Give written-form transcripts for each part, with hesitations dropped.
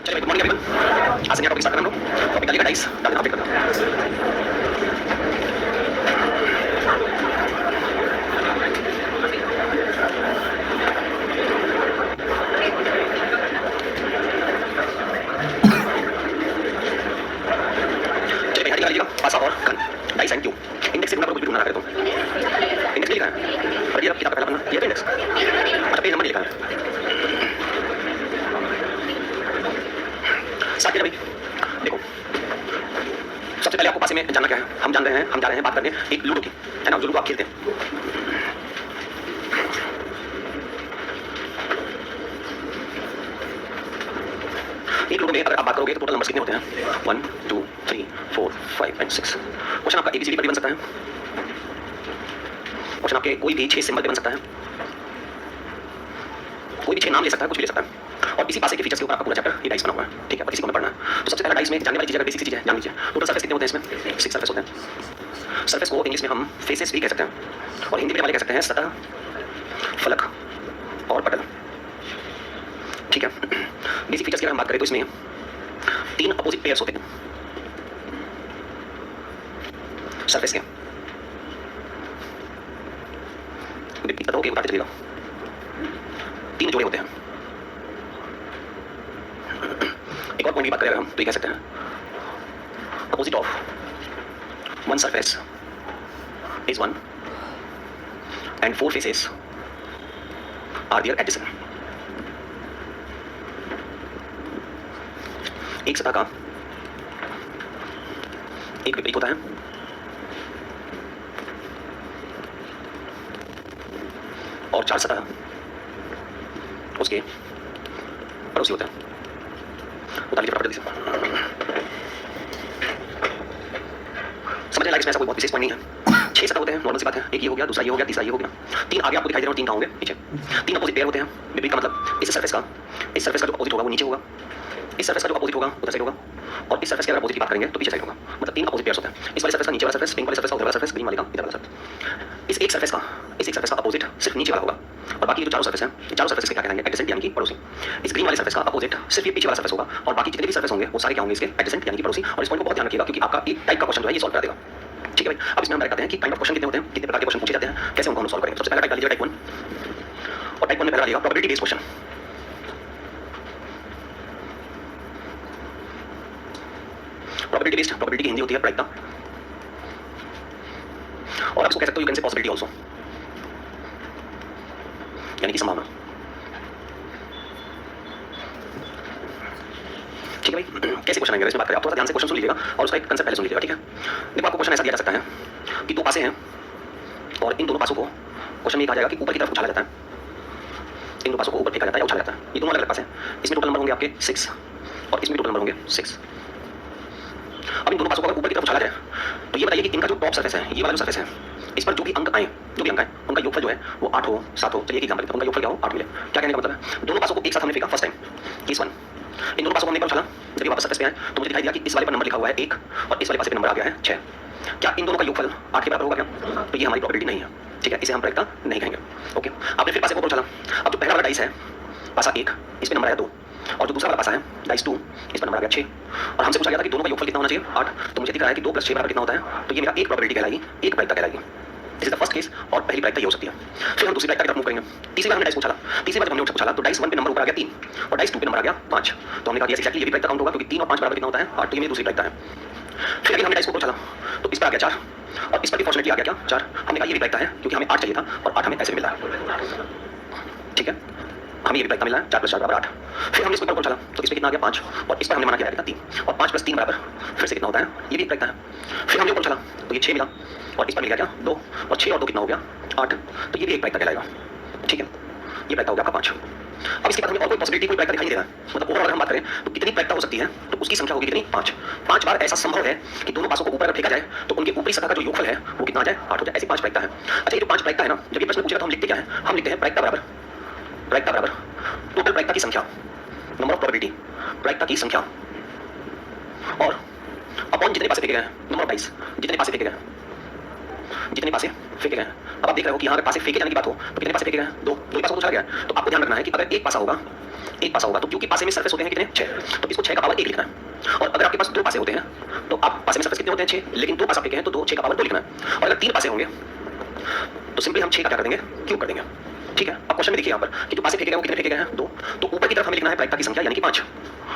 चलिए good morning everyone. आज से नया टॉपिक स्टार्ट कर रहा हूं। टॉपिक डालिएगा डाइस, डाल देना अपडेट करना। चलिए हेडिंग डालिएगा पासा और gun, dice and cube. Index से ढूंढना कुछ भी ढूंढना रहा है तो इंडेक्स में लिखा है, पढ़िए अब किताब का पहला पन्ना, ये इंडेक्स। अच्छा पेज नंबर लिखा है। स्टार्ट कीजिए भाई। देखो सबसे पहले आपको पासे में जानना क्या है। हम जा रहे हैं बात करने एक लूडो की, है ना, जो लूडो आप खेलते हैं। एक लूडो में अगर आप बात करोगे तो टोटल नंबर्स कितने होते हैं? 1 2 3 4 5 एंड 6। क्वेश्चन आपका एबीसीडी पर भी बन सकता है। क्वेश्चन आपके कोई भी 6 सिंबल पे बन सकता है, कोई भी 6 नाम ले सकता है, कुछ भी ले सकता है। और इसी पासे के फीचर्स के ऊपर आपका पूरा चैप्टर ये डाइस बना हुआ है, ठीक है। और किसी को मैं पढ़ना है तो सबसे पहला डाइस में जानने वाली चीज अगर बेसिक सी चीज है जान लीजिए। टोटल सरफेस कितने होते हैं इसमें? 6 सरफेस होते हैं। सरफेस को इंग्लिश में हम फेसेस भी कह सकते हैं और हिंदी में वाले कह सकते हैं सतह, फलक और पटल, ठीक है। बेसिक फीचर्स की अगर हम बात करें तो इसमें 3 अपोजिट पेयर्स होते हैं सरफेस के। विपरीत सतहों के उतारते चलेगा 3 जोड़े होते हैं। एक और पॉइंट की बात करें अगर हम तो ये कह सकते हैं opposite of one surface is 1 and 4 faces are there adjacent. एक सतह का एक विपरीत होता है और 4 सतह उसके पड़ोसी होते हैं। उतार लीजिए जल्दी से। समझने लायक इसमें ऐसा कोई बहुत विशेष पॉइंट नहीं है। 6 सतह होते हैं, नॉर्मल सी बात है। एक ये हो गया, दूसरा ये हो गया, तीसरा ये हो गया। 3 आगे आपको दिखाई दे रहे हैं और 3 कहाँ होंगे? पीछे। 3 अपोजिट पेयर होते हैं। विपरीत का मतलब इस सरफेस का जो अपोजिट होगा वो नीचे होगा, इस सरफेस का जो अपोजिट होगा उधर साइड होगा, और इस सरफेस की अगर अपोजिट की बात करेंगे तो पीछे साइड होगा। मतलब 3 अपोजिट पेयर्स होते हैं। इस वाले सरफेस का नीचे वाला सरफेस, पिंक वाले सरफेस का उधर वाला सरफेस, ग्रीन वाले का इधर वाला सरफेस। इस एक सरफेस का अपोजिट सिर्फ नीचे वाला होगा और बाकी जो चारों सरफेस हैं, ये चारों सरफेस के क्या कहलाएंगे? एडजेसेंट यानी कि पड़ोसी। इस ग्रीन वाले सरफेस का अपोजिट सिर्फ ये पीछे वाला सरफेस होगा और बाकी जितने भी सरफेस होंगे वो सारे क्या होंगे? इसके एडजेसेंट यानी कि पड़ोसी। और इस पॉइंट को बहुत ध्यान रखिएगा क्योंकि आपका एक टाइप का क्वेश्चन जो है ये सॉल्व करा देगा, ठीक है भाई। अब इसमें हम बात करते हैं कि काइंड ऑफ क्वेश्चन कितने होते हैं, कितने प्रकार के क्वेश्चन पूछे जाते हैं, कैसे उनको हम सॉल्व करेंगे। सबसे पहला टाइप डालिएगा टाइप 1 और टाइप 1 में पहला डालिएगा प्रोबेबिलिटी बेस्ड क्वेश्चन। प्रोबेबिलिटी की हिंदी होती है प्रायिकता, और आप इसको कह सकते हो you can say possibility also, यानी कि संभावना, ठीक है भाई। कैसे क्वेश्चन आएंगे इसमें बात करें, आप थोड़ा ध्यान से क्वेश्चन सुन लीजिएगा और उसका एक कंसेप्ट पहले सुन लीजिएगा, ठीक है। देखो आपको क्वेश्चन ऐसा दिया जा सकता है कि 2 पासे हैं और इन दोनों पासों को क्वेश्चन में कहा जाएगा कि ऊपर की तरफ उछाला जाता है। इन दोनों पासों को ऊपर फेंका जाता है या उछाला जाता है। ये दोनों अलग अलग पास हैं। इसमें टोटल नंबर होंगे आपके 6 और इसमें टोटल नंबर होंगे 6। अब इन दोनों पासों को अगर ऊपर की तरफ उछाला जाए तो ये बताइए कि इनका जो टॉप सरफेस है, ये वाला जो सरफेस है, इस पर जो भी अंक आए उनका योगफल जो है वो 8 हो 7 हो। चलिए एक एग्जांपल देता हूं, उनका योगफल क्या हो? 8 मिले। क्या कहने का मतलब है? दोनों पासों को एक साथ हमने फेंका फर्स्ट टाइम, केस 1। इन दोनों पासों को हमने उछाला, जब ये वापस सरफेस पे आए तो मुझे दिखाई दिया कि इस वाले पर नंबर लिखा हुआ है 1 और इस वाले पासे पे नंबर आ गया है 6। क्या इन दोनों का योगफल 8 के बराबर होगा क्या? तो ये हमारी प्रोबेबिलिटी नहीं है, ठीक है। इसे हम प्रायिकता नहीं कहेंगे, ओके। आपने फिर पासे को उछाला। अब जो पहला वाला डाइस है पासा 1, इस पे नंबर आया 2 और जो दूसरा वाला पासा है डाइस 2, इस पर नंबर आ गया 6। और हमसे पूछा गया था कि दोनों का योगफल कितना होना चाहिए? 8। तो मुझे दिख रहा है कि 2 + 6 बराबर कितना होता है? तो ये मेरा एक प्रोबेबिलिटी कहलाएगी, एक प्रायिकता कहलाएगी। This is the first case और पहली प्रायिकता ये हो सकती है। फिर हम दूसरी प्रायिकता की तरफ मूव करेंगे। तीसरी बार हमने डाइस उछाला। तीसरी बार जब हमने उछाला तो डाइस 1 पे नंबर ऊपर आ गया 3 और डाइस 2 पे नंबर आ गया 5। तो हमने कहा कि एक्चुअली ये भी प्रायिकता काउंट होगा क्योंकि 3 और 5 बराबर कितना होता है? 8। तो ये मेरी दूसरी प्रायिकता है। फिर अगर हमने डाइस को उछाला तो इस पर आ गया 4 और इस पर भी फॉर्चुनेटली आ गया क्या? 4। हमने कहा ये भी प्रायिकता है क्योंकि हमें 8 चाहिए था और 8 हमें ऐसे मिला है, ठीक है। हमें ये भी प्रायिकता मिला है 4 + 4 = 8। फिर हमने इसको ऊपर उछाला तो इस पे कितना आ गया? 5 और इस पर हमने माना क्या? 3 और 5 + 3 बराबर फिर से कितना होता है? ये भी एक प्रायिकता है। फिर हमने ऊपर उछाला तो ये 6 मिला और इस पर मिल गया क्या? 2 और 6 और 2 कितना हो गया? 8। तो ये भी एक प्रायिकता कहलाएगा, ठीक है। ये प्रायिकता हो गया आपका 5। अब इसके बाद हमें और कोई पॉसिबिलिटी, कोई प्रायिकता दिखाई नहीं दे रहा है। मतलब ओवरऑल अगर हम बात करें तो कितनी प्रायिकता हो सकती है तो उसकी संख्या होगी कितनी? 5। 5 बार ऐसा संभव है कि दोनों पासों को ऊपर अगर फेंका जाए तो उनके ऊपरी सतह का जो योगफल है वो कितना आ जाए? 8 हो जाए। ऐसी 5 प्रायिकता है। अच्छा, ये जो 5 प्रायिकता है ना, जब ये प्रश्न पूछेगा तो हम लिखते क्या है? हम लिखते हैं प्रायिकता बराबर टोटल प्रायिकता की संख्या, नंबर ऑफ प्रोबेबिलिटी, प्रायिकता की संख्या, और अपॉन जितने पासे फेंके गए हैं, नंबर ऑफ डाइस, जितने पासे फेंके गए हैं। अब आप देख रहे हो कि यहाँ अगर पासे फेंके जाने की बात हो तो कितने पासे फेंके गए हैं? 2 ही पासों को उछाला गया है। तो आपको ध्यान रखना है कि अगर एक पासा होगा, एक पासा होगा, तो क्योंकि पासे में सरफेस होते हैं कितने 6, तो इसको 6 का पावर 1 लिखना है। और अगर आपके पास 2 पासे होते हैं तो आप पासे में सरफेस कितने होते हैं 6, लेकिन 2 पासा फेंके हैं तो 2 6 का पावर 2 लिखना है। और अगर 3 पासे होंगे तो सिंपली हम 6 का क्या कर देंगे, क्यूब कर देंगे। ठीक है, अब क्वेश्चन में देखिए यहाँ पर कि जो पासे फेंके गए वो कितने फेंके गए हैं 2, तो ऊपर की तरफ हमें लिखना है प्रायिकता की संख्या यानी कि 5,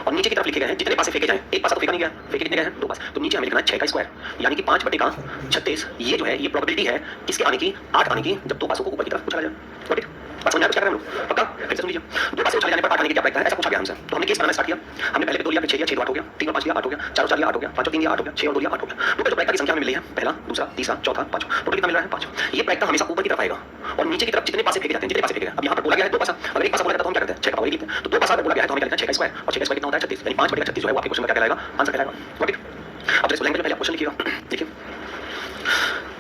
और नीचे की तरफ लिखे गए हैं जितने पासे फेंके जाएं। एक पासा तो फेंका नहीं गया, फेंके कितने गए हैं 2 पासे, तो नीचे हमें लिखना है 6 का स्क्वायर यानी कि 5 बटे का 36। ये जो है ये प्रोबेबिलिटी है किसके आने की, 8 आने की, जब 2 पासों को ऊपर की तरफ उछाला जाए। Got it? बात समझ में क्या कर रहे हैं हम लोग? पक्का? फिर से सुन लीजिए, 2 पासे उछाले जाने पर 8 आने की क्या प्रायिकता है, ऐसा पूछा गया हमसे। तो हमने केस बनाना स्टार्ट किया, हमने पहले 2 लिया, फिर 6 लिया, 6 2 8 हो गया, 3 और 5 लिया 8 हो गया, 4 और 4 लिया 8 हो गया, 5 और 3 लिया 8 हो गया, 6 और 2 लिया 8 हो गया। टोटल जो प्रायिकता की संख्या हमें मिली है पहला, दूसरा, तीसरा, चौथा, पांचवा, टोटल कितना मिल रहा है 5। ये प्रायिकता हमेशा ऊपर की तरफ आएगा और नीचे की तरफ जितने पासे फेंके जाते हैं, जितने पासे फेंके गए। अब यहाँ पर बोला गया है 2 पासा, अगर एक पासा बोला जाता तो हम क्या करते हैं 6 का पावर 1 लिखते हैं। तो 2 पासा अगर बोला गया है तो हमें क्या लिखना है 6 का स्क्वायर, और 6 का स्क्वायर कितना होता है 36, यानी 5 बटे का 36 जो है वो आपके क्वेश्चन में क्या कहलाएगा, आंसर कहलाएगा। Got it? अब जैसे लैंग्वेज में पहले आप क्वेश्चन लिखिएगा। देखिए,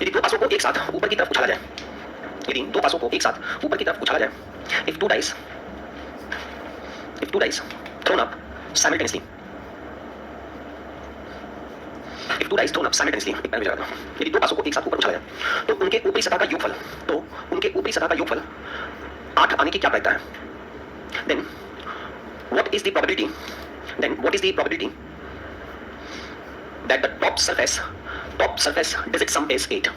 यदि 2 पासों को एक साथ ऊपर की तरफ उछाला जाए, यदि 2 पासों को एक साथ ऊपर की तरफ उछाला जाए, if two dice thrown up simultaneously, if two dice thrown up simultaneously, एक बार में जगह, यदि 2 पासों को एक साथ ऊपर उछाला जाए तो उनके ऊपरी सतह का योगफल, तो उनके ऊपरी सतह का योगफल 8 आने की क्या प्रायिकता है? then what is the probability that the top surface digit sum is 8?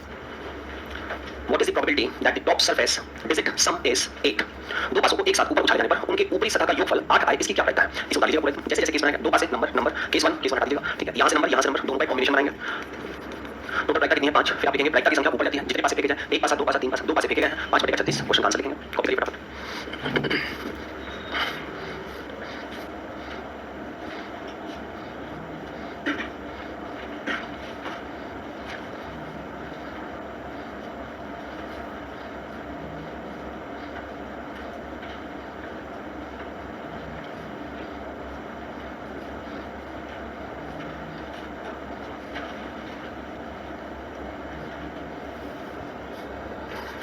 What is the probability that the top surface digit sum is 8? 2 पासों को एक साथ ऊपर उछाले जाने पर उनके ऊपरी सतह का योगफल 8 आए, इसकी क्या प्रायिकता है? इसको उतार लीजिएगा पूरे, जैसे जैसे केस बनाएंगे 2 पासे नंबर केस 1 हटा दीजिएगा। ठीक है, यहाँ से नंबर दोनों का कॉम्बिनेशन बनाएंगे। टोटल प्रायिकता कितनी है 5, फिर आप लिखेंगे प्रायिकता की संख्या ऊपर जाती है जितने पासे फेंके जाए, एक पासा 2 पासा 3 पासा, 2 पासे फेंके गए हैं 5 बटे का 36, क्वेश्चन का आंसर लिखेंगे। कॉपी करिए फटाफट।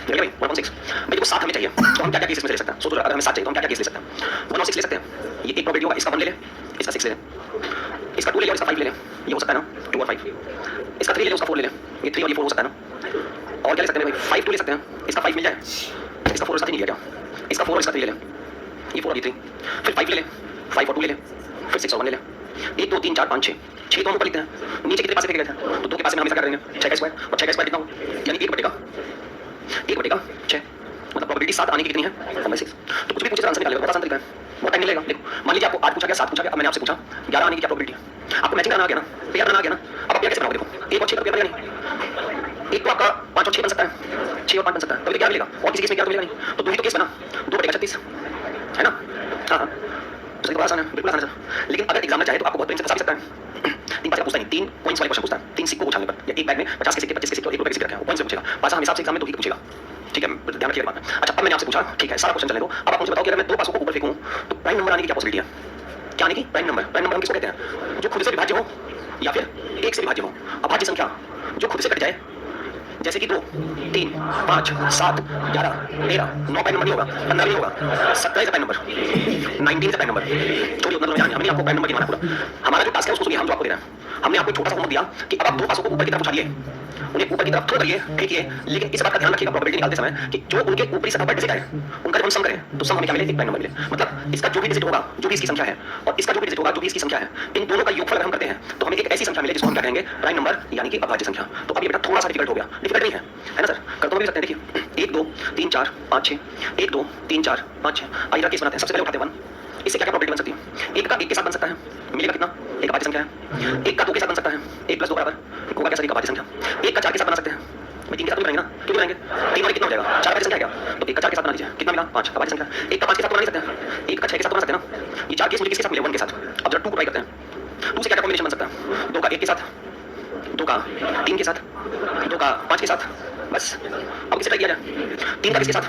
भाई 1.6 भाई देखो 7 हमें चाहिए तो हम क्या क्या केसेस में ले सकते हैं, सोचो अगर हमें 7 चाहिए तो हम क्या क्या केस ले सकते हैं। 1 और 6 ले सकते हैं, ये एक प्रोबेबिलिटी होगा, इसका 1 ले ले, इसका 6 ले ले, इसका 2 ले ले और इसका 5 ले ले, ये हो सकता है ना 2 और 5, इसका 3 ले ले उसका 4 ले ले, ये 3 और ये 4 हो सकता है ना। और क्या ले सकते हैं भाई 5 2 ले सकते हैं, इसका 5 मिल जाए, इसका 4 और इसका 3 नहीं लिया क्या, इसका 4 और इसका 3 ले ले, ये 4 और ये 3, फिर 5 ले ले, 5 और 2 ले ले, फिर 6 और 1 ले ले, 1 2 3 4 5 6 तो हम ऊपर लिखते हैं, नीचे कितने पासे फेंके गए थे, तो 2 के पासे में हम हमेशा क्या करेंगे 6 का स्क्वायर, और 6 का स्क्वायर कितना होगा यानी 1 बटे का 6, मतलब प्रोबेबिलिटी 7 आने की कितनी है 1/6। तो कुछ भी पूछे आंसर निकालेगा, बहुत आसान तरीका है, बहुत टाइम मिलेगा। देखो मान लीजिए आपको 8 पूछा गया 7 पूछा गया, अब मैंने आपसे पूछा 11 आने की क्या प्रोबेबिलिटी है, आपको मैचिंग करना आ गया ना, पेयर बनाना आ गया ना, अब आप पेयर कैसे बनाओगे? देखो 1 और 6 का पेयर बनेगा नहीं, एक तो आपका 5 और 6 बन सकता है, 6 और 5 बन सकता है, तभी तो 11 मिलेगा, और किसी केस में 11 मिलेगा नहीं, तो 2 ही तो केस बना 2 बटे का 36 है ना। हाँ तो बड़ा आसान है, बिल्कुल आसान है, लेकिन अगर एग्जाम में चाहे तो आपको बहुत प्रेम से फंसा भी सकता है। 3 पासे का पूछता नहीं, 3 कॉइंस वाले क्वेश्चन पूछता है, 3 सिक्कों को उछालने पर, या एक बैग में 50 के सिक्के 25 के सिक्के और 1 रुपए के सिक्के रखे हैं, वो कॉइंस से पूछेगा, पासा हमेशा आपसे एग्जाम में 2 ही पूछेगा। ठीक है, ध्यान रखिएगा बात। अच्छा अब मैंने आपसे पूछा, ठीक है सारा क्वेश्चन चलने दो, अब आप मुझे बताओ कि अगर मैं 2 पासों को ऊपर फेंकूं तो प्राइम नंबर आने की क्या पॉसिबिलिटी है? क्या आने की? प्राइम नंबर हम किसको कहते हैं? जो खुद से विभाज्य हो या फिर 1 से विभाज्य हो। अभाज्य संख्या जो खुद से कट जाए, जैसे कि 2 3 5 7 11 13 9 प्राइम नंबर नहीं होगा, 15 नहीं होगा, 17 is prime number, 19 is prime number. छोड़िए उतना तो हमने आपको प्राइम नंबर गिनवाना पूरा, हमारा जो टास्क है उसको सुनिए, हम जो आपको दे रहे हैं, हमने आपको छोटा सा होमवर्क दिया कि अब आप 2 पासों को ऊपर की तरफ उछालिए, उन्हें ऊपर की तरफ थ्रो करिए, फेंकिए, लेकिन इस बात का ध्यान रखिएगा प्रोबेबिलिटी निकालते समय कि जो उनके ऊपरी सतह पर डिजिट आए उनका जब हम सम करें तो सम हमें क्या मिले? एक प्राइम नंबर मिले। मतलब इसका जो भी डिजिट होगा जो भी इसकी संख्या है, और इसका जो भी डिजिट होगा जो भी इसकी संख्या है, इन दोनों का योगफल अगर हम करते हैं तो हमें एक ऐसी संख्या मिले जिसको हम क्या कहेंगे? प्राइम नंबर यानी कि अभाज्य संख्या। तो अब ये बेटा थोड़ा सा डिफिकल्ट हो गया, डिफिकल्ट नहीं है ना सर, कर तो भी सकते हैं। देखिए 1 2 3 4 5 6 1 2 3 4 5 6, आइए केस बनाते हैं। सबसे पहले उठाते हैं 1, इससे क्या क्या प्रोबेबिलिटी बन सकती है? 1 का 1 के साथ बन सकता है, मिलेगा कितना? एक अभाज्य संख्या है। 1 का 2 के साथ बन सकता है, 1 + 2 बराबर होगा क्या सर? एक अभाज्य संख्या। 1 का 4 के साथ बना सकते हैं, भाई 3 के साथ तो बनाएंगे ना, क्यों बनाएंगे? 3 वाले कितना हो जाएगा? 4 का संख्या है क्या? तो 1 का 4 के साथ बना लीजिए, कितना मिला? 5 अभाज्य संख्या। 1 का 5 के साथ बना नहीं सकते, 1 का 6 के साथ बना सकते हैं ना। ये 4 केस मुझे किसके साथ मिले? 1 के साथ। अब जरा 2 को ट्राई करते हैं, 2 से क्या क्या कॉम्बिनेशन बन सकता है? 2 का 1 के साथ, 2 का 3 के साथ, 2 का 5 के साथ, बस। अब किसे ट्राई किया जाए? 3 का किसके साथ?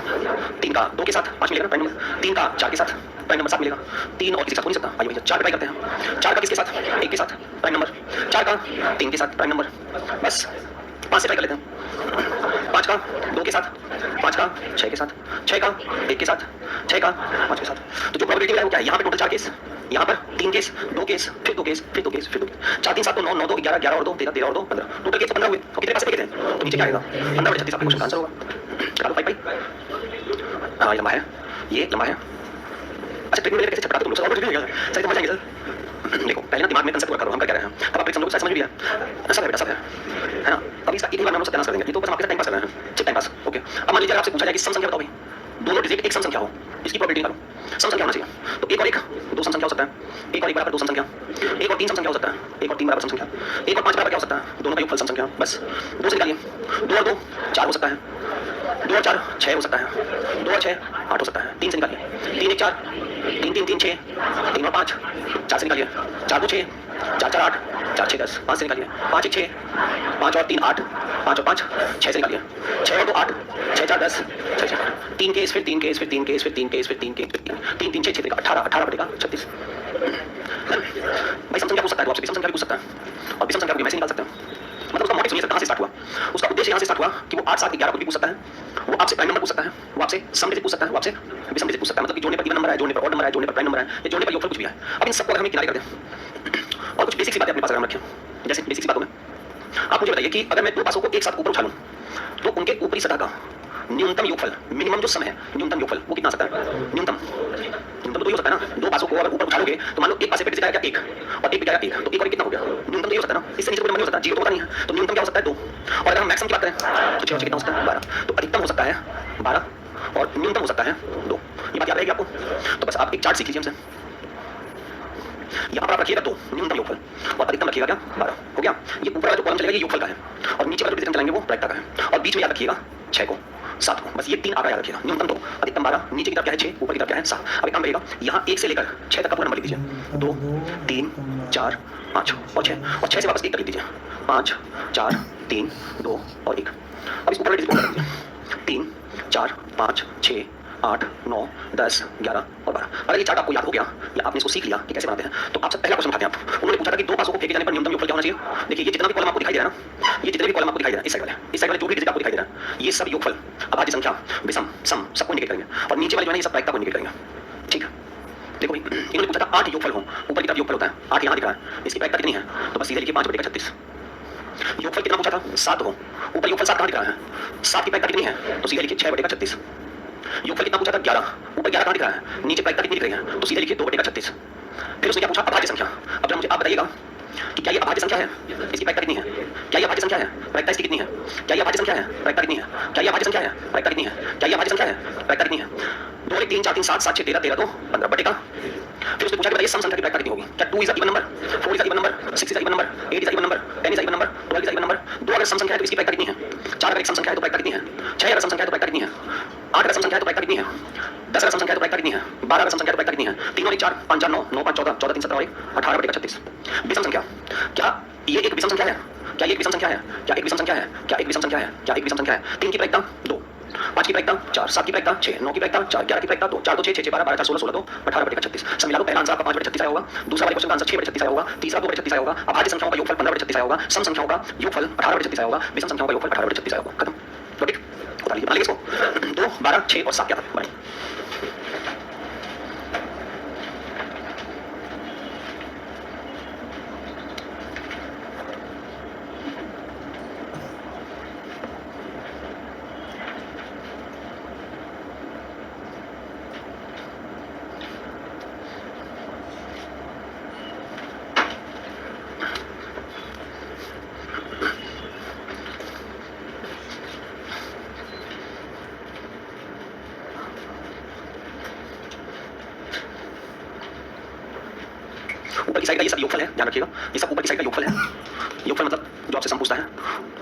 3 का 2 के साथ 5 मिलेगा ना प्राइम नंबर, 3 का 4 के साथ प्राइम नंबर 7 मिलेगा, 3 और किसी के साथ हो नहीं सकता। आइए भैया 4 ट्राई करते हैं, 4 का किसके साथ? 1 के साथ प्राइम नंबर, 4 का 3 के साथ प्राइम नंबर, बस। 5 से ट्राई कर लेते हैं, 5 का 2 के साथ, 5 का 6 के साथ, 6 का 1 के साथ, 6 का 5 के साथ। तो जो प्रोबेबिलिटी है वो क्या है? यहाँ पे टोटल 4 केस, यहाँ पर 3 केस, 2 केस, फिर 2 केस, फिर 2 केस, फिर 2 केस, 4 3 7 तो 9 9 2 11 11 और 2 13 13 और 2 15, टोटल केस 15 हुए। और कितने पासे फेंके थे? तो नीचे क्या आएगा? 15 बटे 36 आपका क्वेश्चन का आंसर होगा। चलो 5 हाँ ये लंबा है, ये लंबा है। अच्छा अच्छा ट्रिक में कैसे छटपटाते तुम लोग, सर और ठीक है सर, समझ आएंगे सर। देखो पहले ना दिमाग में कंसेप्ट वर्क करो हम क्या कर रहे हैं, अब आप समझ समझ भी लिया सब है बेटा सब है ना। अभी इसका एक ही बार हम सत्यानाश कर देंगे, ये तो बस आपके टाइम पास कर रहे हैं, सिर्फ टाइम पास। ओके अब मान लीजिए आपसे पूछा जाए कि सम संख्या बताओ भाई, दोनों डिजिट एक सम संख्या हो, इसकी प्रोबेबिलिटी निकालो। सम संख्या होना चाहिए तो एक और एक दो सम संख्या हो सकता है, एक और एक बराबर दो सम संख्या, एक और तीन सम संख्या हो सकता है, एक और तीन बराबर सम संख्या, एक और पांच बराबर क्या हो सकता है, दोनों का योगफल सम संख्या। बस दो से निकालिए, दो और दो चार हो सकता है, दो और चार छः हो सकता है, दो और छः आठ हो सकता है। तीन से निकालिए, तीन एक चार, तीन तीन तीन छः, तीन और पाँच, चार से निकालिए, चार दो छः, चार चार आठ, चार छः दस, पाँच से निकालिए, पाँच एक छः, पाँच और तीन आठ, पाँच और पाँच छः से निकालिए, छः और दो आठ, छः चार दस, छः छः तीन केस फिर तीन केस फिर तीन केस फिर तीन केस फिर तीन केस फिर तीन तीन छः छः 18, 18 बटेगा 36। भाई सम संख्या पूछ सकता है तो आपसे विषम संख्या भी पूछ सकता है, और विषम संख्या को वैसे निकाल सकते हैं। मतलब उसका मोटिव सुनिए कहाँ से स्टार्ट हुआ, उसका उद्देश्य यहाँ से स्टार्ट हुआ कि वो 8 7 11 कुछ भी पूछ सकता है, वो आपसे प्राइम नंबर पूछ सकता है, वो आपसे सम डिजिट पूछ सकता है, वो आपसे विषम डिजिट पूछ सकता है। मतलब कि जोड़ने पर इवन नंबर है, जोड़ने पर ऑड नंबर है, जोड़ने पर प्राइम नंबर है, या जोड़ने पर योगफल कुछ भी है। अब इन सबको अगर हम किनारे कर दें और कुछ बेसिक सी बातें अपने पास अगर हम रखें, जैसे बेसिक सी बातों में आप मुझे बताइए कि अगर मैं दो पासों को एक साथ ऊपर उछालूं तो उनके ऊपरी सतह का न्यूनतम योगफल, मिनिमम जो सम है न्यूनतम योगफल, वो कितना आ सकता है? न्यूनतम तो ये हो सकता है ना, दो पासों को अगर ऊपर उछालोगे तो मान लो एक पासे पे जाएगा एक और एक पे जाएगा एक, तो एक और एक कितना हो गया? न्यूनतम तो ये हो सकता है ना, इससे नीचे कोई नंबर नहीं हो सकता, जीरो तो होता नहीं है, तो न्यूनतम क्या हो सकता है? दो। और अगर हम मैक्सिमम की बात करें तो 6 कितना हो सकता है? 12। तो अधिकतम हो सकता है 12 और न्यूनतम हो सकता है 2। ये बात याद रहेगी आपको। तो बस आप एक चार्ट सीख लीजिए हमसे, यहाँ पर आप रखिएगा 2 न्यूनतम योगफल और अधिकतम रखिएगा क्या? 12 हो गया। ये ऊपर वाला जो कॉलम चलेगा ये योगफल का है और नीचे वाला जो डिजिट चलाएंगे वो प्रायिकता का है, और बीच में याद रखिएगा 6 को 7 को, बस ये 3 आंकड़ा याद रखिएगा, न्यूनतम 2, अधिकतम 12, नीचे की तरफ क्या है 6, ऊपर की तरफ क्या है 7। अब एक काम करिएगा, यहाँ 1 से लेकर 6 तक का पूरा नंबर लिख दीजिए, 2 3 4 5 और 6, और 6 से वापस 1 तक लिख दीजिए, 5 4 3 2 और 1। अब इस ऊपर वाले डिजिट को लिख दीजिए, 3 4 5 6 8 9 10 11 और 12। अगर ये चार्ट आपको याद हो गया या आपने इसको सीख लिया कि कैसे बनाते हैं, तो आपसे पहला क्वेश्चन उठाते हैं आप। उन्होंने पूछा था कि दो पासों को फेंके जाने पर न्यूनतम योगफल क्या होना चाहिए। देखिए ये जितना भी कॉलम आपको दिखाई दे रहा है ना, ये जितने भी कॉलम आपको दिखाई दे रहा है इस साइड वाले जो भी डिजिट आपको दिखाई दे रहा है, ये सब योगफल, अभाज्य संख्या, विषम, सम सबको इंडिकेट करेंगे, और नीचे वाले जो है ये सब प्रायिकता को इंडिकेट करेंगे। ठीक है, देखो भाई इन्होंने पूछा था 8 योगफल हो, ऊपर की तरफ योगफल होता है 8 यहाँ दिख रहा है, इसकी प्रायिकता कितनी है? तो बस सीधे लिखिए 5 बटे 36। योगफल कितना पूछा था? 7 हो, ऊपर योगफल 7 कहाँ दिख रहा है? 7 की प्रायिकता कितनी है? तो सीधे लिखिए 6 बटे 36। योगफल कितना पूछा था? 11, ऊपर 11 कहाँ दिख रहा है? नीचे प्रायिकता कितनी दिख रही है? तो सीधे लिखिए 2 बटे 36। फिर उसने क्या पूछा? अभाज्य संख्या। अब जरा मुझे आप बताइएगा कि क्या ये अभाज्य संख्या है? इसकी प्रायिकता कितनी है? क्या ये अभाज्य संख्या है? प्रायिकता इसकी कितनी है? क्या ये अभाज्य संख्या है? प्रायिकता कितनी है? क्या ये अभाज्य संख्या है? प्रायिकता कितनी है? क्या ये अभाज्य संख्या है? प्रायिकता कितनी है? 2 1 3 4 3 7 7 6 13 13 2 15 बटे का। फिर उसने पूछा कि बताइए सम संख्या की प्रायिकता कितनी होगी? क्या 2 is a even number, 4 is a even number, 6 is a even number, 8 is a even number, 10 is a even number, 12 is a even number. 2 अगर सम संख्या है तो इसकी प्रायिकता कितनी है? 4 अगर एक सम संख्या है तो प्रायिकता कितनी है? 6 अगर सम संख्या है तो प्रायिकता कितनी है? 8 अगर सम संख्या है तो प्रायिकता कितनी है? 10 अगर सम संख्या है तो प्रायिकता कितनी है? 12 अगर सम संख्या है तो प्रायिकता कितनी है? 3 और 1 4 5 4 9 9 5 14 14 3 17 और 1 18 बटे 36। विषम संख्या, क्या ये एक विषम संख्या है? क्या ये एक विषम संख्या है? क्या एक विषम संख्या है? क्या एक विषम संख्या है? क्या एक विषम संख्या है? 3 की प्रायिकता 2, 5 की प्रायिकता 4, 7 की प्रायिकता 6, 9 की प्रायिकता 4, 11 की प्रायिकता 2, 4 2 6 6 6 12 12 4 16 16 2 18 बटे 36। सब मिला लो, पहला आंसर आपका 5 बटे 36 आया होगा, दूसरा वाले क्वेश्चन का आंसर 6 बटे 36 आया होगा, तीसरा 2 बटे 36 आया होगा, अभाज्य संख्याओं का योगफल 15 बटे 36 आया होगा, सम संख्याओं का योगफल 18 बटे 36 आया होगा, विषम संख्याओं का योगफल 18 बटे 36 आया होगा। खत्म। तो ठीक बता लीजिए, बना लीजिए इसको। 2 12 6 और 7 क्या था? बड़ी ऊपर की साइड का ये सब योगफल है, ध्यान रखिएगा, ये सब ऊपर की साइड का योगफल है। योगफल मतलब जो आपसे सम पूछता है,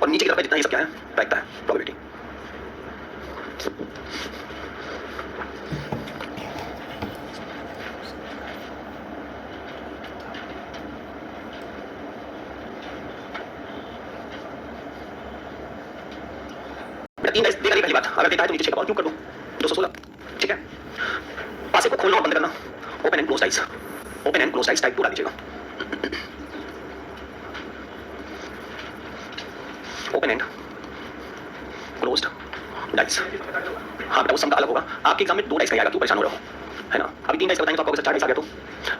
और नीचे की तरफ जितना ये सब क्या है? प्रायिकता है, प्रोबेबिलिटी। बेटा 3 देगा नहीं, पहली बात अगर देता है तो नीचे 6 का और क्यों कर दो 216। ठीक है, पासे को खोलना और बंद करना, open and close ties, open and close ties type 2 डाल दीजिएगा। Open and closed dice. हाँ बेटा, वो सम का अलग होगा। आपके एग्जाम में 2 डाइस का आएगा, क्यों परेशान हो रहे हो, है ना। अभी 3 डाइस का बताएंगे तो आपको 4 डाइस आ गया, तो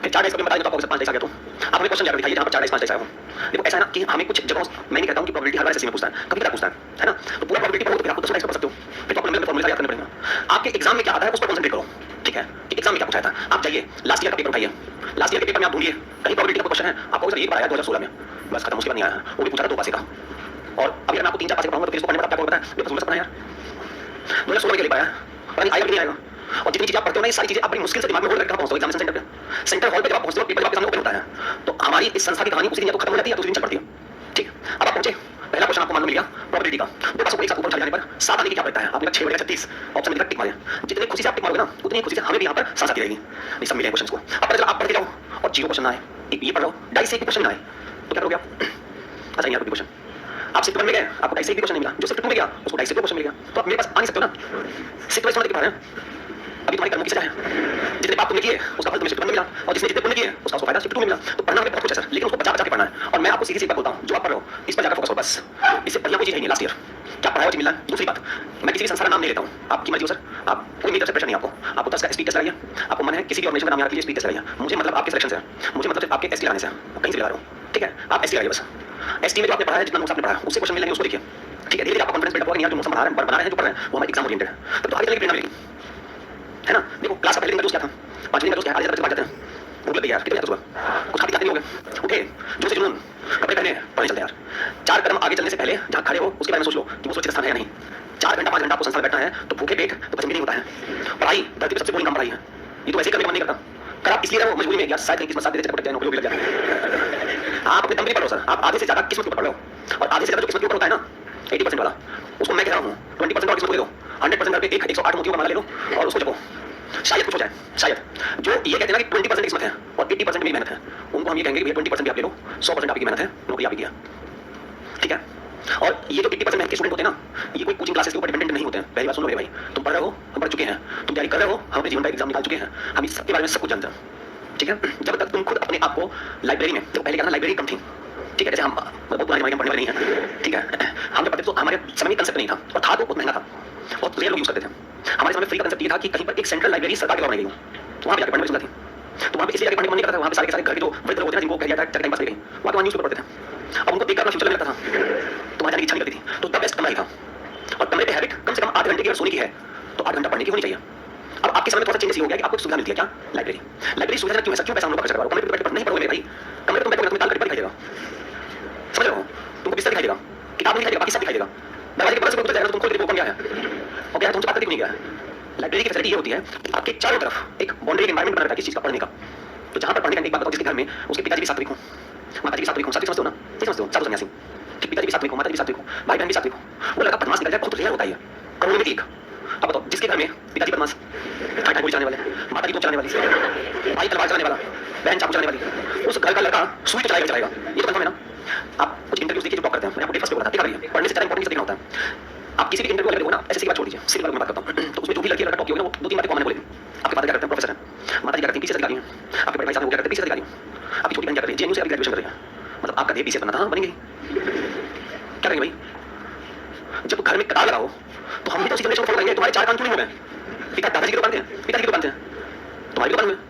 फिर 4 डाइस का बताएंगे तो आपको 5 डाइस आ गया। तो आप हमें क्वेश्चन दिखाइए जहाँ पर 4 डाइस 5 डाइस आया हो। देखो ऐसा है ना कि हमें कुछ जगहों, मैं नहीं कहता हूँ कि प्रोबेबिलिटी हर बार ऐसे में पूछता है, कभी कभी पूछता है ना। तो पूरा प्रोबेबिलिटी पर हो तो फिर आप 10 डाइस कर सकते हो, फिर तो आपको नंबर फॉर्मूला याद करने पड़ेगा। आपके एग्जाम में क्या आता है उस पर कंसंट्रेट करो, ठीक है, कि एग्जाम में क्या पूछा था। आप जाइए लास्ट ईयर का पेपर उठाइए, लास्ट ईयर के पेपर में आप ढूंढिए कहीं प्रोबेबिलिटी का क्वेश्चन है, आपको सर एक बार आया 2016 में, बस खत्म, उसके बाद नहीं आया, वो भी पूछा था 2 पासे का। और अभी अगर मैं आपको 3-4 पासे पढ़ाऊंगा तो फिर इसको पढ़ने में क्या बताया, ये फजूल से पढ़ना यार, 2016 में क्या लिख पाया, पता नहीं आएगा कि नहीं आएगा। और जितनी चीजें आप पढ़ते हो ना, ये सारी चीजें आप बड़ी मुश्किल से दिमाग में होल्ड करके पहुंचते हो एग्जामिनेशन सेंटर पे। सेंटर हॉल पे जब आप पहुंचते हो, पेपर आपके सामने ओपन होता है, तो हमारी इस संस्था की कहानी उसी दिन तो खत्म हो जाती है या दूसरी दिन चल पड़ती है। ठीक, अब आप पहुंचे, पहला क्वेश्चन आपको मालूम मिल गया प्रोबेबिलिटी का, 2 पासों को एक साथ ऊपर चढ़ जाने पर 7 आने की क्या रहता है, आपने 6 बटेगा 36 ऑप्शन में टिक मारे, जितनी खुशी से आप टिक मारोगे ना उतनी खुशी से हमें भी यहाँ पर सांस आती रहेगी। ये सब मिले क्वेश्चन को, अब पता चला आप पढ़ते जाओ और 0 क्वेश्चन ना आए, एक ये पढ़ लो, 2.5 से 1 क्वेश्चन ना आए, तो क्या करोगे आप। अच्छा नहीं कोई क्वेश्चन आप सिफ्ट 1 में गए, आपको 2.5 से 1 क्वेश्चन नहीं मिला, जो सिफ्ट 2 में गया उसको 2.5 से 2 क्वेश्चन मिल गया, तो आप मेरे पास आ नहीं सकते हो ना। सिफ्ट वाइज मतलब है अभी तुम्हारी कर्म की सजा है, जितने पाप तुमने किए उसका फल तुम्हें शिफ्ट 1 में मिला, और जिसने जितने पुण्य किए उसका फायदा शिफ्ट 2 में मिला। तो पढ़ना हमें बहुत कुछ है सर, लेकिन उसको बचा बचा के पढ़ना है। और मैं आपको सीधी सी बात बोलता हूँ, जो आप पढ़ रहे हो इस पर जाकर फोकस करो बस, इससे बढ़िया कोई चीज है नहीं लास्ट ईयर क्या पढ़ाया वो चीज मिला। दूसरी बात, मैं किसी भी संस्था का नाम नहीं लेता हूँ, आपकी मर्जी हो सर, आप कोई मेरी तरफ से प्रेशर नहीं आपको, आपको 10 का स्पीड टेस्ट लगाइए, आपको मन है किसी भी ऑर्गेनाइजेशन का नाम याद कीजिए, स्पीड टेस्ट लगाइए, मुझे मतलब आपके सिलेक्शन से है, मुझे मतलब आपके एसटी लाने से, कहीं से ला रहा हूँ, ठीक है, आप एसटी लगाइए बस। एसटी में जो आपने पढ़ा है, जितना नोट्स आपने पढ़ा है उससे क्वेश्चन मिलेंगे, उसको देखिए, ठीक है, धीरे धीरे आपका कॉन्फिडेंस बिल्ड होगा कि यार जो नोट्स बना रहे हैं जो पढ़ रहे हैं वो हमारे एग्जाम ओरिएंटेड है, तब तो आगे चलने की प्रेरणा मिलेगी, है ना। देखो क्लास का पहले दिन का दोस्त क्या था, 5 दिन का दोस्त क्या, आधे से भाग जाते हैं, भूख लगी यार, कितने सुबह कुछ खाते नहीं हो गए, उठे जो से जुनून कपड़े पहने पढ़ने चलते यार, 4 कदम आगे चलने से पहले जहाँ खड़े हो उसके बारे में सोच लो कि वो सुरक्षित स्थान है या नहीं। 4 घंटा 5 घंटा आपको संस्थान में बैठना है, तो भूखे पेट तो पसंद नहीं होता है। पढ़ाई धरती पर सबसे बड़ी काम पढ़ाई है, ये तो वैसे करने का मन नहीं करता, कर आप इसलिए रहो मजबूरी में, यार शायद किस्मत साथ देते चक्कर नौकरी लग जाए। आप अपने दम पे पढ़ो सर, आप आधे से ज्यादा किस्मत के ऊपर पढ़ रहे हो, और आधे से ज्यादा जो किस्मत के ऊपर होता है ना 80% वाला, उसको मैं कह रहा हूँ 20% और किस्मत को दे दो, 100% करके 108 मोतियों का माला ले लो और उसको जपो, शायद कुछ हो जाए। शायद जो ये कहते हैं ना कि 20% किस्मत है और 80% मेरी मेहनत है, उनको हम ये कहेंगे कि 20% भी आप ले लो, 100% आपकी मेहनत है, नौकरी आप ही किया, ठीक है। और ये जो 80% मेहनत के स्टूडेंट होते हैं ना, ये कोई कोचिंग क्लासेस के ऊपर डिपेंडेंट नहीं होते हैं। पहली बात सुन लो मेरे भाई, तुम पढ़ रहे हो, हम पढ़ चुके हैं, तुम तैयारी कर रहे हो, हम अपने जीवन का एग्जाम निकाल चुके हैं, हम इस सबके बारे में सब कुछ जानते हैं, ठीक है। जब तक तुम खुद अपने आप को लाइब्रेरी में, तो पहले क्या था लाइब्रेरी कम थी, ठीक है, जैसे हम बहुत पुराने जमाने में पढ़ने वाले नहीं है, ठीक है, हम जब पढ़ते तो हमारे समय में कंसेप्ट नहीं था, और था तो बहुत महंगा था, बहुत रेयर लोग यूज करते थे। हमारे समय में फ्री का कंसेप्ट ये था कि कहीं पर एक सेंट्रल लाइब्रेरी सरकार के द्वारा बनाई गई हो, तो वहाँ पे जाकर पढ़ने में सुविधा थी, तो वहाँ पे इसलिए जाकर पढ़ने का मन नहीं करता था, वहाँ पे सारे के सारे घर के जो वृद्ध लोग होते हैं जिनको कह दिया जाता है टाइम पास करेंगे, वहाँ पे न्यूज़ पेपर पढ़ते थे, अब उनको देखकर अपना फ्यूचर लगता था, तो वहाँ जाने की इच्छा नहीं करती थी, तो द बेस्ट कमरा ही था। और कमरे पे हैबिट कम से कम 8 घंटे की अगर सोने की है तो 8 घंटा पढ़ने की होनी चाहिए। अब आपके समय में थोड़ा सा चेंजेस ये हो गया कि आपको सुविधा मिलती है, क्या लाइब्रेरी, लाइब्रेरी सुविधा क्यों है, क्यों पैसा हम लोग खर्च करवा रहे हो, कमरे पे बैठ नहीं पढ़ोगे भाई, कमरे पे तुम बैठोगे तुम्हें ताल दिखाई देगा, समझ रहे हो, तुमको बिस्तर दिखाई देगा, किताब नहीं दिखाई देगा, बाकी सब दिखाई देगा, दरवाजे के पास से जाएगा तो तुम खोल के देखो कौन क्या है, और क्या तुमसे बात करके नहीं गया है। लाइब्रेरी की फैसिलिटी ये होती है कि आपके चारों तरफ एक बाउंड्री एनवायरनमेंट बना रहता है किसी चीज का पढ़ने का, तो जहां पर पढ़ने का एक बात बताओ, जिसके घर में उसके पिताजी भी सात्विक हो, माताजी भी सात्विक हो, सात्विक समझते हो ना, नहीं समझते हो, साधु सन्यासी कि पिताजी भी सात्विक हो, माताजी भी सात्विक हो, भाई बहन भी सात्विक हो, वो लड़का बदमाश निकल जाए बहुत रेयर होता है, करोड़ों में एक। अब बताओ जिसके घर में पिताजी बदमाश, ठाठा गोली चलाने वाले, माताजी तो चलाने वाली, भाई तलवार चलाने वाला, बहन चाकू चलाने वाली, उस घर का लड़का सुई तो चलाएगा, ये तो कंफर्म है ना। आप कुछ इंटरव्यूज देखिए जो टॉप करते हैं, मैं आपको फर्स्ट पे बोला था, पढ़ने से ज्यादा इंपॉर्टेंट देखना होता है। आप किसी भी इंटरव्यू वाले देखो ना, ऐसे की बात छोड़ दीजिए, सिर्फ मैं बात करता हूँ, तो उसमें जो भी लड़की लड़का टॉप किया वो 2-3 बातें कॉमन बोलेगी। आपके फादर क्या करते हैं, प्रोफेसर हैं, माता जी क्या करती हैं, पीछे अधिकारी हैं, आपके बड़े भाई साहब वो क्या करते हैं, पीछे अधिकारी हैं, आपकी छोटी बहन क्या कर रही है, जेएनयू से अभी ग्रेजुएशन कर रही है, मतलब आपका देह पीछे बनना था, बनेंगे क्या करेंगे भाई। जब घर में कतार लगाओ तो हम भी तो उसी जनरेशन को फॉलो करेंगे, तुम्हारे 4 कान क्यों नहीं हो गए, पिता दादाजी की तो बनते हैं, पिताजी की तो बनते हैं, तुम्हारी भी तो बनते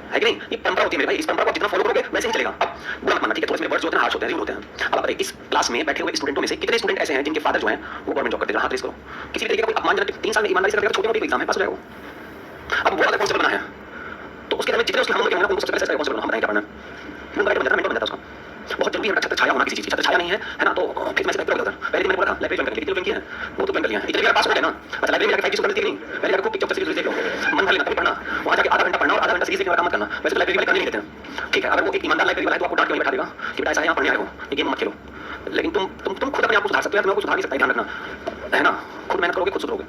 है कि नहीं। ये परंपरा होती है मेरे भाई, इस परंपरा को जितना फॉलो करोगे वैसे ही चलेगा। अब बुरा मत मानना, ठीक है, थोड़े से वर्ड्स होते हैं, हार्श होते हैं, रूड होते हैं। अब आप इस क्लास में बैठे हुए स्टूडेंटों में से कितने स्टूडेंट ऐसे हैं जिनके फादर जो हैं वो गवर्नमेंट जॉब करते हैं, हाथ रेस करो। किसी भी तरीके का कोई अपमानजनक 3 साल में ईमानदारी से करेगा, छोटे मोटे एग्जाम है, पास हो जाएगा। अब वो अगर कॉन्सेप्ट बना है तो उसके अंदर जितने उसके हम लोग होंगे उनको सबसे पहले कॉन्सेप्ट बना, हम बताएंगे क्या पढ़ना है, उनका बन जाता है उसका बहुत जरूरी है। छत्र छाया होना किसी चीज की, छत्र छाया नहीं है ना, तो किस में से बेहतर होगा। पहले दिन मैंने बोला था लाइब्रेरी ज्वाइन करने के लिए, कितने किया वो तो ज्वाइन कर लिया, इतने पास हो गए ना। अच्छा लाइब्रेरी में जाकर 5 करती नहीं, पहले जाकर पिक्चर सीरीज देख लो, मन भर लेना, कभी पढ़ना, वहां जाके आधा घंटा पढ़ना और आधा घंटा सीरीज देखने का काम मत करना। वैसे तो लाइब्रेरी वाले करने नहीं देते हैं, ठीक है। अगर वो एक ईमानदार लाइब्रेरी वाला है तो आपको डांट के बैठा देगा कि बेटा ऐसा यहाँ पढ़ने आए हो, ये गेम मत खेलो। लेकिन तुम खुद अपने आप को सुधार सकते हो, तुम्हें कुछ सुधार नहीं सकता, ध्यान रखना है ना। खुद मेहनत करोगे, खुद सुधरोगे,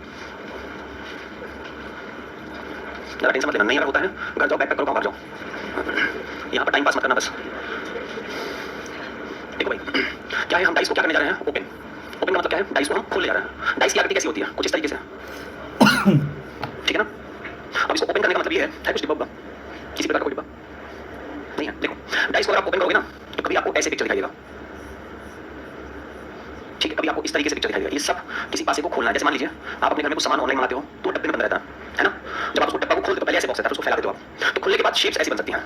ज़्यादा टेंशन मत लेना। नहीं अगर होता है घर जाओ, बैक पैक करो, गाँव भाग जाओ, यहाँ पर टाइम पास मत करना बस। देखो भाई क्या है, हम डाइस को क्या करने जा रहे हैं, ओपन। ओपन का मतलब क्या है, डाइस को हम खोलने जा रहे हैं। डाइस की आकृति कैसी होती है, कुछ इस तरीके से, ठीक है ना। अब इसको ओपन करने का मतलब ये है कुछ डिब्बा, किसी प्रकार का कोई डिब्बा नहीं है। देखो डाइस को अगर आप ओपन करोगे ना तो कभी आपको ऐसे पिक्चर दिखाई देगा, ठीक है, कभी आपको इस तरीके से पिक्चर दिखाई देगा। ये सब किसी पासे को खोलना है। जैसे मान लीजिए आप अपने घर में कुछ सामान ऑनलाइन मंगाते हो तो डब्बे में बंद रहता है ना। जब आप उसको डब्बा को खोलते हो पहले ऐसे बॉक्स रहता है, उसको फैला देते हो आप, तो खुलने के बाद शेप्स ऐसी बन सकती हैं।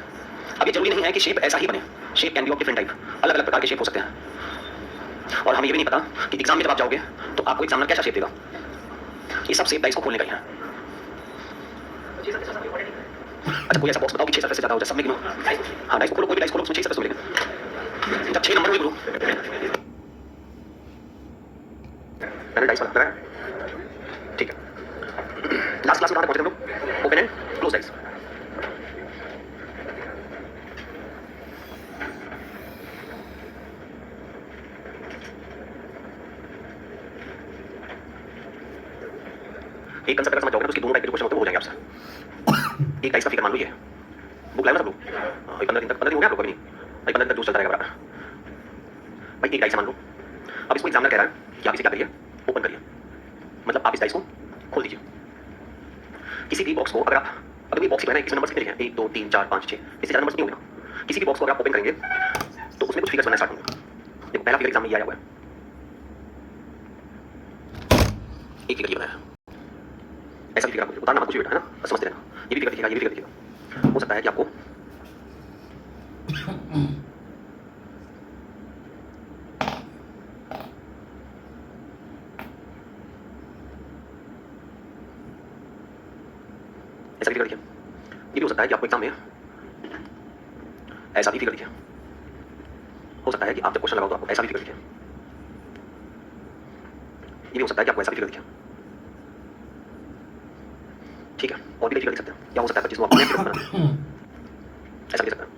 अब ये जरूरी नहीं है कि शेप ऐसा ही बने, shape can be of different type, अलग अलग प्रकार के शेप हो सकते हैं। और हमें ये भी नहीं पता कि एग्जाम में जब आप जाओगे तो आपको एग्जामिनर कैसा शेप देगा। ये सब शेप डाइस को खोलने का ही है। अच्छा कोई ऐसा बॉक्स बताओ कि 6 सरफेस से ज्यादा हो जाए, सब में गिनो। हाँ डाइस को खोलो, कोई भी डाइस खोलो, उसमें 6 सरफेस मिलेंगे। जब 6 नंबर में गुरु मैंने डाइस वाला है, ठीक है। लास्ट क्लास में कहाँ तक पहुंचे हम लोग? Open and close dice. एक कंसेप्ट अगर समझ जाओगे तो उसकी दोनों टाइप के क्वेश्चन होते हैं, वो हो जाएंगे आपसे। एक डाइस का फिगर मान लो ये बुक लाए ना सब लोग, 15 दिन तक, 15 दिन हो गया आप लोग कभी नहीं भाई, 15 दिन तक जूस चलता रहेगा बराबर भाई। एक डाइस मान लो, अब इसको एग्जामिनर कह रहा है कि आप इसे क्या करिए, ओपन करिए, मतलब आप इस डाइस को खोल दीजिए। किसी भी बॉक्स को अगर आप, अगर भी बॉक्स है ना, इसमें नंबर कितने हैं, 1 2 3 4 5 6, इससे ज़्यादा नंबर नहीं होंगे ना। किसी भी बॉक्स को अगर आप ओपन करेंगे तो उसमें कुछ फिगर्स बनना स्टार्ट होंगे। देखो पहला फिगर एग्जाम में ये आया हुआ है, एक फिगर ये बनाया, ऐसा भी फिगर आपको उतारना कुछ भी बेटा है ना, बस समझते रहना। ये भी फिगर दिखेगा, ये भी फिगर दिखेगा। हो सकता है कि आपको ऐसा भी फिगर दिखे, ये भी हो सकता है कि आपको एग्जाम में ऐसा भी फिगर दिखे। हो सकता है कि आप जब क्वेश्चन लगाओ तो आपको ऐसा भी फिगर दिखे। ये भी हो सकता है कि आपको ऐसा भी फिगर दिखे, ठीक है। और भी फिगर दिख सकते हैं, क्या हो सकता है जिसमें आपको फिगर बना ऐसा भी दिख सकता है।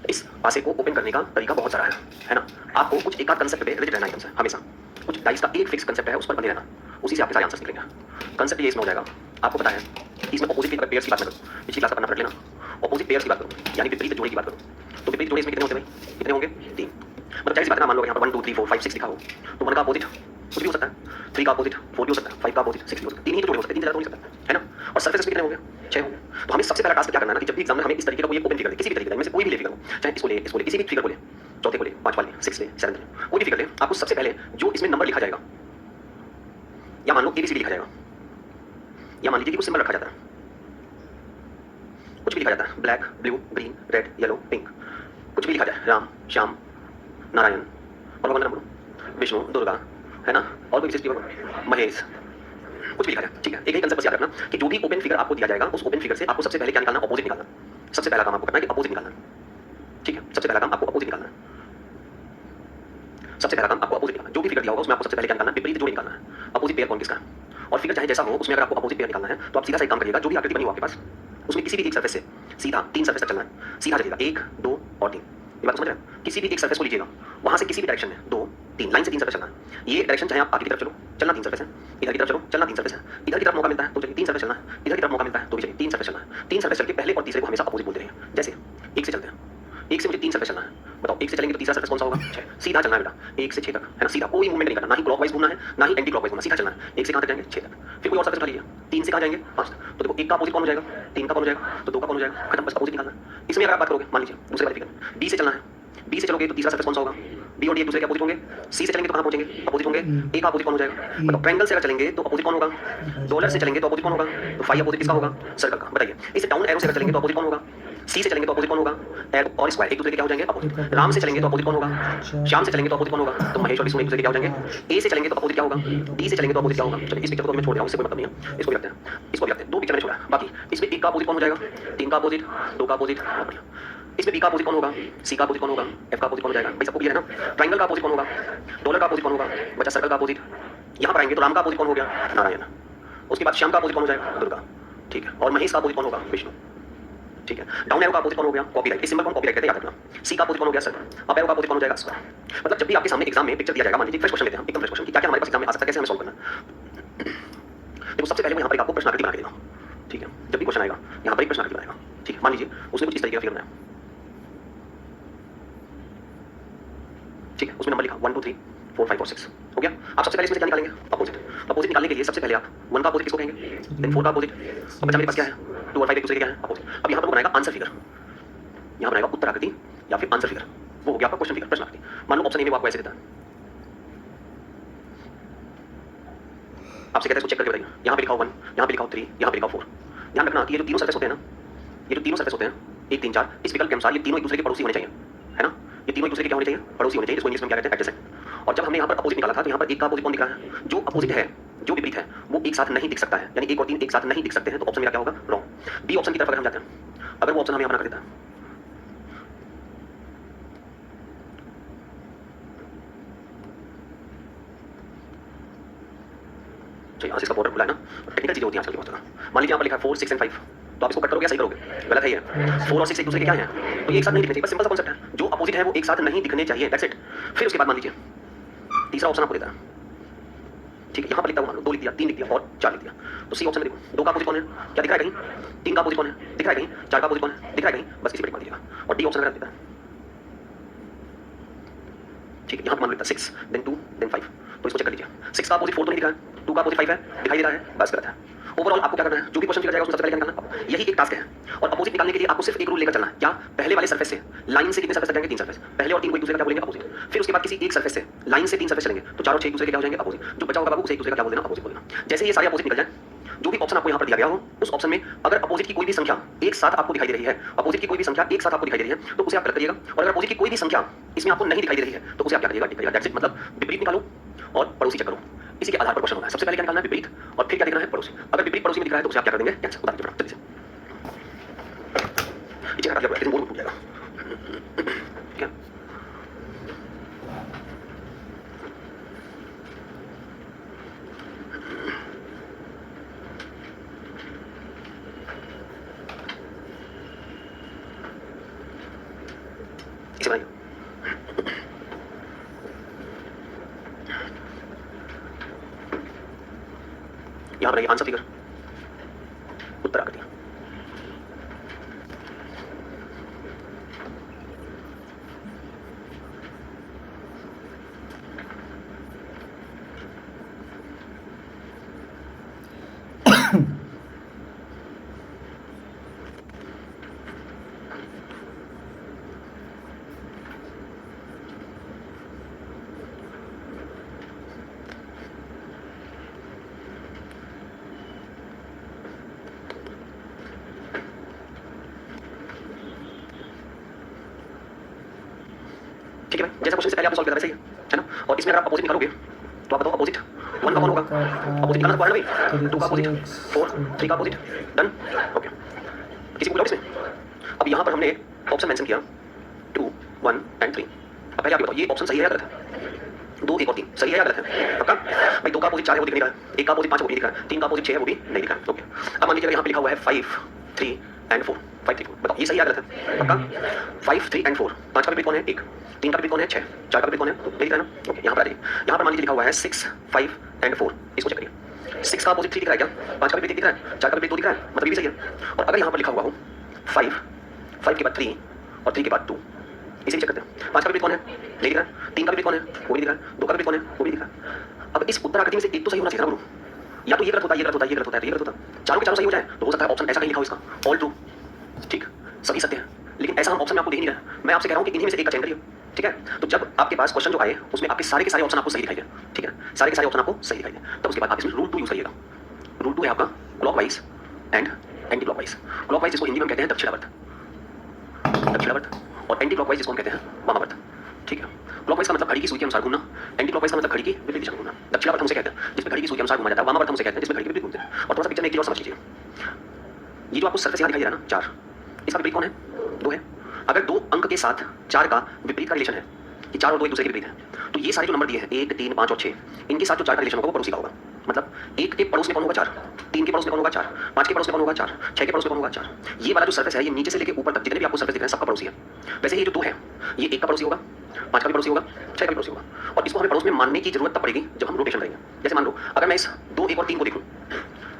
इस पासे को ओपन करने का तरीका बहुत सारा है ना। आपको कुछ एक आध कंसेप्ट पे रिलेटेड रहना एकदम से हमेशा। कुछ डाइस का एक फिक्स कंसेप्ट है, उस पर बने रहना, उसी से आपके सारे आंसर्स निकलेंगे। कंसेप्ट ये इसमें हो जाएगा, आपको पता है कि इसमें अपोजिट की पेयर्स की बात मैं करूँ, पिछली क्लास का पन्ना पलट लेना, अपोजिट पेयर्स की बात करूँ यानी विपरीत जोड़े की बात करूँ, तो विपरीत जोड़े इसमें कितने होते हैं भाई, कितने होंगे 3। मतलब जाहिर सी बात है ना, मान लो यहाँ पर 1 2 3 4 5 6 लिखा हो तो 1 का अपोजिट कुछ भी हो सकता है, 3 का अपोजिट 4 भी हो सकता है, 5 का अपोजिट 6 भी हो सकता है। 3 ही तो जोड़े हो सकते हैं, 3 ज़्यादा हो नहीं सकता है ना। और सरफेस में कितने हो गए 6 हो गए। तो हमें सबसे पहला टास्क क्या करना है ना कि जब भी एग्जाम में हमें इस तरीके का कोई ओपन फिगर दे, किसी भी तरीके का, इनमें से कोई भी ले फिगर हो, चाहे इसको ले, किसी भी फिगर को ले, चौथे को ले, 5 वाले, 6 ले, 7 ले, कोई भी फिगर ले, आपको सबसे पहले जो इसमें नंबर लिखा जाएगा, या मान लो ABCD लिखा जाएगा, या मान लीजिए कि कुछ सिंबल रखा जाता है, कुछ भी लिखा जाता है, black blue green red yellow pink, कुछ भी लिखा जाए, राम श्याम नारायण और भगवान बोलो, विष्णु दुर्गा है ना, और कोई विशेष महेश, कुछ भी लिखा जाए, ठीक है। एक ही कंसेप्ट बस याद रखना कि जो भी ओपन फिगर आपको दिया जाएगा, उस ओपन फिगर से आपको सबसे पहले क्या निकालना, अपोजिट निकालना। सबसे पहला काम आपको करना है कि अपोजिट निकालना, ठीक है। सबसे पहला काम आपको अपोजिट निकालना है, सबसे पहला काम आपको अपोजिट निकालना। जो भी फिगर दिया होगा उसमें आपको सबसे पहले क्या निकालना है, विपरीत जोड़ निकालना है। अपोजिट पेयर कौन किसका है, और फिगर चाहे जैसा हो उसमें अगर आपको अपोजिट पेयर निकालना है तो आप सीधा सा एक काम करिएगा, जो भी आकृति बनी हो आपके पास उसमें किसी भी एक सरफेस से सीधा 3 सरफेस तक चलना है, सीधा चलिएगा 1 2 और 3। ये बात समझ रहे हैं? किसी भी एक सरफेस को लीजिएगा, वहां से किसी भी डायरेक्शन में 2 3 लाइन से 3 सरफेस चलना है। ये डायरेक्शन चाहे आप आगे की तरफ चलो, चलना 3 सरफेस है, इधर की तरफ चलो, चलना 3 सरफेस है, इधर की तरफ मौका मिलता है तो चलिए 3 सरफेस चलना है, इधर की तरफ मौका मिलता है तो भी चलिए 3 सरफेस चलना है। 3 सरफेस चल के पहले और तीसरे को हमेशा अपोजिट बोलते रहिए। जैसे 1 से चलते हैं, 1 से मुझे 3 सर्फेस चलना है, बताओ 1 से चलेंगे तो तीसरा सर्फेस कौन सा होगा 6। सीधा चलना है बेटा 1 से 6 तक, है ना, सीधा, कोई मूवमेंट नहीं करना, ना ही क्लॉकवाइज घूमना है ना ही एंटी क्लॉकवाइज घूमना, सीधा चलना है। 1 से कहां तक जाएंगे 6 तक, फिर कोई और सर्फेस उठा लीजिए, 3 से कहां जाएंगे 5 तक, तो देखो 1 का अपोजिट कौन हो जाएगा, 3 का कौन हो जाएगा, तो 2 का कौन हो जाएगा, खत्म, बस अपोजिट निकालना है। इसमें अगर आप बात करोगे, मान लीजिए दूसरे वाले फिगर B से चलना है, B से चलोगे तो तीसरा सर्फेस कौन सा होगा, B और D एक दूसरे के अपोजिट होंगे। C से चलेंगे तो कहां पहुंचेंगे, अपोजिट होंगे। A का अपोजिट कौन हो जाएगा, मतलब ट्रायंगल से अगर चलेंगे तो अपोजिट कौन होगा, डॉलर से चलेंगे तो अपोजिट कौन होगा, तो फाई अपोजिट किसका होगा, सर्कल का। बताइए इस डाउन एरो से अगर चलेंगे तो अपोजिट कौन होगा, C से चलेंगे तो अपोजिट कौन होगा, एरो और स्क्वायर एक दूसरे के क्या हो जाएंगे, अपोजिट। राम से चलेंगे तो अपोजिट कौन होगा, श्याम से चलेंगे तो अपोजिट कौन होगा, तो महेश और विष्णु एक दूसरे के क्या हो जाएंगे। A से चलेंगे तो अपोजिट क्या होगा, D से चलेंगे तो अपोजिट क्या होगा। चलिए इस पिक्चर को मैं छोड़ रहा हूं, इससे कोई मतलब नहीं है, इसको भी रखते हैं, इसको भी रखते हैं। 2 पिक्चर मैंने छोड़ा है, बाकी इसमें 1 का अपोजिट कौन हो जाएगा, 3 का अपोजिट, 2 का अपोजिट, इसमें B का अपोजिट कौन होगा, C का अपोजिट कौन होगा, F का अपोजिट कौन हो जाएगा, भाई सबको क्लियर है ना। ट्रायंगल का अपोजिट कौन होगा, डॉलर का अपोजिट कौन होगा, बचा सर्कल का अपोजिट। यहां पर आएंगे तो राम का अपोजिट कौन हो गया, नारायण। उसके बाद श्याम का अपोजिट कौन हो जाएगा, दुर्गा, ठीक है। और महेश का अपोजिट कौन होगा, विष्णु, ठीक है। डाउन एरो का अपोजिट कौन हो गया, कॉपीराइट, इस सिंबल को कॉपीराइट कहते हैं, याद रखना। C का अपोजिट कौन हो गया, सर्कल। अप एरो का अपोजिट कौन हो जाएगा, स्क्वायर। मतलब जब भी आपके सामने एग्जाम में पिक्चर दिया जाएगा, मान लीजिए फ्रेश क्वेश्चन लेते हैं हम, एकदम फ्रेश क्वेश्चन कि क्या-क्या हमारे पास एग्जाम में आ सकता है, कैसे हमें सॉल्व करना है। देखो सबसे पहले मैं यहां पर आपको प्रश्न आकृति बना के देता हूं, ठीक है। जब भी क्वेश्चन आएगा यहां पर एक प्रश्न आकृति बनाएगा, ठीक है। मान लीजिए उसने कुछ इस तरीके का फिगर बनाया, ठीक है, उसमें नंबर लिखा 1 2 3 4 5 और 6 हो गया। आप सबसे पहले इसमें से क्या निकालेंगे, अपोजिट। अपोजिट निकालने के लिए सबसे पहले आप 1 का अपोजिट किसको कहेंगे, देन 4 का अपोजिट। अब बचा मेरे पास क्या है, 2 और 5 एक दूसरे के क्या है, अपोजिट। अब यहां पर वो बनाएगा आंसर फिगर, यहां बनाएगा उत्तर आकृति या फिर आंसर फिगर, वो हो गया आपका क्वेश्चन फिगर, प्रश्न आकृति। मान लो ऑप्शन ए में वो आपको ऐसे देता है, आपसे कहता है इसको चेक करके बताइए, यहां पे लिखा हो 1, यहां पे लिखा हो 3, यहां पे लिखा हो 4। ध्यान रखना कि ये जो तीनों सरफेस होते हैं ना, ये जो तीनों सरफेस होते हैं 1 3 4, इस विकल्प के अनुसार ये तीनों एक दूसरे के पड़ोसी होने चाहिए, है ना। ये तीनों एक दूसरे के क्या होने चाहिए, पड़ोसी होने चाहिए, इसको इंग्लिश में क्या कहते हैं, एडजेसेंट। और जब हमने यहाँ पर अपोजिट निकाला था तो यहाँ पर 1 का अपोजिट कौन दिख रहा है, जो अपोजिट है, जो विपरीत है वो एक साथ नहीं दिख सकता है, यानी 1 और 3 एक साथ नहीं दिख सकते हैं, तो ऑप्शन मेरा क्या होगा? रॉन्ग। बी ऑप्शन की तरफ अगर हम जाते हैं, अगर वो ऑप्शन हमें अपना कर देता है, चलिए यहाँ से इसका बॉर्डर खुला है ना, टेक्निकल चीजें होती हैं आजकल की बहुत ज़्यादा। मान लीजिए यहाँ पर लिखा है 4, 6 एंड 5, तो आप इसको कट करोगे या सही करोगे? गलत है ये। 4 और 6 एक दूसरे के क्या है? तो ये एक साथ नहीं दिखने चाहिए, बस सिंपल सा कॉन्सेप्ट है, जो अपोजिट है वो एक साथ नहीं दिखने चाहिए, दैट्स इट। फिर उसके बाद मान लीजिए तीसरा ऑप्शन आपको देता है, ठीक है, यहाँ पर लिखता हूँ, मान लो 2 लिख दिया, 3 लिख दिया और 4 लिख दिया, तो सी ऑप्शन में देखो 2 का अपोजिट कौन है? क्या दिख रहा है कहीं? 3 का अपोजिट कौन है? दिख रहा है कहीं? 4 का अपोजिट कौन है? दिख रहा है कहीं? बस इसी पर टिक मार दीजिएगा। और डी ऑप्शन अगर देता है, ठीक है, यहाँ पर मान लो 6 देन 2 देन 5, तो इसको चेक कर लीजिए। 6 का अपोजिट 4 तो नहीं दिखा है, 2 का अपोजिट 5 है, दिखाई दे रहा है, बस गलत है। ओवरऑल आपको क्या करना है? जो भी क्वेश्चन दिया जाएगा उसमें सबसे पहले क्या निकालना, यही एक टास्क है। और अपोजिट निकालने के लिए आपको सिर्फ एक रूल लेकर चलना है, क्या? पहले वाले सरफेस से लाइन से कितने सरफेस जाएंगे? 3 सरफेस, पहले और 3 को एक दूसरे का क्या बोलेंगे? अपोजिट। फिर उसके बाद किसी एक सरफेस से लाइन से 3 सरफेस चलेंगे, तो 4 और 6 एक दूसरे के क्या हो जाएंगे? अपोजिट। जो बचा होगा बाबू उसे एक दूसरे का क्या बोल देना? अपोजिट बोल देना। जैसे ये सारे अपोजिट निकल जाए, जो भी ऑप्शन आपको यहाँ पर दिया गया हो उस ऑप्शन में अगर अपोजिट की कोई भी संख्या एक साथ आपको दिखाई दे रही है, अपोजिट की कोई भी संख्या एक साथ आपको दिखाई दे रही है, तो उसे आप गलत करिएगा। और अगर अपोजिट की कोई भी संख्या इसमें आपको नहीं दिखाई दे रही है, तो उसे आप क्या करिएगा? टिक करिएगा, दैट्स इट। मतलब विपरीत निकालो और पड़ोसी चेक करो, इसी के आधार पर क्वेश्चन होगा। सबसे पहले क्या निकालना है? विपरीत, और फिर क्या देखना है? पड़ोसी। अगर विपरीत पड़ोसी में दिख रहा है तो उसे आप क्या कर देंगे? कैंसिल। बता दीजिए जल्दी से, ये हटा दिया लेकिन बोर्ड टूट जाएगा, ठीक है? इसे बनाइए, यहाँ बनाइए आंसर फिगर, उत्तर आकर दिया। ठीक है भाई, जैसा क्वेश्चन से पहले आपने सॉल्व किया था वैसे ही है ना। और इसमें अगर आप अपोजिट निकालोगे तो आप बताओ अपोजिट 1 का कौन होगा? अपोजिट निकालना पड़ेगा भाई, 2 का अपोजिट, 4, 3 का अपोजिट, डन, ओके। किसी को डाउट इसमें? अब यहाँ पर हमने ऑप्शन मेंशन किया 2, 1 एंड 3। अब पहले आप बताओ ये ऑप्शन सही है या गलत है? 2, 1 और 3 सही है या गलत है? पक्का भाई? 2 का अपोजिट 4 है वो दिख नहीं रहा है, 1 का अपोजिट 5 है वो भी दिख रहा है, 3 का अपोजिट 6 है वो भी नहीं दिख रहा है, ओके। अब मान लीजिए यहाँ पे लिखा हुआ है 5, 3 एंड 4, 5, 3, 4, बताओ ये सही है या गलत है? पक्का 5, 3 एंड 4, 5 का विपरीत कौन है? 1, 3 का विपरीत कौन है? 6, 4 का विपरीत कौन है? नहीं दिख रहा है ना, ओके। यहाँ पर आ जाइए, यहाँ पर मान लीजिए लिखा हुआ है 6, 5 एंड 4, इसको चेक करिए। 6 का अपोजिट 3 दिख रहा है क्या? 5 का विपरीत दिख रहा है, 4 का विपरीत 2 दिख रहा है, मतलब ये भी सही है। और अगर यहाँ पर लिखा हुआ हो 5, 5 के बाद 3 और 3 के बाद 2, इसे भी चेक करते हैं। 5 का विपरीत कौन है? नहीं दिख रहा है। 3 का विपरीत कौन है? वो भी दिख रहा है। 2 का विपरीत कौन है? वो भी दिख रहा है। अब इस उत्तर आकृति में से एक तो सही होना चाहिए ना गुरु, या तो ये गलत होता है, ये गलत होता है, ये गलत होता है, ये गलत होता है, चारों के चारों सही हो जाए तो हो सकता है ऑप्शन ऐसा कहीं लिखा हो इसका ऑल ट्रू, ठीक, सभी सत्य है, लेकिन ऐसा हम ऑप्शन में आपको देख नहीं रहे। मैं आपसे कह रहा हूँ कि इन्हीं में से एक का चयन करिए, ठीक है? तो जब आपके पास क्वेश्चन जो आए उसमें आपके सारे के सारे ऑप्शन आपको सही दिखाई दे, ठीक है, सारे के सारे ऑप्शन आपको सही दिखाई दे, तब उसके बाद आप इसमें रूल 2 यूज करिएगा। रूल 2 है आपका clockwise and anti clockwise. Clockwise जिसको हिंदी में कहते हैं दक्षिणावर्त, दक्षिणावर्त, और एंटी क्लॉकवाइज जिसको हम कहते हैं वामावर्त, ठीक है? क्लॉकवाइज का मतलब घड़ी की सुई के अनुसार घूमना, एंटी क्लॉकवाइज का मतलब घड़ी की विपरीत दिशा में घूमना। दक्षिणावर्त हमसे कहते हैं जिसमें घड़ी की सुई के अनुसार घुमा जाता है, वामावर्त हमसे कहते हैं जिसमें घड़ी के विपरीत घूमते हैं। और थोड़ा सा पिक्चर में एक चीज और समझ लीजिए, ये जो आपको सरफेस यहाँ दिखाई दे रहा है ना 4, इसका विपरीत कौन है? 2 है। अगर 2 अंक के साथ 4 का विपरीत का रिलेशन है कि 4 और 2 एक दूसरे के विपरीत है, तो ये सारे जो नंबर दिए हैं 1, 3, 5 और 6, इनके साथ जो 4 का रिलेशन होगा वो पड़ोसी का होगा। मतलब 1 के पड़ोस में कौन होगा? 4, 3 के पड़ोस में कौन होगा? 4, 5 के पड़ोस में कौन होगा? 4, 6 के पड़ोस में कौन होगा? 4। ये वाला जो सरफेस है ये नीचे से लेकर ऊपर तक जितने भी आपको सरफेस दिख रहे हैं सबका पड़ोसी है। वैसे ये जो 2 है ये 1 का पड़ोसी होगा, 5 का भी पड़ोसी होगा, 6 का भी पड़ोसी होगा। और इसको हमें पड़ोस में मानने की जरूरत तब पड़ेगी जब हम रोटेशन करेंगे। जैसे मान लो अगर मैं इस 2, 1 और 3 को देखूं,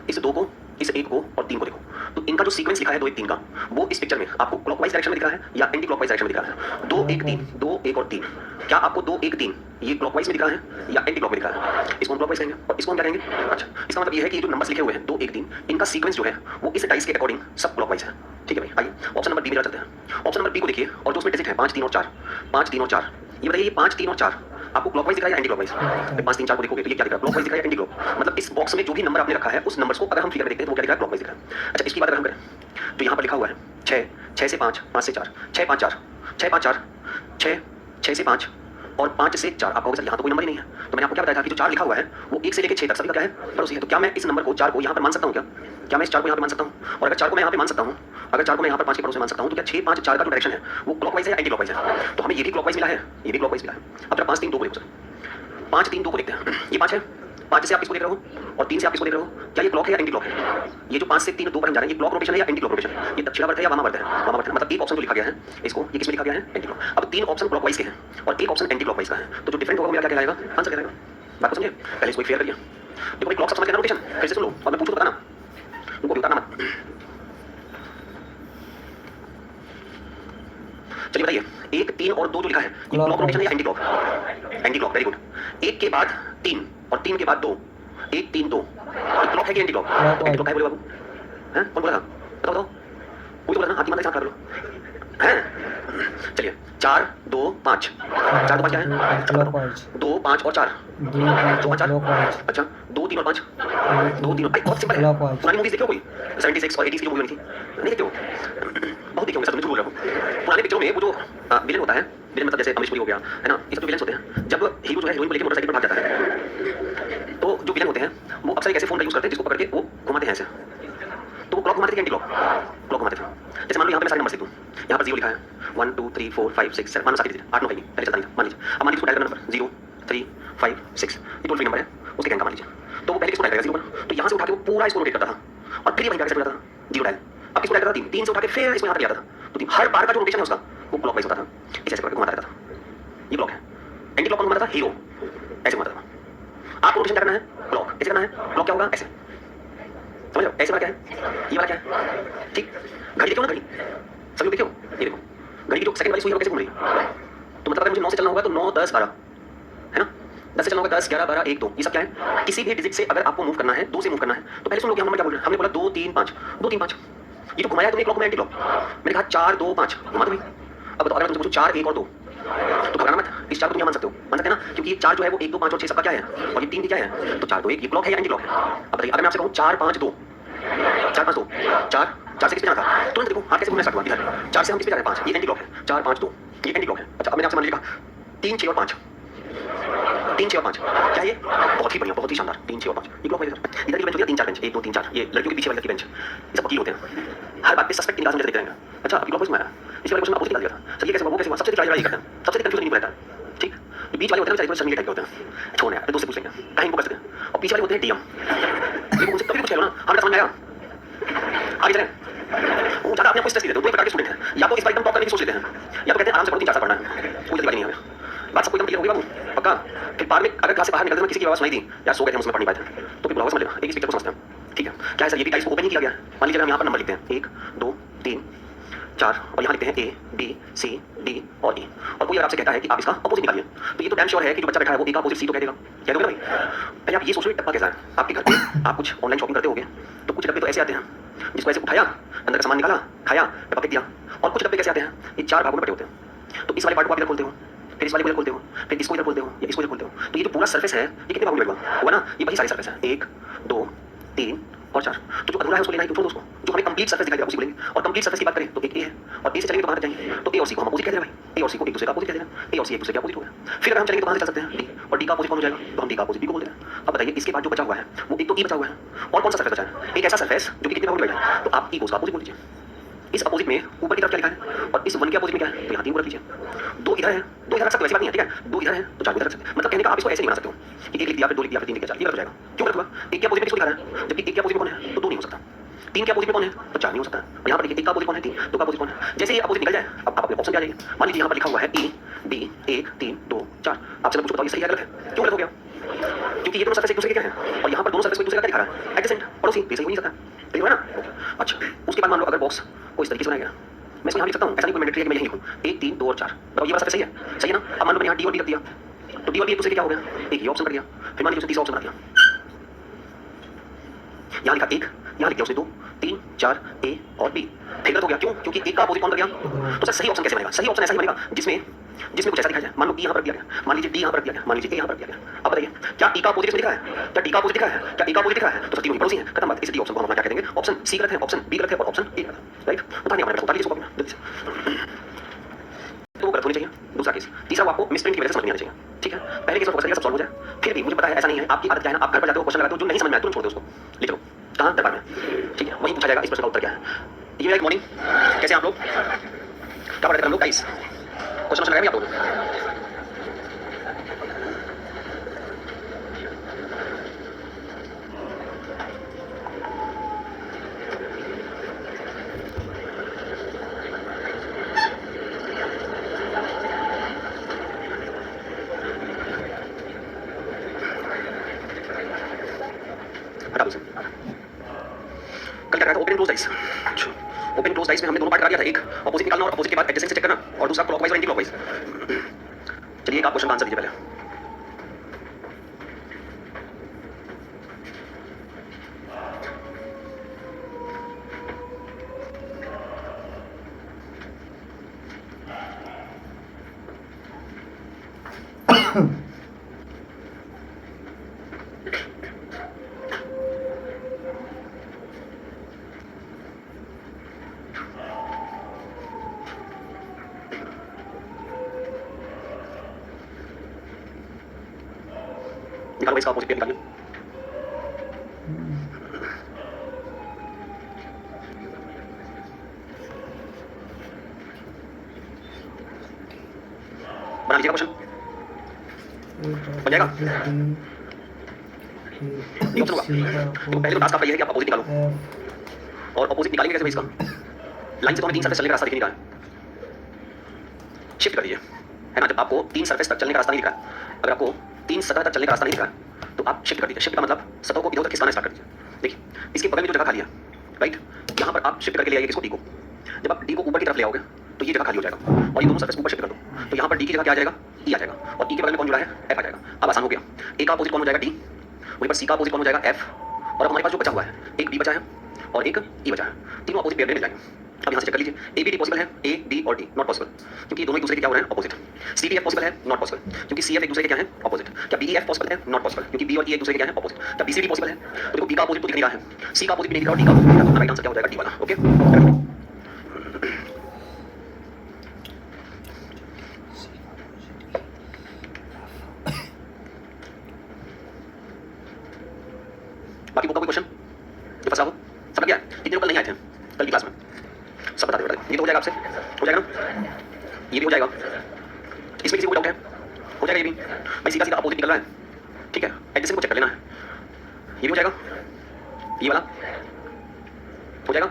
इस 2 को, इस 1 को और 3 को देखो, तो इनका जो सीक्वेंस लिखा है 2, 1, 3 का, वो इस पिक्चर में आपको क्लॉकवाइज डायरेक्शन में दिख रहा है या एंटी क्लॉकवाइज डायरेक्शन में दिख रहा है? 2, 1, 3, 2, 1 और 3, क्या आपको 2, 1, 3 ये क्लॉकवाइज में दिख रहा है या एंटी क्लॉक में दिख रहा है? इसको हम क्लॉकवाइज कहेंगे और इसको हम क्या कहेंगे? अच्छा, इसका मतलब ये है कि ये जो नंबर्स लिखे हुए हैं 2, 1, 3, इनका सीक्वेंस जो है वो इस डाइस के अकॉर्डिंग सब क्लॉकवाइज है, ठीक है भाई? आइए ऑप्शन नंबर बी में चलते हैं। ऑप्शन नंबर बी को देखिए और जो उसमें डिजिट है 5, 3 और 4, 5, 3 और 4, ये बताइए ये 5, 3 और 4 आपको क्लॉकवाइज दिख रहा है या एंटी क्लॉकवाइज? 5, 3, 4 को देखोगे तो ये क्या दिख रहा है? क्लॉकवाइज दिख रहा है या एंटी क्लॉक? मतलब इस बॉक्स में जो भी नंबर आपने रखा है उस नंबर्स को अगर हम फिगर में देखते हैं तो वो क्या दिख रहा है? क्लॉकवाइज दिख रहा है। अच्छा, इसकी बात अगर हम करें तो यहाँ पर लिखा हुआ है 6, 6 से 5, 5 से 4, 6, 5, 4, 6, 5, 4, 6, 6 से 5, और 5 से 4 आप कहोगे सर यहाँ तो कोई नंबर ही नहीं है। तो मैंने आपको क्या बताया था कि जो 4 लिखा हुआ है वो 1 से लेकर 6 तक सभी का क्या है पड़ोसी है। तो क्या मैं इस नंबर को 4 को यहाँ पर मान सकता हूँ क्या मैं इस 4 को यहाँ पे मान सकता हूँ? और अगर 4 को मैं यहाँ पे मान सकता हूँ, अगर 4 को मैं यहाँ पर 5 के पड़ोस में मान सकता हूँ, तो क्या 6 5 4 का जो डायरेक्शन है वो क्लॉकवाइज है या एंटी क्लॉकवाइज है? तो हमें ये भी क्लॉकवाइज मिला है, ये भी क्लॉकवाइज मिला है। अब जरा 5 3 2 को देखो सर, 5 3 2 को देखते हैं। ये 5 है, 5 से आप किसको देख रहे हो और 3 से आप किसको देख रहे हो? क्या ये क्लॉक है या एंटी क्लॉक है? ये जो 5 से 3 2 पर हम जा रहे हैं, ये क्लॉक रोटेशन है या एंटी क्लॉक रोटेशन है? ये दक्षिणावर्त है या वामावर्त है? वामावर्त है। मतलब एक ऑप्शन जो लिखा गया है इसको, ये किसमें लिखा गया है? Anti clock. अब 3 ऑप्शन क्लॉकवाइज के हैं और एक ऑप्शन एंटी क्लॉकवाइज का है, तो जो डिफरेंट होगा मेरा क्या कहलाएगा? आंसर कहलाएगा। बात को समझे? पहले इसको क्लियर करिए। देखो भाई क्लॉक सब समझ गए ना रोटेशन? फिर से सुन लो और मैं पूछूं तो बताना, तुमको भी बताना मत। चलिए बताइए, 1 3 और 2 जो लिखा है ये क्लॉक रोटेशन है या anti clock? Anti clock, very good. 1 के बाद 3 और 3 के बाद 2, 1 3 2 ये क्लॉक है कि एंटी क्लॉक? एंटी क्लॉक है बोले बाबू, हैं? कौन बोला था? बताओ बताओ, कोई तो बोला ना, हाथ की मार के साथ कर लो, हैं? चलिए 4 2 5, 4 2 5 क्या है? 2 5 और 4, 2 5 4, अच्छा 2 3 और 5, 2 3 और भाई बहुत सिंपल है। पुरानी मूवीज देखो कोई 76 और 80s की जो मूवी बनी थी, नहीं देखते हो? बहुत देखे होंगे सर, तुम झूठ बोल रहे हो। पुराने पिक्चरों में वो जो विलेन होता है, विलेन मतलब जैसे अमरीश पुरी हो गया है ना, ये सब जो विलेंस होते हैं, जब हीरो जो है हीरोइन को लेकर मोटरसाइकिल पर भाग जाता है, तो जो विलेन होते हैं वो अक्सर एक ऐसे फोन का यूज करते हैं जिसको पकड़ के वो घुमाते हैं ऐसे, तो वो क्लॉक घुमाते थे एंटी क्लॉक? क्लॉक घुमाते थे। जैसे मान लो यहाँ पे मैं सारे नंबर लिख दूँ, यहाँ पर 0 लिखा है, 1 2 3 4 5 6 7, मान लो सारी चीजें 8 9 है, पहले चलता नहीं था, मान लीजिए। अब मान लीजिए डायल करना नंबर 0 3 5 6, ये टोल फ्री नंबर है, उसके गैंग का मान लीजिए, तो वो पहले किसको डायल करेगा 0 पर, तो यहाँ से उठा के वो पूरा इसको रोटेट करता था और फिर ये वहीं जाकर सेट हो जाता था 0 डायल। अब किसको डायल करता था 3 से उठा के फिर इसको यहाँ पर ले आता था, तो हर बार का जो रोटेशन है उसका वो क्लॉकवाइज होता था, इसे ऐसे करके घुमाता रहता था। ये क्लॉक है। एंटी क्लॉक कौन घुमाता था? हीरो, ऐसे घुमाता था। आपको रोटेशन क्या करना है? क्लॉक ऐसे करना है। क्लॉक क्या होगा? ऐसे, समझ लो? ऐसे वाला क्या है, ये वाला क्या है, ठीक। घड़ी देखो ना, घड़ी सभी लोग देखो, ये देखो घड़ी की जो सेकंड वाली सुई है वो कैसे घूम रही है, तो मतलब अगर मुझे 9 से चलना होगा तो 9 10 12 है ना, 10 से चलना होगा 10 11 12 1 2, ये सब क्या है? किसी भी डिजिट से अगर आपको मूव करना है, 2 से मूव करना है, तो पहले सुन लो कि हम नंबर क्या बोल रहे हैं। हमने बोला 2 3 5, 2 3 5, ये जो घुमाया तुमने क्लॉक में एंटी क्लॉक, मैंने कहा 4 2 5 घुमा दो भाई। अब बताओ अगर तुमसे पूछूं 4 1 और 2, तो घबराना मत, इस 4 को तुम यहाँ मान सकते हो, मान सकते हैं ना, क्योंकि ये 4 जो है वो 1 2 5 और 6 सबका क्या है, और ये 3 की क्या है, तो 4 2 1 ये क्लॉक है या एंटी क्लॉक है? अब बताइए अगर मैं आपसे कहूँ 4 5 2, 4 5 2, 4 4 से किस पे जाना था, तुरंत देखो हाथ कैसे घूमना स्टार्ट हुआ इधर, 4 से हम किस पे जा रहे हैं 5, ये एंटी क्लॉक है, 4 5 2 ये एंटी क्लॉक है। अच्छा अब मैंने आपसे मान लिया 3 6 और 5, 3 6 और 5 क्या ये? बहुत ही बढ़िया, बहुत ही शानदार, 3 6 और 5 ये क्लॉक वाइज है। इधर की बेंच होती है 3 4 बेंच, 1 2 3 4, ये लड़कियों के पीछे वाली की बेंच, ये सब वकील होते हैं, हर बात पे सस्पेक्ट निकाल समझते रहेंगे। अच्छा अभी क्लॉक वाइज में आया, इसी वाले क्वेश्चन में अपोजिट निकाल दिया था, सर ये कैसे हुआ वो कैसे हुआ, सबसे ट्राई करते हैं, सबसे कंफ्यूजन नहीं रहता है, ठीक। तो बीच वाले होते हैं बेचारे शर्मीले टाइप के होते हैं, छोड़ने यार दोस्त से पूछ लेंगे कहीं इनको कर सकते हैं, और पीछे वाले होते हैं टीएम, ये मुझसे कभी कुछ कह लो ना, हमें समझ में आया आगे चलें। वो ज़्यादा अपने आप को स्ट्रेस नहीं देते, दो ही प्रकार के स्टूडेंट हैं, या तो इस बार एकदम टॉप करने की सोच लेते हैं, या तो कहते हैं आराम से पढ़ो 3 4 साल पढ़ना है, कोई जल्दीबाजी नहीं है हमें। बात सबको एकदम क्लियर होगी बाबू, पक्का? फिर बाद में अगर क्लास से बाहर निकलते हैं किसी की आवाज़ सुनाई दी या सो गए थे हम उसमें पढ़ नहीं पाए थे, तो फिर बुलावा समझ लेना, एक इस पिक्चर को समझते हैं, ठीक है? क्या है सर ये भी टाइप्स को ओपन नहीं किया गया, मान लीजिए हम यहाँ पर नंबर लिखते हैं 1 2 3 4 और यहाँ लिखते हैं A B C D और E, और कोई अगर आपसे कहता है कि आप इसका अपोजिट निकालिए, तो ये तो डैम श्योर है कि जो बच्चा बैठा है वो A का अपोजिट C तो कह देगा, कह दोगे ना भाई? पहले आप ये सोच लो टप्पा कैसा है, आपके घर पे आप कुछ ऑनलाइन शॉपिंग करते होगे, तो कुछ डब्बे तो ऐसे आते हैं जिसको ऐसे उठाया, अंदर का सामान निकाला, खाया, डब्बा फेंक दिया, और कुछ डब्बे कैसे आते हैं, ये 4 भागों में बटे होते हैं, तो इस वाले पार्ट को आप इधर खोलते हो, फिर इस वाले को इधर खोलते हो, फिर इसको इधर खोलते हो या इसको इधर खोलते हो, तो ये जो पूरा सरफेस है ये कितने भागों में बटा हुआ ना, ये वही सारे सरफेस है 1 2 3 और 4, तो जो अधूरा है उसको लेना है, छोड़ दो उसको, जो हमें कंप्लीट सरफेस दिखाई देगा उसी को लेंगे, और कंप्लीट सरफेस की बात करें तो एक ए है, और ए से चलेंगे तो कहाँ जाएंगे, तो ए और सी को हम अपोजिट कह देना भाई, ए और सी को एक दूसरे का अपोजिट कह देना, ए और सी एक दूसरे के अपोजिट हो गया। फिर अगर हम चलेंगे तो कहाँ से चल सकते हैं डी, और डी का अपोजिट कौन हो जाएगा, तो हम डी का अपोजिट बी को बोल देना। अब बताइए इसके बाद जो बचा हुआ है वो एक तो ई बचा हुआ है, और कौन सा सरफेस बचा है, एक ऐसा सरफेस जो कि कितने भागों में बैठा है, तो आप ई को उसका अपोजिट बोल दीजिए। इस अपोजिट में ऊपर की तरफ क्या लिखा है, और इस 1 के अपोजिट में क्या है, तो यहाँ 3 को रख लीजिए, 2 इधर है, 2 इधर रख सकते हो, ऐसी बात नहीं है, ठीक है, 2 इधर है तो 4 इधर रख सकते हैं, मतलब कहने का आप इसको ऐसे नहीं बना सकते हो कि 1 लिख दिया फिर 2 लिख दिया फिर 3 लिख दिया 4 ये गलत हो जाएगा। क्यों गलत हुआ, 1 के अपोजिट में किसको लिखा है, जबकि 1 के अपोजिट में कौन है, तो 2 नहीं हो सकता, 3 के अपोजिट में कौन है, तो 4 नहीं हो सकता, और यहाँ पर देखिए 1 का अपोजिट कौन है 3, 2 का अपोजिट कौन है, जैसे ये अपोजिट निकल जाए अब आप अपने ऑप्शन पे आ जाइए। मान लीजिए यहाँ पर लिखा हुआ है E D 1 3 2 4, आपसे मैं पूछूं बताओ ये सही है गलत है, क्यों गलत हो गया, क्योंकि ये दोनों सरफेस एक दूसरे के क्या है, और यहाँ पर दोनों सरफेस को एक दूसरे का क्या दिखा रहा है, एडजेसेंट पड़ोसी, ये सही हो नहीं सकता, ठीक है ना। अच्छा उसके बाद मान लो अगर बॉक्स को इस तरीके से बनाया गया, मैं इसको यहाँ लिख सकता हूँ, ऐसा नहीं कोई मैंडेटरी है कि मैं यही लिखूँ 1 3 2 और 4, बताओ ये वाला सरफेस सही है, सही है ना। अब मान लो मैंने यहाँ डी और बी रख दिया, तो डी और बी एक दूसरे के क्या हो गया, एक ये ऑप्शन कर दिया, फिर मान लीजिए उसने तीसरा ऑप्शन बना दिया, यहाँ लिखा 1, यहाँ लिख दिया उसने 2 3 4 A और B, फिर गलत हो गया, क्यों, क्योंकि एक का अपोजिट कौन कर गया, तो सर सही ऑप्शन कैसे बनेगा, सही ऑप्शन ऐसा ही बनेगा जिसमें कुछ ऐसा दिखाया जाए, मान लो E यहाँ पर दिया गया, मान लीजिए D यहाँ पर दिया गया, मान लीजिए A यहाँ पर दिया गया। अब बताइए क्या E का अपोजिट इसमें लिखा है, क्या D का अपोजिट लिखा है, क्या A का अपोजिट लिखा है, तो सर तीनों ही पड़ोसी हैं, खत्म बात। इस डी ऑप्शन को हम अपना क्या कह देंगे, ऑप्शन C गलत है, ऑप्शन B गलत है और ऑप्शन A गलत है, राइट। उतारिए हमारे उतारिए इसको, तो वो गलत होनी चाहिए। दूसरा केस, तीसरा वो आपको मिसप्रिंट की वजह से समझ नहीं आना चाहिए, ठीक है। पहले केस में फोकस करिएगा, सब सॉल्व हो जाए। फिर भी मुझे पता है ऐसा नहीं है, आपकी आदत क्या है ना, आप घर पर जाते हो क्वेश्चन लगाते हो, जो नहीं समझ में आया तुरंत छोड़ दो उसको, ले चलो कहाँ दरबार में, ठीक है, वहीं पूछा जाएगा इस प्रश्न का उत्तर क्या है। ये एक मॉर्निंग, कैसे आप लोग, क्या पढ़ते हैं हम लोग, 22 क्वेश्चन लगाए आप लोग। हटा दो इसे। कल क्या करा था, open close dice. Open close dice में हमने दोनों पार्ट करा दिया था, एक अपोजिट निकालना और अपोजिट के बाद एडजेसेंट से चेक करना, और दूसरा क्लॉकवाइज और एंटी क्लॉकवाइज। चलिए एक आप क्वेश्चन का आंसर दीजिए पहले। निकालो इसका अपोजिट पेयर निकालिए। बना लीजिएगा क्वेश्चन, बन जाएगा। ये ऑप्शन होगा, तो पहले तो टास्क आपका ये है कि आप अपोजिट निकालो, और अपोजिट निकालेंगे कैसे भाई इसका, लाइन से तो हमें 3 सरफेस चलने का रास्ता दिख नहीं रहा है, शिफ्ट कर दीजिए, है ना। जब आपको 3 सरफेस तक चलने का रास्ता नहीं दिख रहा है, अगर आपको 3 सतह तक चलने का रास्ता नहीं दिख रहा है, तो आप शिफ्ट कर दीजिए। शिफ्ट का मतलब सतह को इधर उधर खिसकाना स्टार्ट कर दीजिए। देखिए इसके बगल में जो जगह खाली है, राइट, यहाँ पर आप शिफ्ट करके ले आइए किसको, डी को। जब आप डी को ऊपर की तरफ ले आओगे तो ये जगह खाली हो जाएगा, और ये दोनों सरफेस ऊपर शिफ्ट कर दो, तो यहाँ पर डी की जगह क्या आ जाएगा, ई आ जाएगा, और ई के बगल में कौन जुड़ा है, एफ आ जाएगा। अब आसान हो गया, ए का अपोजिट कौन हो जाएगा, डी, वहीं पर सी का अपोजिट कौन हो जाएगा, एफ, और अब हमारे पास जो बचा हुआ है, एक बी बचा है और एक ई बचा है, तीनों अपोजिट पेयर में मिल जाएंगे। अब यहाँ से चेक कर लीजिए, ए बी डी पॉसिबल है, ए बी और डी नॉट पॉसिबल, क्योंकि दोनों एक दूसरे के क्या हो रहे हैं, opposite. C D F possible है, नॉट पॉसिबल, क्योंकि सी एफ एक दूसरे के क्या है, अपोजिट। क्या बी ई एफ पॉसिबल है, नॉट पॉसिबल, क्योंकि बी और ई एक दूसरे के क्या है, अपोजिट। क्या बी सी डी पॉसिबल है, तो देखो बी का अपोजिट तो दिख नहीं रहा है, सी का अपोजिट भी नहीं दिख रहा, डी का अपोजिट दिख रहा, तो राइट आंसर क्या हो जाएगा, डी वाला। ओके, बाकी बुक का कोई क्वेश्चन जो फंसा हो, समझ गया। कितने लोग कल नहीं आए थे कल की क्लास में, सब बता दो। ये तो हो जाएगा आपसे, हो जाएगा ना, ये भी हो जाएगा। इसमें किसी को डाउट है, हो जाएगा ये भी भाई, सीधा सीधा अपोजिट निकल रहा है, ठीक है, एडजेसेंट को चेक कर लेना है, ये भी हो जाएगा, ये वाला हो जाएगा,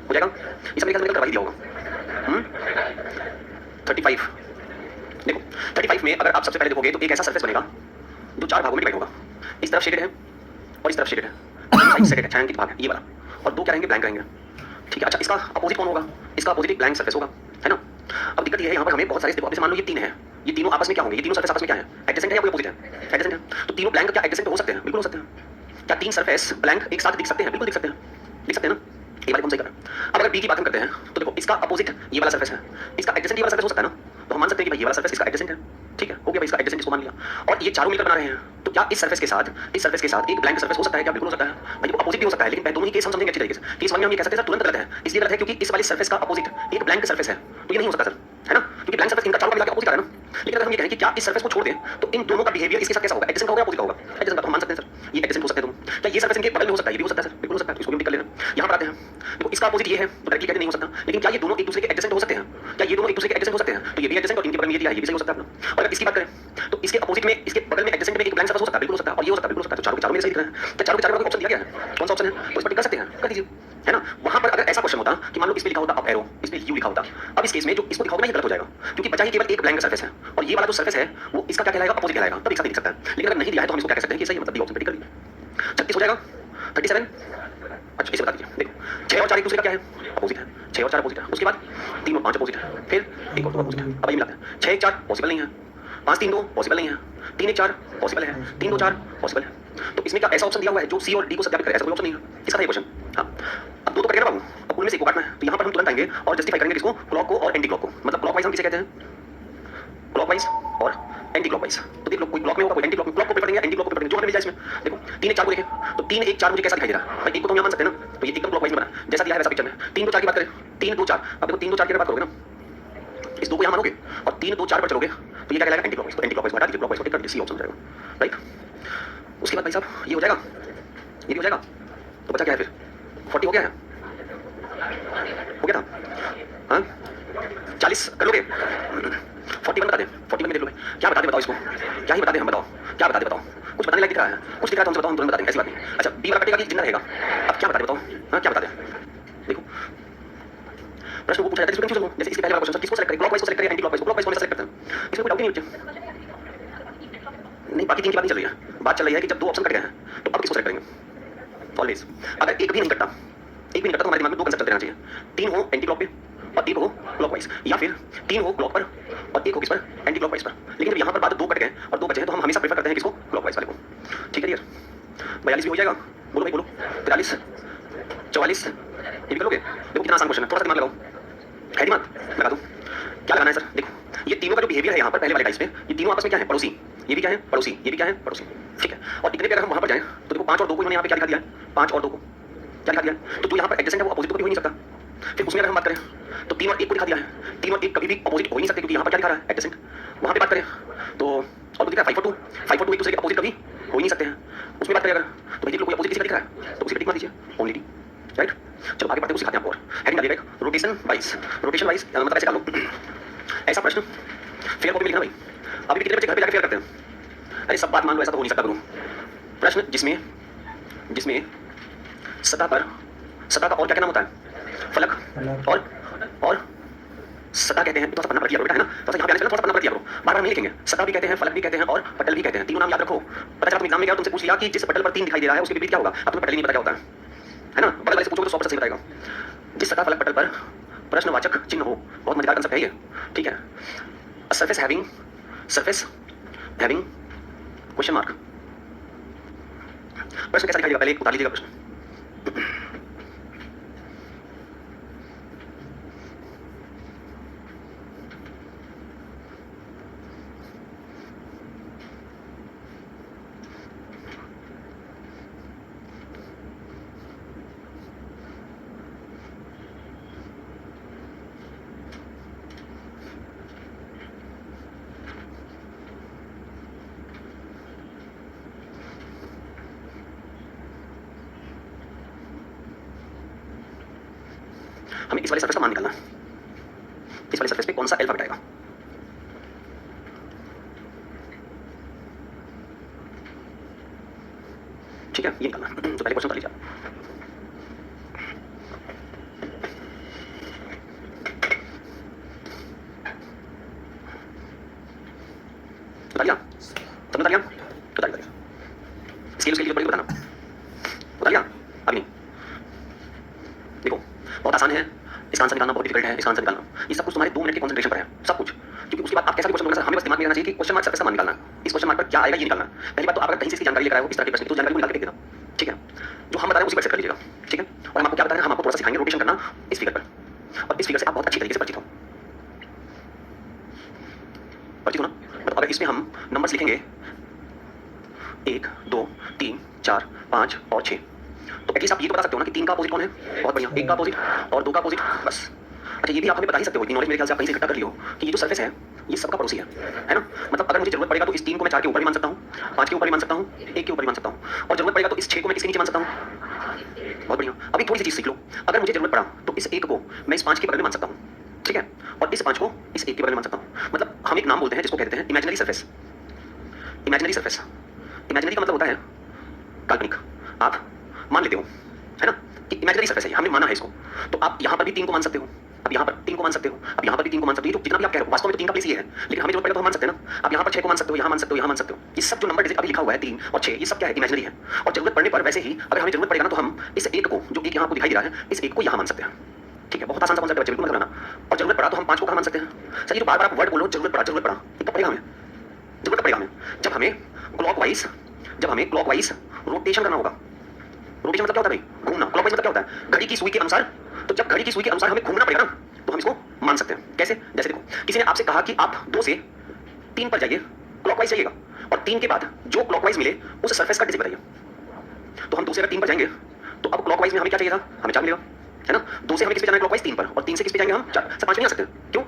हो जाएगा। ये सब निकल करवा ही दिया होगा। 35 देखो, 35 में अगर आप सबसे पहले देखोगे तो एक ऐसा सरफेस बनेगा जो 4 भागों में डिवाइड होगा, इस तरफ शेडेड है और इस तरफ शेडेड है, साइड शेडेड है, छायांकित भाग है ये वाला, और दो क्या रहेंगे, ब्लैंक रहेंगे, ठीक है। अच्छा, इसका अपोजिट कौन होगा, इसका अपोजिट एक ब्लैंक सरफेस होगा, है ना। अब दिक्कत ये है यहाँ पर हमें बहुत सारे देखो, मान लो ये 3 है, ये तीनों आपस में क्या होंगे, ये तीनों सरफेस आपस में क्या है, एडजेसेंट है या कोई अपोजिट है, एडजेसेंट है, तो तीनों ब्लैंक क्या एडजेसेंट हो सकते हैं, बिल्कुल हो सकते हैं। क्या 3 सरफेस ब्लैंक एक साथ दिख सकते हैं, बिल्कुल दिख सकते हैं, दिख सकते हैं ना, ये वाले कौन सही कर रहे हैं। अब अगर बी की बात हम करते हैं तो देखो इसका अपोजिट ये वाला सरफेस है, इसका एडजेसेंट ये वाला सरफेस हो सकता है ना, तो हम मान सकते हैं कि भाई ये वाला सरफेस इसका एडजेसेंट है, ठीक है, हो गया भाई, इसका एडजेसेंट इसको मान लिया, और ये चारों मिलकर बना रहे हैं, तो क्या इस सरफेस के साथ एक ब्लैंक सरफेस हो सकता है, क्या बिल्कुल हो सकता है भाई, वो अपोजिट भी हो सकता है, लेकिन दोनों ही केस हम समझेंगे अच्छी तरीके से कि इस वाले में हम ये कह सकते हैं सर तुरंत गलत है, इसलिए गलत है क्योंकि इस वाली सरफेस का अपोजिट एक ब्लैंक सरफेस है, तो ये नहीं हो सकता सर, है ना, क्योंकि ब्लैंक सरफेस इनका चारों का मिला के अपोजिट आ रहा है ना। लेकिन अगर हम ये कहें कि क्या इस सरफेस को छोड़ दें तो इन दोनों का बिहेवियर इसके साथ कैसा होगा, एडजेसेंट होगा या अपोजिट होगा, एडजेसेंट, तो हम मान सकते हैं सर ये एडजेसेंट हो सकते हैं तुम, क्या ये सरफेस इनके बगल में हो सकता है, ये भी हो सकता है सर, बिल्कुल हो सकता है, तो इसको भी टिक कर लेना। यहाँ पर आते हैं, देखो इसका अपोजिट ये है तो डायरेक्टली कहते नहीं हो सकता, लेकिन क्या ये दोनों एक दूसरे के एडजेसेंट हो सकते हैं, क्या ये दोनों एक दूसरे के एडजेसेंट हो सकते हैं, तो ये भी एडजेसेंट और इनके बगल में ये दिया है, ये भी सही हो सकता है अपना। और अगर इसकी बात करें तो इसके अपोजिट में, इसके बगल में एडजेसेंट में एक ब्लैंक सरफेस हो सकता है, बिल्कुल हो सकता है, और ये हो सकता है, बिल्कुल हो सकता है, तो चारों के चारों में सही दिख रहे हैं, तो चारों के चारों का ऑप्शन दिया गया है, कौन सा ऑप्शन है, तो इस पर टिक कर सकते हैं, कर दीजिए, है ना। वहां पर अगर ऐसा क्वेश्चन होता कि मान लो इस पे लिखा होता अप एरो, इस पे यू लिखा होता, अब इस केस में जो इसको लिखा होगा ना ये गलत हो जाएगा, क्योंकि बचा ही केवल एक ब्लैंक सरफेस है, और ये वाला जो सरफेस है वो इसका क्या कहलाएगा, अपोजिट कहलाएगा, तब एक साथ दिख सकता है। लेकिन अगर नहीं दिया है तो हम इसको क्या कह सकते हैं कि सही, मतलब डी ऑप्शन पे टिक कर दीजिए। 36 हो जाएगा, 37, अच्छा इसे बता दीजिए, देखो 6 और 4 एक दूसरे का क्या है, अपोजिट है, 6 और 4 अपोजिट है, उसके बाद 3 और 5 अपोजिट है, फिर 1 और 2 अपोजिट है। अब ये मिलाते हैं, 6 1 4 पॉसिबल नहीं है, 5 3 2 पॉसिबल नहीं है, 3 1 4 पॉसिबल है, 3 2 4 पॉसिबल है, तो इसमें क्या ऐसा ऑप्शन दिया हुआ है जो सी और डी को सत्यापित करे, ऐसा कोई ऑप्शन नहीं है, इसका था ये क्वेश्चन। हाँ, अब दो तो करेगा बाबू, अब उनमें से एक को काटना है, तो यहाँ पर हम तुरंत आएंगे और जस्टिफाई करेंगे किसको, क्लॉक को और एंटी क्लॉक को, मतलब क्लॉकवाइज हम किसे कहते हैं, क्लॉकवाइज और एंटी क्लॉकवाइज। तो देख लो कोई क्लॉक में होगा कोई एंटी क्लॉक में, क्लॉक को प्रेफर करेंगे एंटी क्लॉक को प्रेफर करेंगे, जो हमें मिल जाए इसमें। देखो 3 1 4 को देखें तो 3 1 4 मुझे कैसा दिखाई दे रहा है भाई, एक को तो हम यहाँ मान सकते हैं ना, तो ये एकदम क्लॉकवाइज में बना जैसा दिया है वैसा पिक्चर में। 3 2 4 की बात करें, 3 2 4, अब देखो 3 2 4 की बात करोगे ना, इस दो को यहाँ मानोगे और 3 2 4 पर चलोगे तो ये क्या कहलाएगा एंटी क्लॉकवाइज। तो एंटी क्लॉकवाइज को हटा दीजिए, क्लॉकवाइज को टिक कर दीजिए, सी ऑप्शन हो जाएगा। राइट, उसके बाद भाई साहब ये हो जाएगा, ये भी हो जाएगा, तो बचा क्या है फिर 40 हो गया है, हो गया था हाँ 40 कर लोगे 41 बता दें, 41 में देख लो क्या बता दे, बताओ इसको क्या ही बता दें हम, बताओ क्या बता दे, बताओ कुछ बताने लायक दिख रहा है, कुछ दिख रहा है तो हमसे बताओ, हम तुरंत बता देंगे, ऐसी बात नहीं। अच्छा बी वाला कटेगा कि जिंदा रहेगा, अब क्या बता दे बताओ, हाँ क्या बता दें। देखो प्रश्न वो पूछा जाता है जिसमें कंफ्यूजन हो, जैसे इसके पहले वाला क्वेश्चन था किसको सेलेक्ट करें, क्लॉकवाइज को सेलेक्ट करें एंटी क्लॉकवाइज को, क्लॉकवाइज को सेलेक्ट करते हैं, इसमें कोई डाउट ही नहीं बच्चे। नहीं बाकी 3 की बात नहीं चल रही है, बात चल रही है कि जब 2 ऑप्शन कट गए हैं तो अब किसको सेलेक्ट करेंगे। ऑलवेज अगर एक भी नहीं कटता, एक भी नहीं कटता तो हमारे दिमाग में 2 कंसेप्ट चलते रहना चाहिए, 3 हो एंटी क्लॉक पे और 1 हो क्लॉकवाइज, या फिर 3 हो क्लॉक पर और 1 हो किस पर एंटी क्लॉकवाइज पर। लेकिन जब यहाँ पर बात 2 कट गए और 2 बचे हैं तो हम हमेशा प्रेफर करते हैं किसको, क्लॉकवाइज वाले को। ठीक है यार 42 भी हो जाएगा, बोलो भाई बोलो, 43 44 ये भी करोगे। देखो कितना आसान क्वेश्चन है, थोड़ा सा दिमाग लगाओ, है दिमाग लगा दो, क्या लगाना है सर। देखो ये तीनों का जो बिहेवियर है यहाँ पर पहले वाले टाइप्स पे, ये तीनों आपस में क्या है, पड़ोसी, ये भी क्या है पड़ोसी, ये भी क्या है पड़ोसी। ठीक है, और इतने पे अगर हम वहाँ पर जाएं तो देखो 5 और 2 को इन्होंने यहाँ पे क्या दिखा दिया है, 5 और 2 को क्या दिखा दिया है, तो जो यहाँ पर एडजेसेंट है वो अपोजिट को भी हो ही नहीं सकता। फिर उसमें अगर हम बात करें तो 3 और 1 को दिखा दिया है, 3 और 1 कभी भी अपोजिट हो ही नहीं सकते क्योंकि यहाँ पर क्या दिखा रहा है एडजेसेंट। वहाँ पे बात करें तो और दिखा 5 और 2, 5 और 2 एक दूसरे के अपोजिट कभी हो ही नहीं सकते हैं। उसमें बात करें अगर तो भाई कोई अपोजिट किसी का दिख रहा है तो उसी पर टिक मार दीजिए, ओनली डी। राइट, चलो आगे बढ़ते हैं, सिखाते हैं आपको। और हेडिंग डालिएगा रोटेशन वाइज, रोटेशन वाइज मतलब ऐसे डालो ऐसा प्रश्न फेयर कॉपी में लिखना भाई। अभी भी कितने बच्चे घर पे जाकर फेयर करते हैं, अरे सब बात मान लो ऐसा तो हो नहीं सकता गुरु। प्रश्न जिसमें जिसमें सतह पर, सतह का और क्या क्या नाम होता है, फलक और सतह कहते हैं, तो पन्ना पढ़ लिया करो बेटा, है ना, तो यहाँ पे आने से थोड़ा पन्ना पढ़ लिया करो, बार बार नहीं लिखेंगे। सतह भी कहते हैं, फलक भी कहते हैं और पटल भी कहते हैं, तीनों नाम याद रखो। पता चला तुम एग्जाम में गया तुमसे पूछ लिया कि जिस पटल पर 3 दिखाई दे रहा है उसके विपरीत क्या होगा, अब तुम्हें पटल ही नहीं पता क्या होता है ना, बगल वाले से पूछोगे तो 100% सही बताएगा। जिस सतह फलक पटल पर प्रश्नवाचक चिन्ह हो, बहुत मजेदार कंसेप्ट है ये। ठीक है, सरफेस हैविंग क्वेश्चन मार्क, प्रश्न कैसा दिखाई देगा, पहले उतार लीजिएगा प्रश्न। हमें इस वाले सरफेस का मान निकालना, इस वाले सरफेस पे कौन सा एल्फा घटाएगा। ठीक है, ये निकालना, तो पहले क्वेश्चन कर लीजिए। बता लिया सबने, बता लिया, बता लिया स्केल उसके लिए बताना, बता लिया अभी नहीं। देखो बहुत आसान है, इसका आंसर निकालना बहुत डिफिकल्ट है, इसका आंसर निकालना ये सब कुछ तुम्हारे 2 मिनट के कंसंट्रेशन पर है सब कुछ, क्योंकि उसके बाद आप कैसा क्वेश्चन होगा हमें बस दिमाग में रहना चाहिए कि क्वेश्चन मार्क सरफेस का मान निकालना, इस क्वेश्चन मार्क पर क्या आएगा ये निकालना। पहली बात तो आप अगर कहीं से इसकी जानकारी लेकर आए हो इस तरह के प्रश्न तो जानकारी को निकाल के देख देना। ठीक है, जो हम बता रहे हैं उसी पर सेट कर लीजिएगा। ठीक है, और हम आपको क्या बता रहे हैं, हम आपको थोड़ा सा सिखाएंगे रोटेशन करना इस फिगर पर, और इस फिगर से आप बहुत अच्छी तरीके से परिचित हो, परिचित हो ना। मतलब अगर इसमें हम नंबर्स लिखेंगे 1 2 3 4 5 और 6 तो एटलीस्ट आप ये तो बता सकते हो ना कि 3 का अपोजिट कौन है, बहुत बढ़िया, 1 का अपोजिट और 2 का अपोजिट, बस। अच्छा ये भी आप हमें बता ही सकते हो, नॉलेज मेरे ख्याल से आप कहीं से इकट्ठा कर लियो कि ये जो सरफेस है ये सबका पड़ोसी है ना। मतलब अगर मुझे जरूरत पड़ेगा तो इस 3 को मैं 4 के ऊपर भी मान सकता हूँ, 5 के ऊपर भी मान सकता हूँ, 1 के ऊपर भी मान सकता हूँ, और जरूरत पड़ेगा तो इस 6 को मैं किसके नीचे मान सकता हूँ। बहुत बढ़िया, अभी थोड़ी सी चीज सीख लो, अगर मुझे जरूरत पड़ा तो इस 1 को मैं इस 5 के बगल में मान सकता हूँ, ठीक है, और इस 5 को इस 1 के बगल में मान सकता हूँ। मतलब हम एक नाम बोलते हैं जिसको कहते हैं imaginary surface. Imaginary surface, imaginary का मतलब होता है काल्पनिक, आप मान लेते हो है ना कि इमेजिनरी सरफेस है, हमने माना है इसको, तो आप यहाँ पर भी 3 को मान सकते हो, अब यहाँ पर 3 को मान सकते हो, अब यहाँ पर भी 3 को मान सकते हो, जितना भी आप कह रहे हो वास्तव में तो 3 का प्लेस ये है, लेकिन हमें जरूरत पड़ेगा तो हम मान सकते हैं ना। आप यहाँ पर 6 को मान सकते हो, यहाँ मान सकते हो, यहाँ मान सकते हो, ये सब जो नंबर डिजिट अभी लिखा हुआ है 3 और 6 ये सब क्या है, इमेजिनरी है। और जरूरत पड़ने पर वैसे ही अगर हमें जरूरत पड़ेगा ना तो हम इस 1 को जो 1 यहाँ आपको दिखाई दे रहा है इस 1 को यहाँ मान सकते हैं। ठीक है, बहुत आसान सा कॉन्सेप्ट है बच्चे, बिल्कुल मत करना। और जरूरत पड़ा तो हम 5 को कहाँ मान सकते हैं। सर ये जो बार बार आप वर्ड बोलो जरूरत पड़ा ये कब पड़ेगा हमें, जरूरत पड़ेगा हमें जब हमें क्लॉकवाइज रोटेशन करना होगा। रोटेशन मतलब क्या होता है भाई, घूमना। क्लॉकवाइज मतलब क्या होता है, घड़ी की सुई के अनुसार। तो जब घड़ी की सुई के अनुसार हमें घूमना पड़ेगा ना तो हम इसको मान सकते हैं। कैसे, जैसे देखो किसी ने आपसे कहा कि आप 2 से 3 पर जाइए, क्लॉकवाइज जाइएगा, और 3 के बाद जो क्लॉकवाइज मिले उस सरफेस का डिजिट बताइए। तो हम 2 से अगर 3 पर जाएंगे तो अब क्लॉकवाइज में हमें क्या चाहिए था, हमें 4 मिलेगा, है ना। 2 से हमें किस पे जाना है, क्लॉकवाइज 3 पर, और 3 से किस पे जाएंगे हम 4 से 5 नहीं आ सकते। क्यों,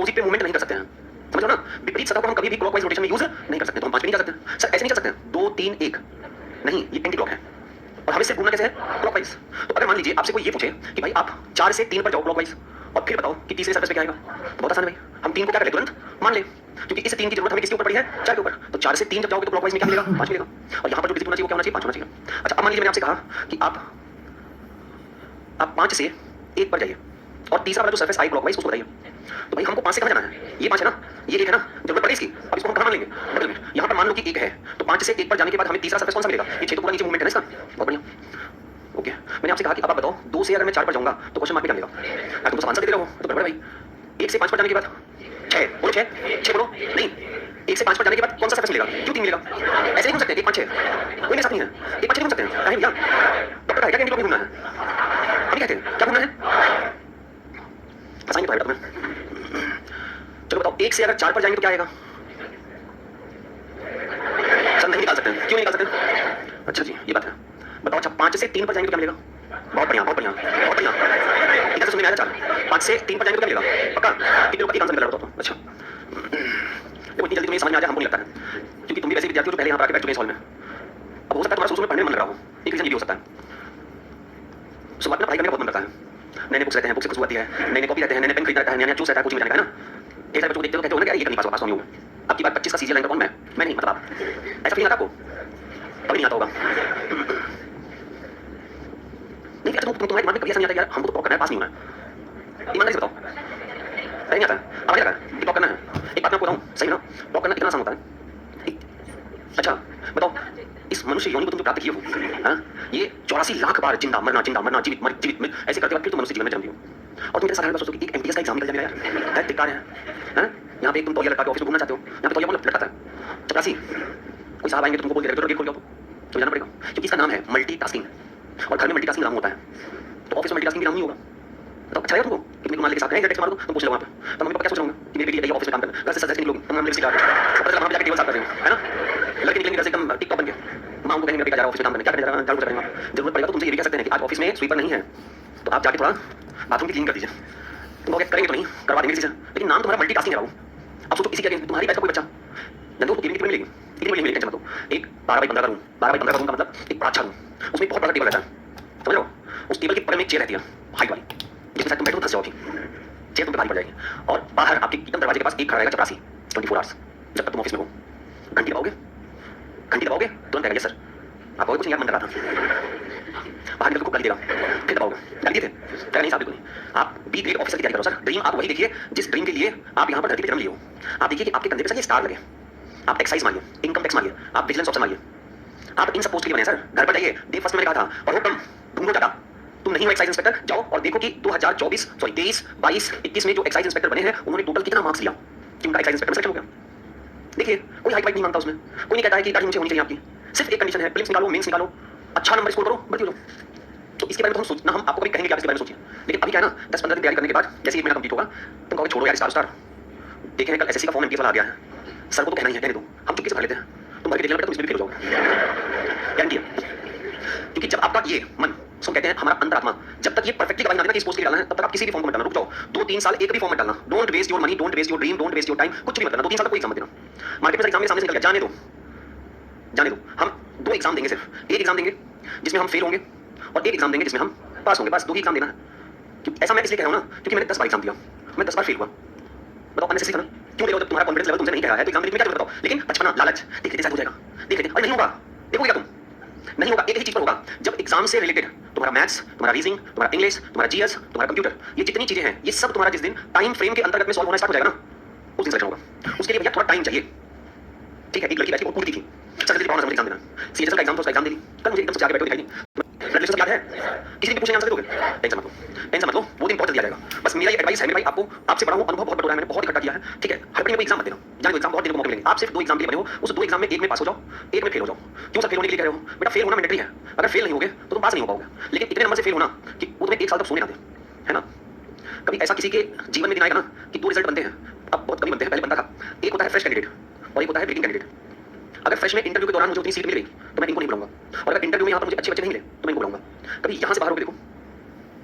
अपोजिट पे मूवमेंट नहीं कर सकते हैं, समझ लो ना। विपरीत सतह को हम कभी भी क्लॉकवाइज रोटेशन में यूज नहीं कर सकते, तो हम 5 पे नहीं जा सकते सर, ऐसे नहीं जा सकते 2 3 1 नहीं, ये एंटी क्लॉक है और हमें सिर्फ घूमना कैसे है क्लॉकवाइज। तो अगर मान लीजिए आपसे कोई ये पूछे कि भाई आप 4 से 3 पर जाओ क्लॉकवाइज और फिर बताओ कि तीसरे सरफेस पे क्या आएगा, तो बहुत आसान है भाई, हम 3 को क्या करें तुरंत मान ले, क्योंकि इस 3 की जरूरत हमें किसके ऊपर पड़ी है, 4 के ऊपर। तो 4 से 3 जब जाओगे तो क्लॉकवाइज में क्या मिलेगा, 5 मिलेगा, और यहाँ पर जो डिजिट होना चाहिए वो क्या होना चाहिए, 5 होना चाहिए। अच्छा अब मान लीजिए मैंने आपसे कहा कि आप 5 से 1 पर जाइए और तीसरा वाला जो सरफेस आई क्लॉकवाइज उसको बताइए। तो भाई हमको 5 से कहाँ जाना है, ये 5 है ना, ये 1 है ना, जरूरत पड़ेगी इसकी, अब इसको हम कहाँ मान लेंगे बगल में। यहाँ पर मान लो कि 1 है, तो 5 से 1 पर जाने के बाद हमें तीसरा सरफेस कौन सा मिलेगा, ये 6 तो पूरा नीचे मूवमेंट है ना इसका, बहुत बढ़िया। ओके मैंने आपसे कहा कि अब आप बताओ 2 से अगर मैं 4 पर जाऊंगा तो क्वेश्चन मार्क पे क्या मिलेगा, अगर तुम सब आंसर देते रहो तो बराबर है भाई। 1 से 5 पर जाने के बाद 6 बोलो, 6 बोलो नहीं, 1 से 5 पर जाने के बाद कौन सा सरफेस मिलेगा, क्यों 3 मिलेगा, ऐसे नहीं घूम सकते 1 5 6, कोई मेरे साथ नहीं है 1 5 6 घूम सकते हैं, कहीं भैया डॉक्टर का है क्या, कैंडी घूमना है, हम कहते हैं क्या घूमना है, आसानी तो है बेटा तुम्हें। चलो बताओ 1 से अगर 4 पर जाएंगे तो क्या आएगा, सर नहीं निकाल सकते हैं, क्यों नहीं निकाल सकते, अच्छा जी ये बात है। बताओ अच्छा 5 से 3 पर जाएंगे तो क्या मिलेगा, बहुत बढ़िया बहुत बढ़िया बहुत बढ़िया, इधर से सुनने में आया 4 5 से 3 पर जाएंगे तो क्या मिलेगा, पक्का कितने लोग आंसर निकल रहा हो, अच्छा देखो इतनी जल्दी तुम्हें समझ में आ जाए हमको नहीं लगता है, क्योंकि तुम भी वैसे विद्यार्थी हो जो पहले यहाँ पर आके बैठ चुके हैं इस हॉल में। अब हो सकता है तुम्हारा शुरू में पढ़ने में मन लग रहा हो, एक रीजन ये भी हो सकता है, शुरुआत में पढ़ाई करने का बहुत मन करता है, नए नए बुक्स रहते हैं, बुक्स से खुशबू आती है, नए नए कॉपी रहते हैं, नए नए पेन खरीदना रहता है, नया नया चूस रहता है, कोचिंग में जाने का है ना, ढेर सारे बच्चों को देखते हो कहते हो ना कि ये करनी पास नहीं होगा, अब की बात 25 का सीजीएल रैंक कौन मैं नहीं, मतलब आप ऐसा फील आता आपको, कभी नहीं आता होगा नहीं, अच्छा तुम्हारे दिमाग में कभी ऐसा नहीं आता यार हमको तो टॉप करना है, पास नहीं होना है, ईमानदारी से बताओ, अरे नहीं आता है, अब आता है कि टॉप करना है, एक बात मैं आपको बताऊं सही ना, टॉप करना कितना आसान होता है। अच्छा बताओ इस मनुष्य योनि को तुम जो प्राप्त किए हो, हाँ ये 84 लाख बार जिंदा मरना जीवित मर जीवित में ऐसे करते वक्त फिर तुम मनुष्य जीवन में जन्म लियो, और तुम मेरे साथ सोचो कि एक एमटीएस का एग्जाम निकल जाए यार, है धिक्कार है, हाँ यहाँ पे एक तुम तौलिया लटका के ऑफिस में घूमना चाहते हो, यहाँ पे तौलिया कौन लटकाता है, 84 कोई साहब आएंगे तुमको बोल देगा गेट खोल जाओ, तो जाना पड़ेगा क्योंकि इसका नाम है मल्टीटास्किंग, और घर में मल्टीटास्किंग नाम होता है, तो ऑफिस में मल्टीटास्किंग भी नाम नहीं होगा। तो अच्छा है तुमको कि मेरे को मान लेके साथ हैं, मारो तुम पूछ लो वहाँ पे, तो मम्मी पापा क्या सोच रहे होंगे कि मेरी बेटी ऑफिस में काम करना, घर से सजेस्ट नहीं लोग, हम लिपस्टिक लगा रहे हैं, वहाँ पे जाके टेबल साफ कर रहे हैं, है ना, लड़के निकलेंगे घर से एकदम टिकटॉक बन के, माँ उनको कहेंगे बेटा जा रहा ऑफिस में काम करने, क्या करने जा रहा है, झाड़ू करेंगे, जरूरत पड़ेगा तो तुमसे ये भी कह सकते हैं कि आज ऑफिस में स्वीपर नहीं है, तो आप जाके थोड़ा बाथरूम की क्लीन कर दीजिए, तुम करेंगे तो नहीं करवा देंगे चीज़ें, लेकिन नाम तुम्हारा मल्टीटास्किंग है बाबू। अब सोचो किसी के तुम्हारी बैच का कोई बच्चा जानते हो कितनी मिलेगी, कितनी मिलेगी टेंशन मत लो, एक 12 बाई 15 का रूम, 12 बाई 15 का रूम का मतलब एक बड़ा अच्छा रूम, उसमें बहुत बड़ा टेबल रहता है, समझ लो, उस टेबल के ऊपर में एक चेयर रहती है हाइट वाली, जिसके साथ तुम बैठो फंस जाओगी, चेयर तुम पे भारी पड़ जाएगी, और बाहर आपके एकदम दरवाजे के पास एक खड़ा रहेगा चपरासी 24 आवर्स, जब तक तुम ऑफिस में हो, घंटी दबाओगे तुरंत आएगा सर आप कुछ नहीं यार मन कर रहा था, बाहर निकल को गाली देगा, फिर दबाओगे, गाली दिए थे क्या नहीं साहब बिल्कुल नहीं, आप बी ग्रेड ऑफिसर की तैयारी करो सर, ड्रीम आप वही देखिए जिस ड्रीम के लिए आप यहाँ पर धरती पे जन्म लिए हो, आप देखिए कि आपके कंधे पे सर ये स्टार लगे, आप एक्साइज मारिए, इनकम टैक्स मारिए, आप विजिलेंस ऑफिसर मारिए, आप इन सब पोस्ट के लिए बने सर, घर पर जाइए, डे फर्स्ट में मैंने कहा था और वो कम ढूंढो टाटा, तुम नहीं हो एक्साइज इंस्पेक्टर, जाओ और देखो कि 2024 सॉरी 23 22 21 में जो एक्साइज इंस्पेक्टर बने हैं उन्होंने टोटल कितना मार्क्स लिया कि उनका एक्साइज इंस्पेक्टर सेलेक्ट हो गया। देखिए कोई हाइट वाइट नहीं मांगता उसमें, कोई नहीं कहता है कि गाड़ी ऊंची होनी चाहिए आपकी, सिर्फ एक कंडीशन है प्रीलिम्स निकालो मेंस निकालो, अच्छा नंबर स्कोर करो भर्ती हो जाओ। तो इसके बारे में तो हम सोचना, हम आपको कभी कहेंगे कि आप इसके बारे में सोचिए, लेकिन अभी क्या है ना 10-15 दिन तैयारी करने के बाद जैसे 1 महीना कंप्लीट होगा तुम कहोगे छोड़ो यार स्टार देखें कल एसएससी का फॉर्म एमटीएस वाला आ गया है, सर को तो कहना ही है, कहने दो हम चुपके से भर लेते हैं, तुम भर के देख लेना तुम इसमें भी फेल हो जाओगे गारंटी है, क्योंकि जब आपका ये मन सो कहते हैं हमारा अंतरात्मा जब तक ये परफेक्टली गवाही ना देना कि इस पोस्ट के लिए डालना है तब तक आप किसी भी फॉर्म में मत डालना, रुक जाओ 2-3 साल एक भी फॉर्म में डालना, don't waste your money, don't waste your dream, don't waste your time, कुछ भी मत करना, 2-3 साल तक कोई एग्जाम मत देना, मार्केट में एग्जाम के सामने से निकल गया जाने दो, हम 2 एग्जाम देंगे, सिर्फ एक एग्जाम देंगे जिसमें हम फेल होंगे और एक एग्जाम देंगे जिसमें हम पास होंगे, बस 2 ही एग्जाम देना है। ऐसा मैं इसलिए कह रहा हूँ ना क्योंकि मैंने 10 बार एग्जाम दिया, मैं 10 बार फेल हुआ, बताओ अननेसेसरी था ना, क्यों दे रहे हो जब तुम्हारा कॉन्फिडेंस लेवल तुमसे नहीं कह रहा है, तो एग्जाम देने में क्या जरूरत बताओ, लेकिन बचपना लालच देख लेते हो जाएगा, देख लेते अरे नहीं होगा, देखोगे तुम नहीं होगा, एक ही चीज पर होगा जब एग्जाम से रिलेटेड तुम्हारा मैथ्स, तुम्हारा रीजनिंग, तुम्हारा इंग्लिश, तुम्हारा जीएस, तुम्हारा कंप्यूटर, ये जितनी चीजें हैं ये सब तुम्हारा जिस दिन टाइम फ्रेम के अंतर्गत में सॉल्व होना स्टार्ट हो जाएगा ना उस दिन सिलेक्शन होगा, उसके लिए भैया थोड़ा टाइम चाहिए, ठीक है। एक लड़की बैठी वो पूछती थी सर जल्दी पावर एग्जाम देना, सीएचएस का एग्जाम तो उसका एग्जाम दे दी, कल मुझे एकदम से आगे बैठो दिखाई दी, ब्लड लिस्ट याद है, किसी भी पूछने आंसर दोगे, टेंशन मत लो वो दिन बहुत जल्दी आ जाएगा, बस मेरा ये एडवाइस है मेरे भाई आपको, आपसे बड़ा हूं, अनुभव बहुत बड़ा है, मैंने बहुत इकट्ठा किया है, ठीक है, हर कोई एग्जाम मत देना, जाने दो एग्जाम बहुत देने को मौके मिलेंगे, आप सिर्फ 2 एग्जाम के लिए बने हो, उस 2 एग्जाम में एक में पास हो जाओ, एक में फेल हो जाओ, क्यों सर फेल होने के लिए कह रहे हो, बेटा फेल होना मैंडेटरी है, अगर फेल नहीं होगे तो तुम पास नहीं हो पाओगे, लेकिन इतने नंबर से फेल होना कि वो तुम्हें 1 साल तक सोने ना दे, है ना, कभी ऐसा किसी के जीवन में दिन आएगा ना कि 2 रिजल्ट बनते हैं, अब बहुत कभी बनते हैं, पहले बनता था, एक होता है फ्रेश कैंडिडेट और एक होता है वेटिंग कैंडिडेट, अगर फ्रेश में इंटरव्यू के दौरान मुझे उतनी सीट मिल गई तो मैं इनको नहीं बुलाऊंगा, और अगर इंटरव्यू में यहाँ पर मुझे अच्छे बच्चे नहीं मिले तो मैं इनको बुलाऊंगा, कभी यहाँ से बाहर होकर देखो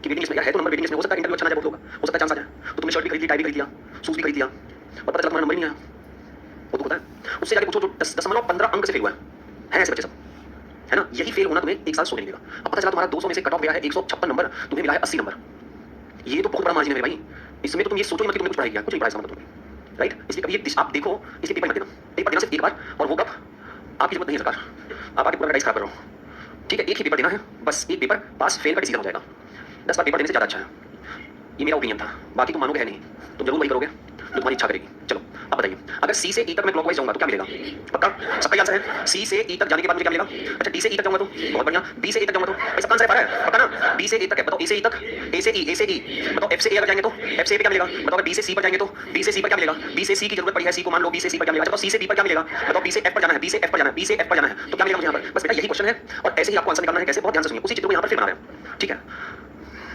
कि वेटिंग लिस्ट में यार है तो नंबर वेटिंग लिस्ट में, हो सकता है इंटरव्यू अच्छा ना जाए बहुत लोग, हो सकता है चांस आ जाए, तो तुमने शर्ट भी खरीद ली, टाई भी खरीद लिया, शूज भी खरीद लिया और पता चला तुम्हारा नंबर ही नहीं आया, वो तो होता है। उससे जाके पूछो जो 10.15 अंक से फेल हुआ है ऐसे बच्चे सब, है ना, यही फेल होना तुम्हें एक साल सोने देगा। अब पता चला तुम्हारा 200 में से कट ऑफ गया है 156 नंबर, तुम्हें मिला है 80 नंबर, ये तो बहुत बड़ा मार्जिन है मेरे भाई। इसमें तो तुम ये सोचो ही मत कि तुमने कुछ पढ़ाई किया, कुछ नहीं पढ़ा इसका मतलब तुमने, राइट। इसलिए कभी ये आप देखो, इसलिए पेपर मत देना, पेपर देना सिर्फ एक बार, और वो कब, आपकी जरूरत नहीं है सरकार, आप आगे पूरा डाइस खराब कर रहे हो, ठीक है। एक ही पेपर देना है बस, एक पेपर पास फेल का डिसीजन हो जाएगा, 10 बार पेपर देने से ज़्यादा अच्छा है, ये मेरा ओपिनियन था। बाकी तुम मानोगे है नहीं, तुम जरूर वही करोगे जो तुम्हारी इच्छा करेगी। चलो अब बताइए, अगर सी से ई तक मैं क्लॉकवाइज जाऊंगा तो क्या मिलेगा, पक्का सबका आंसर है। सी से ई तक जाने के बाद मुझे क्या मिलेगा, अच्छा डी से ई तक जाऊंगा तो बहुत बढ़िया, बी से ए तक जाऊंगा तो सबका आंसर है, पक्का ना, बी से ए तक है, बताओ ए से ई तक, ए से ई, बताओ एफ से ए अगर जाएंगे तो एफ से ए पे क्या मिलेगा, बताओ बी से सी पर जाएंगे तो बी से सी पर क्या मिलेगा, बी से सी की जरूरत पड़ी है सी को, मान लो बी से सी पर क्या मिलेगा, बताओ सी से बी पर क्या मिलेगा, बताओ बी से एफ पर जाना है, बी से एफ पर जाना है, बी से एफ पर जाना है तो क्या मिलेगा मुझे यहाँ पर, बस बेटा यही क्वेश्चन है और ऐसे ही आपको आंसर निकालना है। कैसे, बहुत ध्यान से सुनिए, उसी चित्र को यहाँ पर फिर बना रहे हैं, ठीक है,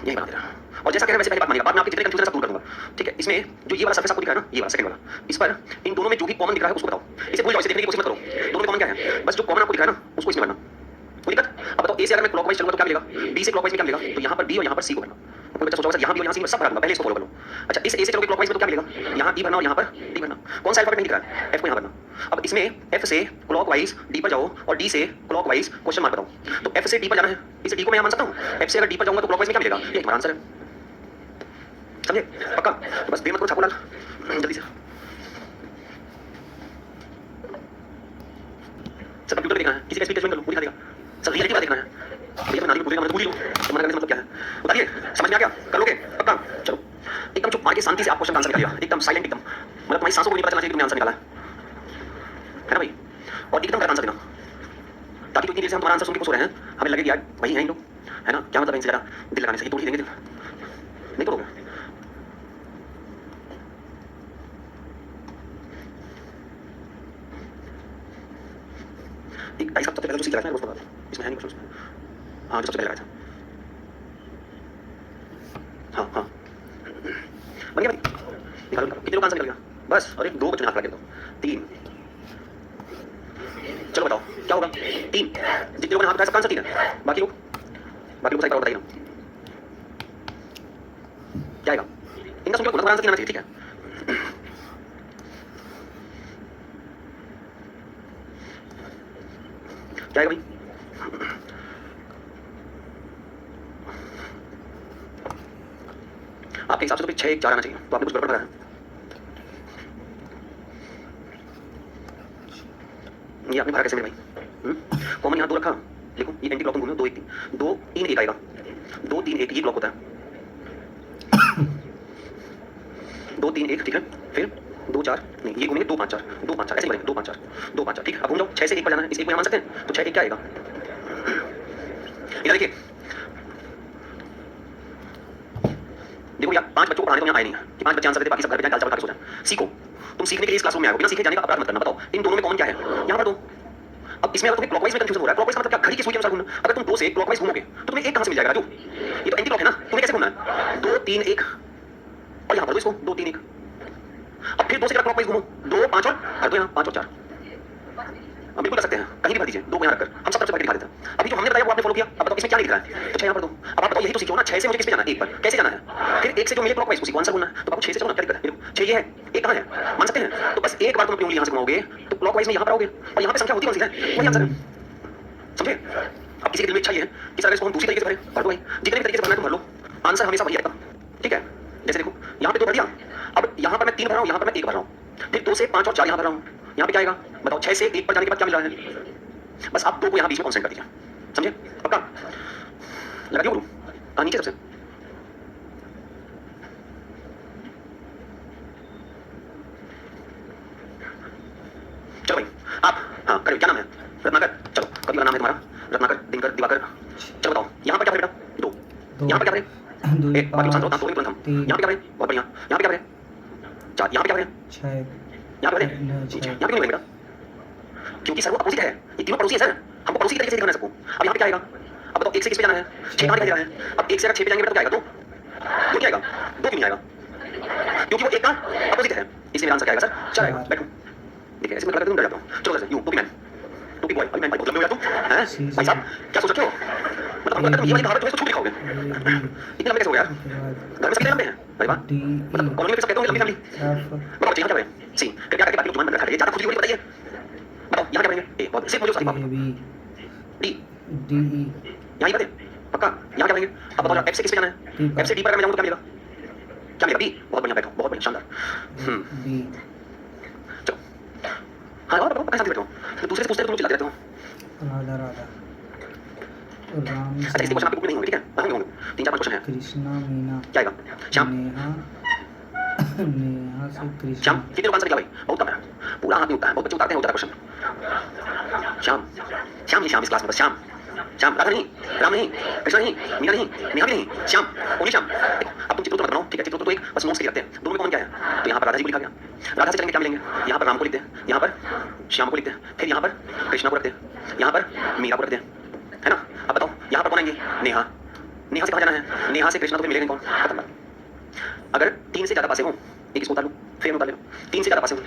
यही बना दे रहा है। और जैसा कह रहे हैं वैसे पहले बात मानिएगा, बाद में आपके जितने कंफ्यूजन सब दूर कर दूंगा, ठीक है। इसमें जो ये वाला सरफेस आपको दिख रहा है ना, ये वाला सेकंड वाला, इस पर इन दोनों में जो भी कॉमन दिख रहा है उसको बताओ, इसे भूल जाओ, इसे देखने की कोशिश मत करो, दोनों में कॉमन क्या है, बस जो कॉमन आपको दिख रहा है ना उसको इसमें भरना, कोई दिक्कत। अब बताओ ए से अगर मैं क्लॉकवाइज चलूंगा तो क्या मिलेगा, बी से क्लॉकवाइज में क्या मिलेगा, तो यहाँ पर बी और यहाँ पर सी को भरना। कोई बच्चा सोचा होगा यहाँ बी और यहाँ सी सब भरा दूंगा, पहले इसको फॉलो कर लो। अच्छा इस ए से चलोगे क्लॉकवाइज में तो क्या मिलेगा, यहाँ ई भरना और यहाँ पर डी भरना, कौन सा अल्फाबेट नहीं दिख रहा है, एफ को यहाँ भरना। अब इसमें एफ से क्लॉकवाइज डी पर जाओ और डी से क्लॉकवाइज क्वेश्चन मार्क बताओ, तो एफ से डी पर जाना है, इसे डी को मैं यहाँ मान सकता हूँ, एफ से अगर डी पर जाऊंगा तो क्लॉकवाइज में क्या मिलेगा, ये हमारा आंसर है, समझे, पक्का। तो बस देर मत करो, छापो लाल जल्दी से। सर कंप्यूटर देखना है, किसी का स्पीड टेस्ट कर लो, वो दिखा देगा। सर रियलिटी वाला देखना है, भैया तो नानी को पूछेगा, मैं भूल ही लूँ, तो मना करने का मतलब क्या है, बताइए समझ में आ गया, कर लोगे पक्का। चलो एकदम चुप मार के शांति से आप क्वेश्चन का आंसर निकालिएगा, एकदम साइलेंट, एकदम मतलब तुम्हारी सांसों को नहीं पता चलना चाहिए कि तुमने आंसर निकाला है ना भाई, और एकदम करेक्ट आंसर देना, ताकि इतनी देर से हम तुम्हारा आंसर सुन के खुश हो रहे हैं, हमें लगे कि यार वही हैं इन लोग, है ना, क्या मतलब इनसे ज़्यादा दिल लगाने से तोड़ ही देंगे, दिल नहीं तोड़ोगे। एक टाइप सबसे पहले जो सीख रहा है उसको बता दो, इसमें है नहीं कुछ, हाँ जो सबसे पहले लगाया था, हाँ हाँ बन गया भाई, निकालो निकालो, कितने लोग आंसर निकल गया, बस, और एक दो बच्चों ने हाथ लगा दो, 3, चलो बताओ क्या होगा, 3, जितने लोगों ने हाथ उठाया सबका आंसर 3 है, बाकी लोग सही पर बताइए ना क्या आएगा, इनका सुन के पूरा आंसर 3 आना चाहिए, ठीक है। क्या आएगा भाई, आपके हिसाब से तो फिर 6 1 4 आना चाहिए, तो आपने कुछ गड़बड़ लगाया है, ये आपने भरा कैसे मेरे भाई, कॉमन यहाँ 2 रखा, देखो ये एंटी ब्लॉक तुम घूमो, 2 1 3 2 3 1 आएगा, 2 3 1 ये ब्लॉक होता है, 2 3 1 ठीक है, फिर 2 4 नहीं, ये घूमेंगे 2 5 4 2 5 4 ऐसे बढ़ेंगे, 2 5 4 2 5 4 ठीक है। अब घूम जाओ 6 से 1 पर जाना है, इस 1 को यहाँ मान सकते हैं, तो 6 1 क्या आएगा, इधर देखिए, देखो यार 5 बच्चों को पढ़ाने तो यहाँ आए नहीं है कि 5 बच्चे आंसर देते, बाकी सब घर पे जाकर दाल चावल खा के सो जाए, सीखो, तुम सीखने के लिए इस क्लासरूम में आए हो, बिना सीखे जाने का अपराध मत करना। बताओ इन दोनों में कॉमन क्या है, यहाँ पर दो। अब इसमें अगर तुम्हें क्लॉकवाइज में कंफ्यूजन हो रहा है, क्लॉकवाइज का मतलब क्या, घड़ी की सुई के अनुसार घूमना, अगर तुम 2 से क्लॉकवाइज घूमोगे तो तुम्हें 1 कहाँ से मिल जाएगा राजू, ये तो एंटी क्लॉक है ना, तुम्हें कैसे घूमना है, 2 3 1 और यहाँ पर दो इसको 2 3 1, अब फिर 2 से क्लॉकवाइज घूमो, 2 5 और भर दो यहाँ 5 और 4, हम बिल्कुल कर सकते हैं, कहीं भी भर दीजिए, 2 को यहाँ रखकर हम सब तरफ से भर के दिखा देते हैं। अभी जो हमने बताया वो आपने फॉलो किया, अब बताओ इसमें क्या लिख रहा है, तो 6 यहाँ पर दो। अब आप बताओ यही तो सीखो ना, 6 से मुझे किस पे जाना है, 1 पर कैसे जाना है, फिर 1 से जो मिले क्लॉकवाइज उसी को आंसर बोलना है, तो आपको 6 से चलो ना, क्या दिक्कत है, 6 ये है, 1 कहाँ है, मान सकते हैं, तो बस एक बार तुम अपनी उंगली यहाँ से घुमाओगे तो क्लॉकवाइज में यहाँ पर आओगे, और यहाँ पे संख्या होती कौन सी है, वही आंसर है, समझे। अब किसी के दिल में इच्छा ये है कि सर इसको हम दूसरी तरीके से भरें, भर दो भाई, जितने भी तरीके से भरना है तुम भर लो, आंसर हमेशा वही आएगा, ठीक है। जैसे देखो यहाँ पे 2 भर दिया, अब यहाँ पर मैं 3 भर रहा हूँ, यहाँ पर मैं 1 भर रहा हूँ, फिर 2 से 5 और 4 यहाँ भर रहा हूँ, यहाँ पे क्या आएगा बताओ, 6 से 1 पर जाने के बाद क्या मिल रहा है, बस आप 2 को यहाँ बीच में कॉन्सेंट कर दीजिए, समझे, पक्का लगा दियो गुरु, नीचे सबसे चलो भाई आप, हाँ करो, क्या नाम है, रत्नाकर, चलो कभी का नाम है तुम्हारा, रत्नाकर दिनकर दिवाकर, चलो बताओ यहाँ पर क्या भरे बेटा, 2 यहाँ पर क्या भरे, 1 बाकी शांत रहो, दांत तुरंत हम, यहाँ पे क्या भरे, बहुत बढ़िया, यहाँ पे क्या भरे, 4 यहाँ पे क्या भरे, 6 यहाँ पे भरे, यहाँ पे क्यों नहीं बेटा, क्योंकि सर वो अपोजिट है, ये तीनों पड़ोसी है सर, हमको पड़ोसी की तरीके से दिखाना है सबको। अब यहाँ पे क्या आएगा, अब बताओ 1 से किस पे जाना है, 6 कहाँ दिखाई दे रहा है, अब 1 से अगर 6 पे जाएंगे बेटा तो क्या आएगा, 2 क्या आएगा, 2 क्यों नहीं आएगा, क्योंकि वो 1 का अपोजिट है, इसलिए मेरा आंसर क्या आएगा सर, 4 आएगा, बैठो देखिए ऐसे मैं लगा तुम डर जाता हूँ, चलो सर यू टोपी मैन, टोपी बॉय, अभी मैं बहुत लंबे हो जाता हूँ हैं भाई साहब, क्या सोच रहे हो मतलब हमको ए लगता है तुम बी ये वाली कहावत जो है इसको छूट लिखोगे। ए बी इतने लंबे कैसे हो यार? उसके बाद घर में सभी लंबे हैं। अरे वाह। डी मतलब कॉलोनी में सब कहते होंगे लंबी फैमिली। एफ बताओ बच्चे यहाँ क्या करें? सी कृपया करके बाकी लोग जुबान बंद रखा है। ज्यादा खुजली बोली बताइए। बताओ यहाँ क्या करेंगे? ए बहुत सिर्फ मुझे A B D D E यहाँ ही करते पक्का। यहाँ क्या करेंगे? अब बताओ एफ से किस पे जाना है? एफ से डी पर अगर मैं जाऊँ तो क्या मिलेगा? क्या मिलेगा? डी। बहुत बढ़िया बैठो, बहुत बढ़िया, शानदार। बी चलो हाँ और बताओ, पता शांति बैठो। तो दूसरे से पूछते हो तुम लोग चिल्लाते रहते हो। राधा राधा राम अच्छा इसके क्वेश्चन आपके बुक में नहीं होंगे, ठीक है? हाँ होंगे 3-4 क्वेश्चन है। कृष्णा मीना क्या आएगा? श्याम। नेहा नेहा से कृष्णा श्याम कितने लोग आंसर दिया भाई? बहुत कम है, पूरा हाथ नहीं उठता है, बहुत बच्चे उतारते हैं उतारा क्वेश्चन। श्याम श्याम ही श्याम इस क्लास में बस श्याम। श्याम राधा नहीं, राम नहीं, कृष्णा नहीं, मीना नहीं, नेहा भी नहीं, श्याम ओनली श्याम। देखो अब तुम चित्रों मत बनाओ, ठीक है? चित्रों तो एक बस नोट्स के लिए रखते हैं। दोनों में कॉमन क्या है? तो यहाँ पर राधा जी को लिखा गया, राधा से चलेंगे क्या मिलेंगे? यहाँ पर राम को लिखते हैं, यहाँ पर श्याम को लिखते हैं, फिर यहाँ पर कृष्णा को रखते हैं, यहाँ पर मीरा को रखते हैं, है ना? अब बताओ यहाँ पर कौन आएंगे? नेहा। नेहा से कहाँ जाना है? नेहा से कृष्णा तो फिर मिलेंगे कौन? खत्म बात। अगर 3 से ज़्यादा पासे हो, एक इसको उतार लो, फिर उतार लो, 3 से ज़्यादा पासे हो।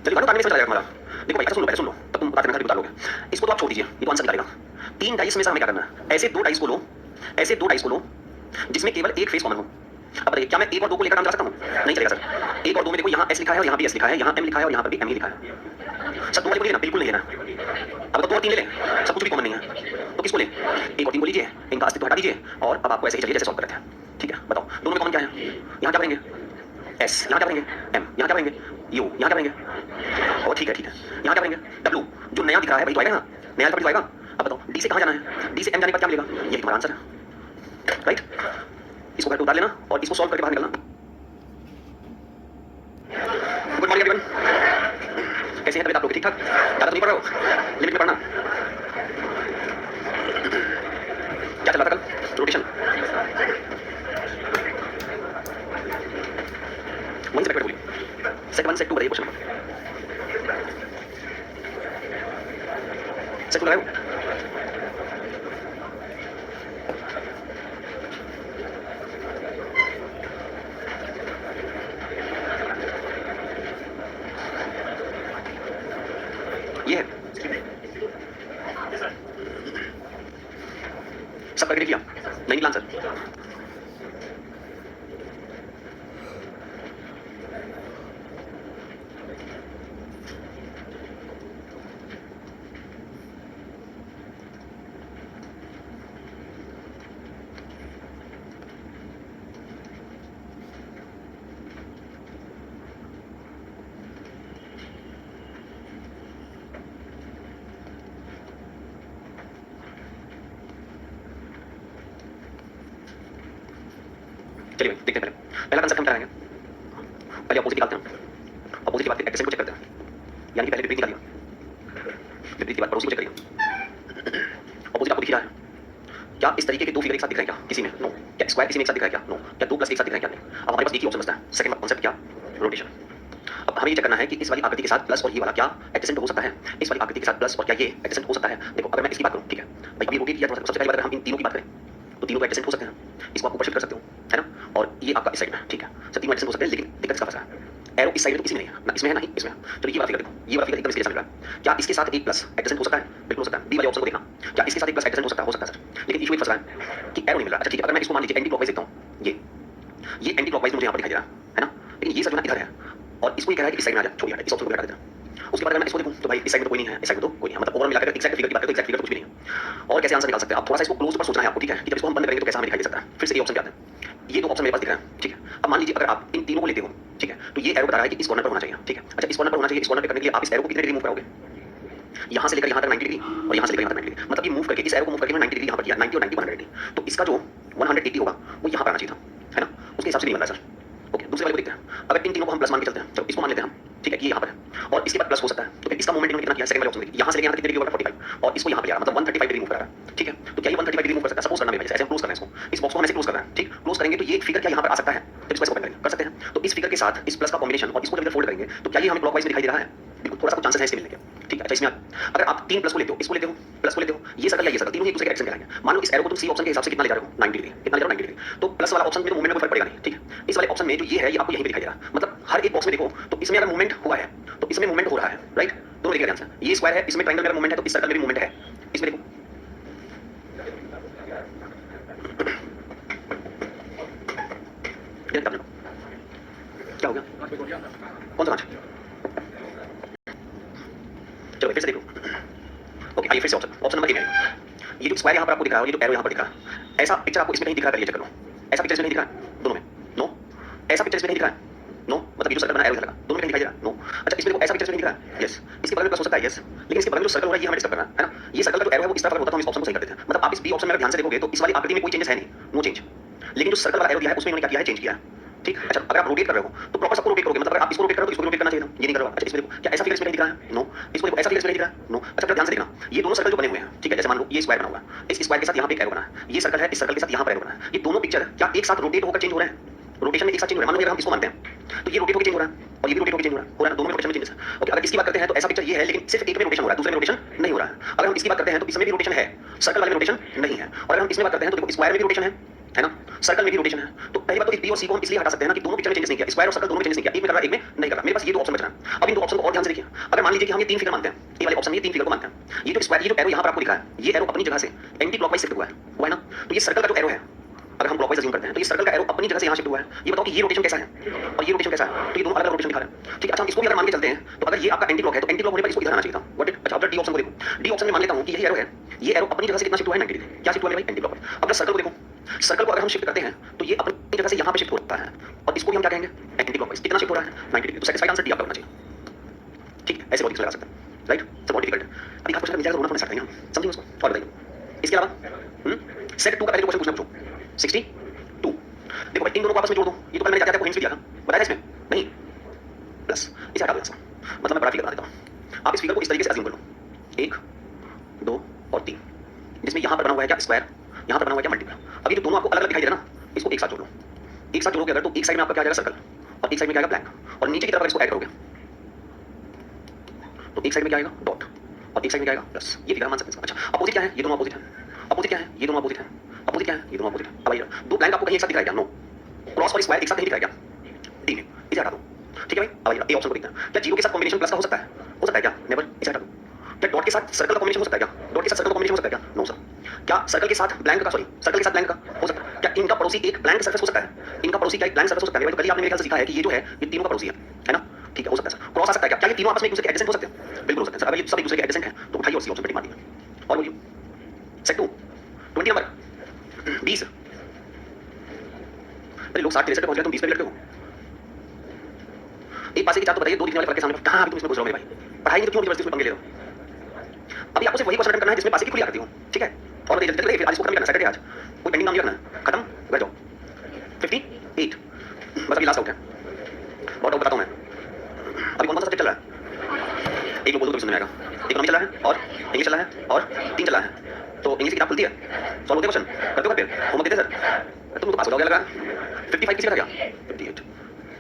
चलिए काटो, ताने में समझ आ जाएगा तुम्हारा। देखो भाई ऐसा सुन लो, तब तुम बात करना उतार लोगे। इसको तो आप छोड़ दीजिए, ये तो आंसर निकालेगा। 3 डाइस में से हमें क्या करना है? ऐसे 2 डाइस को लो, ऐसे 2 डाइस को लो जिसमें केवल एक फेस कॉमन हो। अब बताइए क्या मैं 1 और 2 को लेकर काम चला सकता हूँ? नहीं चलेगा सर। 1 और 2 में देखो यहाँ एस लिखा है और यहाँ भी एस लिखा है, यहाँ एम लिखा है और यहाँ पर भी एम ही लिखा है। सब 2 वाले को लेना बिल्कुल नहीं लेना। अब तो 2 और 3 ले लें, सब कुछ भी कॉमन नहीं है, तो किसको लें? 1 और 3 को लीजिए, इनका अस्तित्व हटा दीजिए और अब आपको ऐसे ही चलिए जैसे सॉल्व कर रहे थे, ठीक है? बताओ दोनों में कॉमन क्या है? यहाँ क्या करेंगे? एस। यहाँ क्या करेंगे? एम। यहाँ क्या करेंगे? यू। यहाँ क्या करेंगे? और ठीक है यहाँ क्या करेंगे? डब्ल्यू। जो नया दिख रहा है भाई तो आएगा ना, नया अल्फाबेट तो आएगा। अब बताओ डी से कहाँ जाना है? डी से एम जाने का क्या मिलेगा? यही तुम्हारा आंसर है, राइट? इसको घर पे उतार लेना और इसको सॉल्व करके बाहर निकलना। गुड मॉर्निंग एवरीवन, कैसे हैं तबीयत आप लोग? ठीक ठाक? ज़्यादा तो नहीं पढ़ रहे हो? लिमिट में पढ़ना। क्या चल रहा था कल? रोटेशन वहीं से बैठ बोलिए। सेट 1 सेट 2 बताइए क्वेश्चन नंबर। सेट 2 लगाओ। ये है सब करके लिया, नहीं निकला आंसर। चलिए भाई देखते हैं पहला कंसेप्ट हम क्या करेंगे? पहले अपोजिट निकालते हैं, अपोजिट के बाद फिर एडजेसेंट को चेक करते हैं, यानी कि पहले विपरीत निकाल लिया, विपरीत के बाद पड़ोसी को चेक करिए। अपोजिट आपको दिख रहा है क्या? इस तरीके के 2 फिगर एक साथ दिख रहे हैं क्या किसी में? नो। क्या स्क्वायर किसी में एक साथ दिख रहा है क्या? नो। क्या 2 प्लस एक साथ दिख रहे हैं क्या? नहीं। अब हमारे पास एक ही ऑप्शन बचता है, सेकंड कॉन्सेप्ट क्या? रोटेशन। अब हमें ये चेक करना है कि इस वाली आकृति के साथ प्लस और ये वाला क्या एडजेसेंट हो सकता है? इस वाली आकृति के साथ प्लस और क्या ये एडजेसेंट हो सकता है? देखो अगर मैं इसकी बात करूं, ठीक है भाई, अभी रोटेट किया तो सबसे पहले अगर हम इन तीनों की बात करें तो तीनों को एडजेसेंट हो सकते हैं, इसको आप ऊपर शिफ्ट कर सकते हो, है ना? और ये आपका इस साइड में, ठीक है? सब तीनों एडजेसेंट हो सकते हैं, लेकिन दिक्कत इसका फंसा है, एरो इस साइड में तो किसी में नहीं है, ना इसमें है ना ही इसमें। तो ये वाला फिगर देखो, ये वाला फिगर एकदम इसके जैसा मिल रहा है। क्या इसके साथ एक प्लस एडजेसेंट हो सकता है? बिल्कुल हो सकता है। बी वाले ऑप्शन को देखना, क्या इसके साथ एक प्लस एडजेसेंट हो सकता है? हो सकता है सर, लेकिन इशू एक फंसा है कि एरो नहीं मिल रहा। अच्छा ठीक है, अगर मैं इसको मान लीजिए एंटी क्लॉकवाइज देखता हूँ, ये एंटी क्लॉकवाइज मुझे यहाँ पर दिखाई दे रहा है ना, लेकिन ये सर जो ना इधर है और इसको ये कह रहा है कि इस साइड में आ जा, छोड़िए इस ऑप्शन को हटा देते हैं। उसके बाद अगर मैं इसको देखूं तो भाई इस साइड में तो कोई नहीं है, इस साइड में तो कोई नहीं है, मतलब ओवरऑल मिलाकर एग्जैक्ट फिगर की बात करें तो एग्जैक्ट फिगर कुछ भी नहीं है। और कैसे आंसर निकाल सकते हैं आप? थोड़ा सा इसको क्लोज पर सोचना है आपको, ठीक है? कि जब इसको हम बंद करेंगे तो कैसा हमें दिखाई दे सकता है। फिर से ये ऑप्शन क्या आता है? ये 2 ऑप्शन मेरे पास दिख रहा है, ठीक है? अब मान लीजिए अगर आप इन तीनों को लेते हो, ठीक है, तो ये एरो बता रहा है कि इस कॉर्नर पर होना चाहिए, ठीक है? अच्छा इस कॉर्नर पर होना चाहिए, इस कॉर्नर पे करने के लिए आप इस एरो को कितने डिग्री मूव कराओगे? यहाँ से लेकर यहाँ तक 90 डिग्री और यहाँ से लेकर यहाँ तक 90 डिग्री, मतलब ये मूव करके इस एरो को मूव करके मैं 90 डिग्री यहाँ पर किया, 90 और 90 180। तो इसका जो 180 होगा वो यहाँ पर आना चाहिए था, है ना? उसके हिसाब से नहीं बन रहा है सर। ओके, दूसरे वाले को देखते हैं। अगर इन तीनों को हम प्लस मान के चलते हैं, चलो इसको मान लेते हैं हम, ठीक है? कि यहाँ पर है और इसके बाद प्लस हो सकता है, तो फिर इसका मोमेंट इन्होंने कितना किया? सेकंड वाले ऑप्शन में यहाँ से लेकर यहाँ तक कितनी डिग्री होगा? 45 और इसको यहाँ पे आ रहा है, मतलब 135 डिग्री मूव कर रहा है, ठीक है? तो क्या ये 135 डिग्री मूव कर सकता है? सपोज करना मेरे, ऐसे हम क्लोज कर रहे हैं इसको, इस बॉक्स को हम ऐसे क्लोज कर रहे हैं, ठीक? क्लोज करेंगे तो ये फिगर क्या यहाँ पर आ सकता है? तो इसको ऐसे ओपन करेंगे, कर सकते हैं। तो इस फिगर के साथ इस प्लस का कॉम्बिनेशन और इसको जब इधर फोल्ड करेंगे तो क्या ये हमें क्लॉकवाइज में दिखाई दे रहा है? बिल्कुल, थोड़ा सा कुछ चांसेस है इसके मिलने के। ठीक है। अच्छा इसमें अगर आप 3 प्लस को लेते हो, इसको लेते हो, प्लस को लेते हो, ये सर्कल या ये सर्कल तीनों ही एक दूसरे के एडजसेंट कहलाएंगे। मान लो इस एरो को तुम सी ऑप्शन के हिसाब से कितना ले जा रहे हो, 90 डिग्री, कितना ले जा रहे हो 90 डिग्री, तो प्लस वाला ऑप्शन में तो मूवमेंट में कोई फर्क पड़ेगा नहीं, ठीक है। इस वाले ऑप्शन में जो ये है ये आपको यहीं पे दिखाई दे रहा है, मतलब हर एक बॉक्स में देखो तो इसमें अगर मूवमेंट हुआ है तो इसमें मूवमेंट हो रहा है, राइट। दोनों देखिए ध्यान से, ये स्क्वायर है, इसमें ट्रायंगल में अगर मूवमेंट है तो इस सर्कल में भी मूवमेंट है, इसमें देखो क्या हो गया, कौन सा कांच, चलो फिर से देखो। ओके आइए फिर से ऑप्शन नंबर ए में ये जो स्क्वायर यहाँ पर आपको दिख रहा है और ये जो एरो यहाँ पर दिख रहा है, ऐसा पिक्चर आपको इसमें कहीं दिख रहा है, चेक कर लो। ऐसा पिक्चर इसमें नहीं दिख रहा है दोनों में, नो। ऐसा पिक्चर इसमें नहीं दिख रहा है, नो। मतलब ये जो सर्कल बना एरो लगा दोनों में कहीं दिखाई दे रहा है, नो। अच्छा इसमें देखो ऐसा पिक्चर इसमें नहीं दिख रहा है, यस। इसके बगल में प्लस हो सकता है, यस, लेकिन इसके बगल में जो सर्कल हो रहा है ये हमें डिस्टर्ब करना है ना। ये सर्कल का जो एरो है वो इस तरफ होता है, हम इस ऑप्शन को सही कर देते हैं। मतलब आप इस बी ऑप्शन में अगर ध्यान से देखोगे तो इस वाली आकृति में कोई चेंजेस है नहीं, नो चेंज, लेकिन जो सर्कल वाला एरो दिया है उसमें इन्होंने क्या किया है, चेंज किया है, ठीक। अच्छा अगर आप रोटेट कर रहे हो तो प्रॉपर सबको रोटेट करोगे, मतलब अगर आप इसको रोटेट करो तो इसको रोटेट करना चाहिए था, ये नहीं करो। अच्छा इसमें देखो क्या ऐसा फिगर इसमें नहीं दिख रहा है, नो। इसको देखो ऐसा फिगर इसमें नहीं दिख रहा है, नो। अच्छा ध्यान से देखना, ये दोनों सर्कल जो बने हुए हैं, ठीक है, जैसे मान लो ये स्क्वायर बना हुआ है, इस स्क्वायर के साथ यहाँ पे एक एरो बना है, ये सर्कल है, इस सर्कल के साथ यहाँ पर एरो बना है, ये दोनों पिक्चर क्या एक साथ रोटेट होकर चेंज हो रहे हैं, रोटेशन में एक साथ चेंज हो रहा है। मान लो अगर हम इसको मानते हैं तो ये रोटेट होकर चेंज हो रहा है और ये भी रोटेट होकर चेंज हो रहा है ना, दोनों में रोटेशन में चेंजेस है। ओके अगर इसकी बात करते हैं तो ऐसा पिक्चर ये है, लेकिन सिर्फ एक में रोटेशन हो रहा है, दूसरे में रोटेशन नहीं हो रहा है। अगर हम इसकी बात करते हैं तो इसमें भी रोटेशन है, सर्कल वाले में रोटेशन नहीं है। और अगर हम इसमें बात करते हैं तो देखो स्क्वायर में भी रोटेशन है ना, सर्कल में भी रोटेशन है। तो पहली बात तो बी और सी को हम इसलिए हटा सकते हैं ना कि दोनों पिक्चर में चेंजेस नहीं किया, स्क्वायर और सर्कल दोनों में चेंजेस नहीं किया, एक में कर रहा है एक में नहीं कर रहा। मेरे पास ये दो ऑप्शन बच रहा है। अब इन दो ऑप्शन को और ध्यान से देखिए। अगर मान लीजिए कि हम ये 3 फिगर मानते हैं, ये वाले ऑप्शन में ये 3 फिगर को मानते हैं, ये जो स्क्वायर ये जो एरो यहाँ पर आपको दिखा है, ये एरो अपनी जगह से एंटी क्लॉकवाइज शिफ्ट हुआ है ना। तो ये सर्कल का जो एरो है, अगर हम क्लॉकवाइज अज्यूम करते हैं तो ये सर्कल का एरो अपनी जगह से यहाँ शिफ्ट हुआ है। ये बताओ कि ये रोटेशन कैसा है और ये रोटेशन कैसा है, तो ये दोनों अलग अलग रोटेशन दिखा रहे हैं, ठीक है। अच्छा हम इसको भी अगर मान के चलते हैं तो अगर ये आपका एंटी क्लॉक है तो एंटी क्लॉक होने पर इसको इधर आना चाहिए था, व्हाट इट। अच्छा अब डी ऑप्शन को देखो, डी ऑप्शन में मान लेता हूं कि यही एरो है, ये एरो अपनी जगह से कितना शिफ्ट हुआ है, 90 डिग्री। क्या शिफ्ट हुआ है भाई, एंटी क्लॉक। अब सर्कल को देखो, सर्कल को अगर हम शिफ्ट करते हैं तो ये अपनी जगह से यहाँ पे शिफ्ट होता है और इसको भी हम क्या कहेंगे, एंटी क्लॉकवाइज। कितना शिफ्ट हो रहा है, 90 डिग्री। तो सैटिस्फाइड आंसर डी आपका होना चाहिए, ठीक है। ऐसे लॉजिक लगा सकते हैं, राइट। सब बहुत डिफिकल्ट है। अभी आप क्वेश्चन मिल जाएगा तो रोना थोड़ा स्टार्ट करेंगे हम, समझिए उसको। और बताइए इसके अलावा सेट 2 का पहले क्वेश्चन पूछना, पूछो 62। देखो भाई इन दोनों को आपस में जोड़ दो, ये तो पहले मैंने क्या क्या हिंट्स दिया था, बताया इसमें नहीं, प्लस इसे हटा दो यहाँ से। मतलब मैं बड़ा फिगर बना देता हूँ, आप इस फिगर को इस तरीके से अज्यूम कर लो, 1 2 और 3, जिसमें यहाँ पर बना हुआ है क्या स्क्वायर, यहाँ पर बना हुआ है क्या मल्टीपल। अब ये जो दोनों आपको अलग अलग दिखाई दे रहा ना, इसको एक साथ जोड़ लो। एक साथ जोड़ोगे अगर तो एक साइड में आपका क्या आ जाएगा सर्कल और एक साइड में क्या आएगा ब्लैंक, और नीचे की तरफ अगर इसको ऐड करोगे तो एक साइड में क्या आएगा डॉट और एक साइड में क्या आएगा प्लस। ये फिगर मान सकते हैं। अच्छा अपोजिट क्या है, ये दोनों अपोजिट है। अपोजिट क्या है, ये दोनों अपोजिट है। अपोजिट क्या है, ये दोनों अपोजिट है। अब आइए दो ब्लैंक आपको कहीं एक साथ दिखाएगा, नो। क्रॉस और स्क्वायर एक साथ नहीं दिखाएगा, डी में, इसे हटा दो, ठीक है भाई। अब आइए ए ऑप्शन को देखते हैं, क्या जीरो के साथ कॉम्बिनेशन प्लस का हो सकता है, हो सकता है क्या, नेवर, इसे हटा दो। क्या डॉट के साथ सर्कल का कॉम्बिनेशन हो सकता है क्या, डॉट के साथ सर्कल का कॉम्बिनेशन हो सकता है क्या, नो सर। क्या सर्कल के साथ ब्लैंक का, सॉरी सर्कल के साथ ब्लैंक का हो सकता है क्या, इनका पड़ोसी एक ब्लैंक सर्फेस हो सकता है, इनका पड़ोसी क्या एक ब्लैंक सर्फेस हो सकता है। भाई तो कल ही आपने मेरे ख्याल से सीखा है कि ये जो है ये तीनों का पड़ोसी है ना, ठीक है, हो सकता है सर। क्रॉस आ सकता है क्या, ये तीनों आपस में एक दूसरे के एडजेसेंट हो सकते हैं, बिल्कुल हो सकते हैं सर। अगर ये सब एक दूसरे के एडजेसेंट हैं तो उठाइए और सी ऑप्शन पे टिक मार दीजिए। और बोलिए सेट 2 20 नंबर 20। अरे लोग 60 63 पे पहुंच गए, तुम 20 पे लड़ते हो। एक पासे की चार तो बताइए, दो दिखने वाले फर्क के सामने कहां अभी तुम इसमें घुस रहे हो मेरे भाई, पढ़ाई नहीं तो क्यों जबरदस्ती में पंगे ले रहे हो। अभी आपको सिर्फ वही क्वेश्चन अटेंड करना है जिसमें पासे की खुली आती हो, ठीक है। और जल्दी जल्दी फिर आज इसको खत्म करना है, सैटरडे आज कोई पेंडिंग काम नहीं रखना, खत्म कर जाओ। 58 बस अभी लास्ट आउट है, बहुत आउट बताता हूं मैं। अभी कौन सा सब्जेक्ट चल रहा है, एक जो बोल दो तो सुनने में आएगा। इकोनॉमी चल रहा है और इंग्लिश चल रहा है और 3 चल रहा है। तो इंग्लिश की किताब खुलती है, सॉल्व होते क्वेश्चन करते हो, करते होमवर्क देते सर, तुम तो पास हो जाओगे। लगा 55 किसी का था क्या, 58।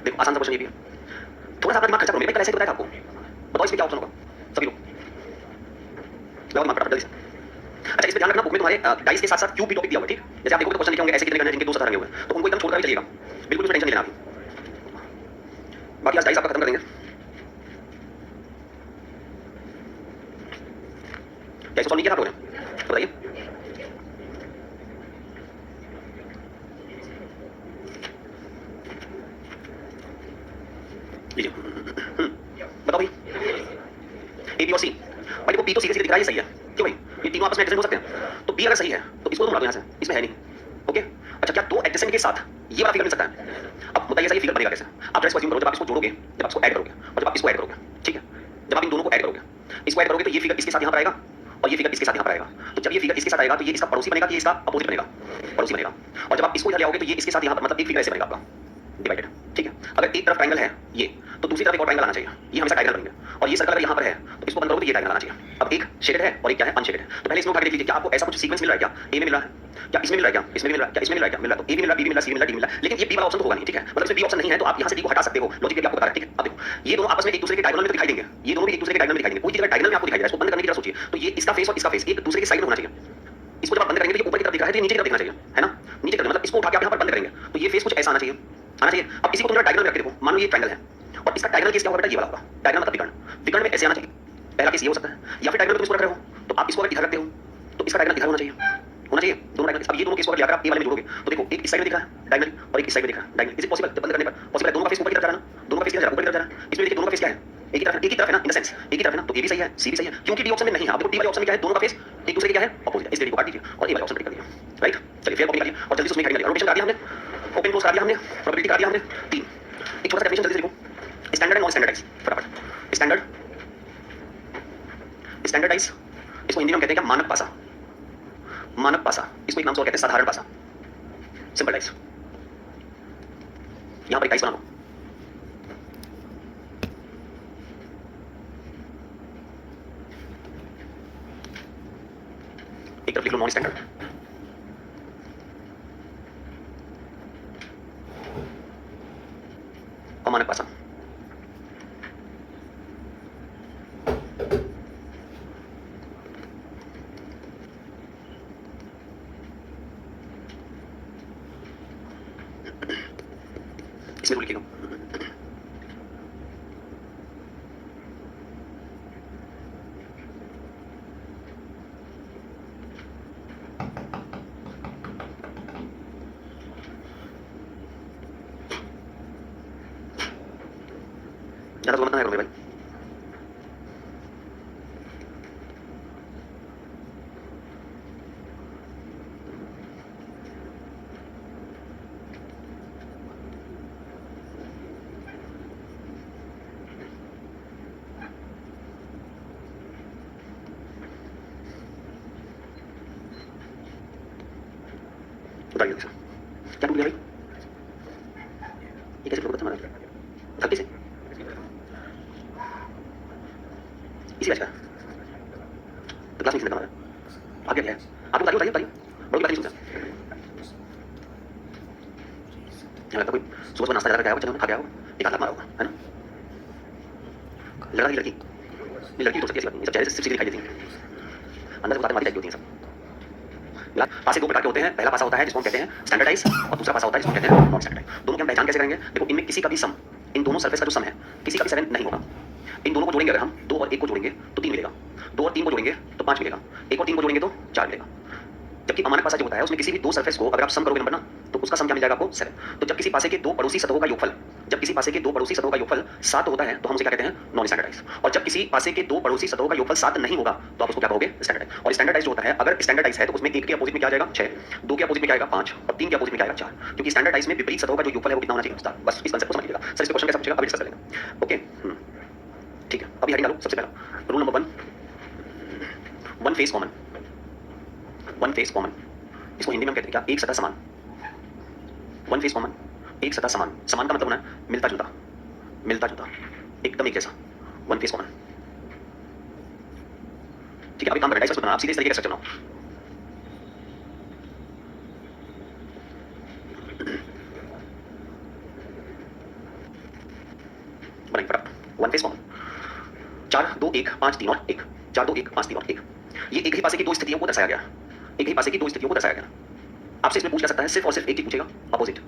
देखो आसान सा क्वेश्चन ये भी है, थोड़ा सा अपना दिमाग खर्चा करो। मेरे भाई कल ऐसे बताया था आपको, बताओ इसमें क्या ऑप्शन होगा सभी लोग, लगाओ दिमाग फटाफट जल्दी से। अच्छा इसमें ध्यान रखना, बुक में तुम्हारे डाइस के साथ साथ क्यूब भी टॉपिक दिया हुआ है, ठीक। जैसे आप देखोगे तो क्वेश्चन लिखे होंगे ऐसे कितने गण हैं जिनके 2 सतह रंगे हुए हैं, तो उनको एकदम छोड़कर भी चलिएगा, बिल्कुल उसमें टेंशन नहीं लेना अभी। बाकी आज डाइस आपका खत्म कर देंगे। क्या इसको सॉल्व नहीं किया आप लोगों ने, बताइए। लीजिए बताओ भाई, ए बी और सी। भाई देखो बी तो सीधे सीधे दिख रहा है, ये सही है क्यों भाई, ये तीनों आपस में एडजेसेंट हो सकते हैं। तो बी अगर सही है तो इसको तुम उड़ा दो यहाँ से, इसमें है नहीं, ओके। अच्छा क्या दो एडजेसेंट के साथ ये वाला फिगर मिल सकता है। अब बताइए ये फिगर बनेगा कैसे, आप जरा इसको अज्यूम करो, जब आप इसको जोड़ोगे, जब आप इसको ऐड करोगे और जब आप इसको ऐड करोगे, ठीक है, जब आप इन दोनों को ऐड करोगे, इसको ऐड करोगे तो ये फिगर इसके साथ यहाँ पर आएगा और ये फिगर इसके साथ यहाँ पर आएगा। तो जब ये फिगर इसके साथ आएगा तो ये इसका पड़ोसी बनेगा कि इसका अपोजिट बनेगा, पड़ोसी बनेगा। और जब आप इसको इधर ले आओगे तो ये इसके साथ यहाँ पर, मतलब एक फिगर ऐसे बनेगा आपका डिवाइडेड, ठीक है। अगर एक तरफ ट्रायंगल है ये तो दूसरी तरफ एक और ट्रायंगल आना चाहिए, ये हमेशा डायगोनल बनेंगे, और ये सर्कल अगर यहाँ पर है तो इसको बंद करोगे तो ये डायगोनल आना चाहिए। अब एक शेडेड है और एक क्या है अनशेडेड है, तो पहले इसमें उठा के देख लीजिए क्या आपको ऐसा कुछ सीक्वेंस मिल रहा है, क्या ए में मिल रहा है, क्या इसमें मिल रहा है, क्या इसमें मिल रहा है, क्या इसमें मिल रहा है, क्या मिल रहा है, तो ए भी मिल रहा है, बी भी मिल रहा है, सी भी मिल रहा है, डी मिल रहा है, लेकिन ये बी वाला ऑप्शन तो होगा नहीं, ठीक है, मतलब इसमें बी ऑप्शन नहीं है तो आप यहाँ से डी को हटा सकते हो, लॉजिक भी आपको बता रहा है, ठीक है। अब देखो ये दोनों आपस में एक दूसरे के डायगोनल में तो दिखाई देंगे, ये दोनों भी एक दूसरे के डायगोनल में दिखाई देंगे, कोई चीज अगर डायगोनल में आपको दिखाई दे रहा है इसको बंद करने की तरह सोचिए, तो ये इसका फेस और इसका फेस एक दूसरे के साइड में होना चाहिए, इसको जब आप बंद करेंगे तो ये ऊपर की तरफ दिख रहा है तो ये नीचे की तरफ दिखना चाहिए, है ना, नीचे की तरफ, मतलब इसको उठा के आप यहाँ पर बंद करेंगे तो ये फेस कुछ ऐसा आना चाहिए, आना चाहिए। अब इसी को तुम डायगोनल में रख के देखो, मान लो ये ट्रायंगल है और इसका डायगोनल केस क्या होगा बेटा, ये वाला होगा, डायगोनल मतलब विकर्ण, विकर्ण में ऐसे आना चाहिए, पहला केस ये हो सकता है, या फिर डायगोनल में तुम इसको रख रहे हो तो आप इसको अगर इधर रखते हो तो इसका डायगोनल इधर होना चाहिए, होना चाहिए दोनों डायगोनल। अब ये दोनों केस को अगर आप ए वाले में जोड़ोगे तो देखो एक इस साइड में दिखा है डायगोनल और एक इस साइड में दिखा है डायगोनल, इज इट पॉसिबल, बंद करने पर पॉसिबल है, दोनों का फेस ऊपर की तरफ जा रहा है ना, दोनों का फेस किधर जा रहा है, ऊपर की तरफ जा रहा है, इसमें देखिए दोनों का फेस क्या है, एक ही तरफ है ना, इन द सेंस एक ही तरफ है ना, तो ए भी सही है सी भी सही है, क्योंकि डी ऑप्शन में नहीं है। अब देखो डी वाले ऑप्शन में क्या है, दोनों का फेस एक दूसरे के क्या है अपोजिट है, इस डी को काट दीजिए और ए वाले ऑप्शन पे टिक कर दीजिए, राइट। चलिए फिर कॉपी करिए और जल्दी से उसमें हेडिंग डालिए, रोटेशन कर दिया हमने, ओपन क्लोज कर दिया हमने, प्रोबेबिलिटी कर दिया हमने, तीन एक छोटा सा डेफिनेशन जल्दी से लिखो, स्टैंडर्ड एंड नॉन स्टैंडर्डाइज, फटाफट स्टैंडर्ड, स्टैंडर्डाइज इसको हिंदी में कहते हैं क्या, मानक भाषा, मानक भाषा, इसको एक नाम से और कहते हैं साधारण भाषा, सिंपल डाइस, यहां पर एक डाइस बना लो, एक तरफ लिख लो नॉन स्टैंडर्ड, अमानक भाषा, इसमें लिखिएगा ज्यादा तो मत ना करो मेरे भाई, उतारिए देखो क्या टूट गया भाई, ये कैसे टूट गया तुम्हारा, धक्के से, इसी वजह का तो क्लास में किसने कहा आगे क्या है, आप बताइए बताइए बताइए, बड़ी बात नहीं सुनता, यहाँ लगता कोई सुबह नाश्ता करा के आया हो, चलो खा के आओ, एक हाथ मारा होगा, है ना, लड़का की लड़की, नहीं लड़की तो सबकी ऐसी बात नहीं, सब चेहरे से सिर्फ दिखाई देती है, अंदर से बातें मारी टाइप होती हैं सब। पासे दो प्रकार के होते हैं, पहला पासा होता है जिसको हम कहते हैं स्टैंडर्डाइज और दूसरा पासा होता है जिसको कहते हैं नॉन स्टैंडर्डाइज। दोनों की हम पहचान कैसे करेंगे, देखो इनमें किसी का भी सम, इन दोनों सरफेस का जो सम है किसी का भी 7 नहीं होगा, इन दोनों को जोड़ेंगे अगर हम 2 और 1 को जोड़ेंगे तो 3 मिलेगा, 2 और 3 को जोड़ेंगे तो 5 मिलेगा, 1 और 3 को जोड़ेंगे तो 4 मिलेगा। जबकि अमानक पासा जो होता है उसमें किसी भी दो सरफेस को अगर आप सम करोगे नंबर ना तो उसका सम क्या मिल जाएगा आपको 7। तो जब किसी पासे के दो पड़ोसी सतहों का योगफल, जब किसी पासे के दो पड़ोसी सतहों का योगफल 7 होता है तो हम उसे क्या कहते हैं नॉन स्टैंडर्डाइज, और जब किसी पासे के दो पड़ोसी सतहों का योगफल 7 नहीं होगा तो आप उसको क्या कहोगे स्टैंडर्डाइज। और स्टैंडर्डाइज जो होता है अगर स्टैंडर्डाइज है तो उसमें 1 के अपोजिट में क्या आ जाएगा 6, 2 के अपोजिट में क्या आएगा 5 और 3 के अपोजिट में क्या आएगा 4, क्योंकि स्टैंडर्डाइज में विपरीत सतहों का जो योगफल है वो कितना होना चाहिए 7। बस इस कांसेप्ट को समझ लीजिएगा सर, इस क्वेश्चन कैसा पूछेगा अभी डिस्कस करेंगे। ओके ठीक है, अभी हेडिंग डालो। सबसे पहला rule number 1, one face common, one face common, इसको हिंदी में हम कहते हैं क्या एक सतह समान, वन फेस कॉमन एक सतह समान, समान का मतलब होना है मिलता जुलता, मिलता जुलता एकदम एक जैसा, वन फेस कॉमन। ठीक है, अभी काम करें डाइस आप सीधे इस तरीके का स्ट्रक्चर बनाओ। बनाइए फटाफट, वन फेस कॉमन 4 2 1 5 3 और 1, 4 2 1 5 3 और 1, ये एक ही पासे की दो स्थितियों को दर्शाया गया, एक ही पासे की दो स्थितियों को दर्शाया गया। आपसे इसमें पूछ सकता है सिर्फ और सिर्फ एक ही पूछेगा अपोजिट,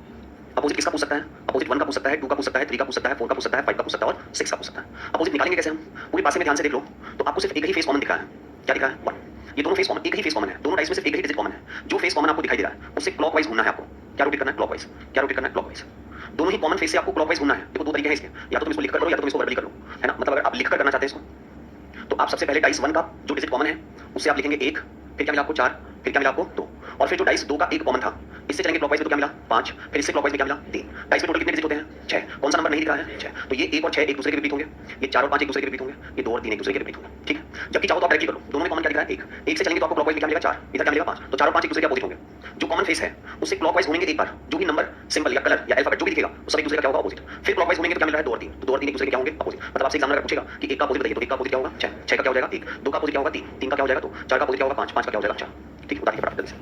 अपोजिट किसका पूछ सकता है, अपोजिट 1 का पूछ सकता है, 2 का पूछ सकता है, 3 का पूछ सकता है, 4 का पूछ सकता है, 5 का पूछ सकता है और 6 का पूछ सकता है। अपोजिट निकालेंगे कैसे हम, पूरे पासे में ध्यान से देख लो तो आपको सिर्फ एक ही फेस कॉमन दिखा है, क्या दिखा है 1, ये दोनों फेस कॉमन, एक ही फेस कॉमन है, दोनों डाइस में सिर्फ एक ही डिजिट कॉमन है। जो फेस कॉमन आपको दिखाई दे रहा है उससे क्लॉकवाइज घूमना है आपको, क्या रोटेट करना है क्लॉकवाइज, क्या रोटेट करना है क्लॉकवाइज, दोनों ही कॉमन फेस से आपको क्लॉकवाइज घूमना है। देखो दो तरीके हैं इसके, या तो तुम इसको लिखकर करो या तो तुम इसको वर्बली कर लो, है ना, मतलब अगर आप लिखकर करना चाहते हैं इसको तो आप सबसे पहले डाइस 1 का जो डिजिट कॉमन है उससे आप लिखेंगे 1, फिर क्या मिला आपको 4, फिर क्या मिला आपको 2, और फिर जो डाइस 2 का 1 कॉमन था इससे चलेंगे क्लॉकवाइज में तो क्या मिला 5, फिर इससे क्लॉकवाइज में क्या मिला 3। डाइस में टोटल कितने डिजिट होते हैं 6, कौन सा नंबर नहीं दिखा है 6, तो ये 1 और 6 एक दूसरे के रिपीट होंगे, ये 4 और 5 एक दूसरे के रिपीट होंगे, ये 2 और 3 एक दूसरे के रिपीट होंगे। ठीक है, जबकि चाहो तो आप डायरेक्टली कर लो, दोनों में कॉमन क्या दिख रहा है 1, 1 से चलेंगे तो आपको क्लॉकवाइज में क्या मिलेगा 4, इधर क्या मिलेगा 5, तो 4 और 5 एक दूसरे के अपोजिट होंगे। जो कॉमन फेस है उससे क्लॉकवाइज घूमेंगे एक बार, जो भी नंबर सिंबल या कलर या अल्फाबेट जो भी दिखेगा वो सब एक दूसरे का क्या होगा अपोजिट। फिर क्लॉकवाइज घूमेंगे तो क्या मिल रहा है 2 और 3, तो 2 और 3 एक दूसरे के क्या होंगे अपोजिट। मतलब आपसे एग्जामिनर पूछेगा कि एक का अपोजिट बताइए, तो एक का अपोजिट क्या होगा 6, 6 का क्या हो जाएगा 1, 2 का अपोजिट क्या होगा 3, 3 का क्या हो जाएगा 2, 4 का अपोजिट क्या होगा 5, 5 का क्या हो जाएगा 4। ठीक है, बता दीजिए फटाफट जल्दी से।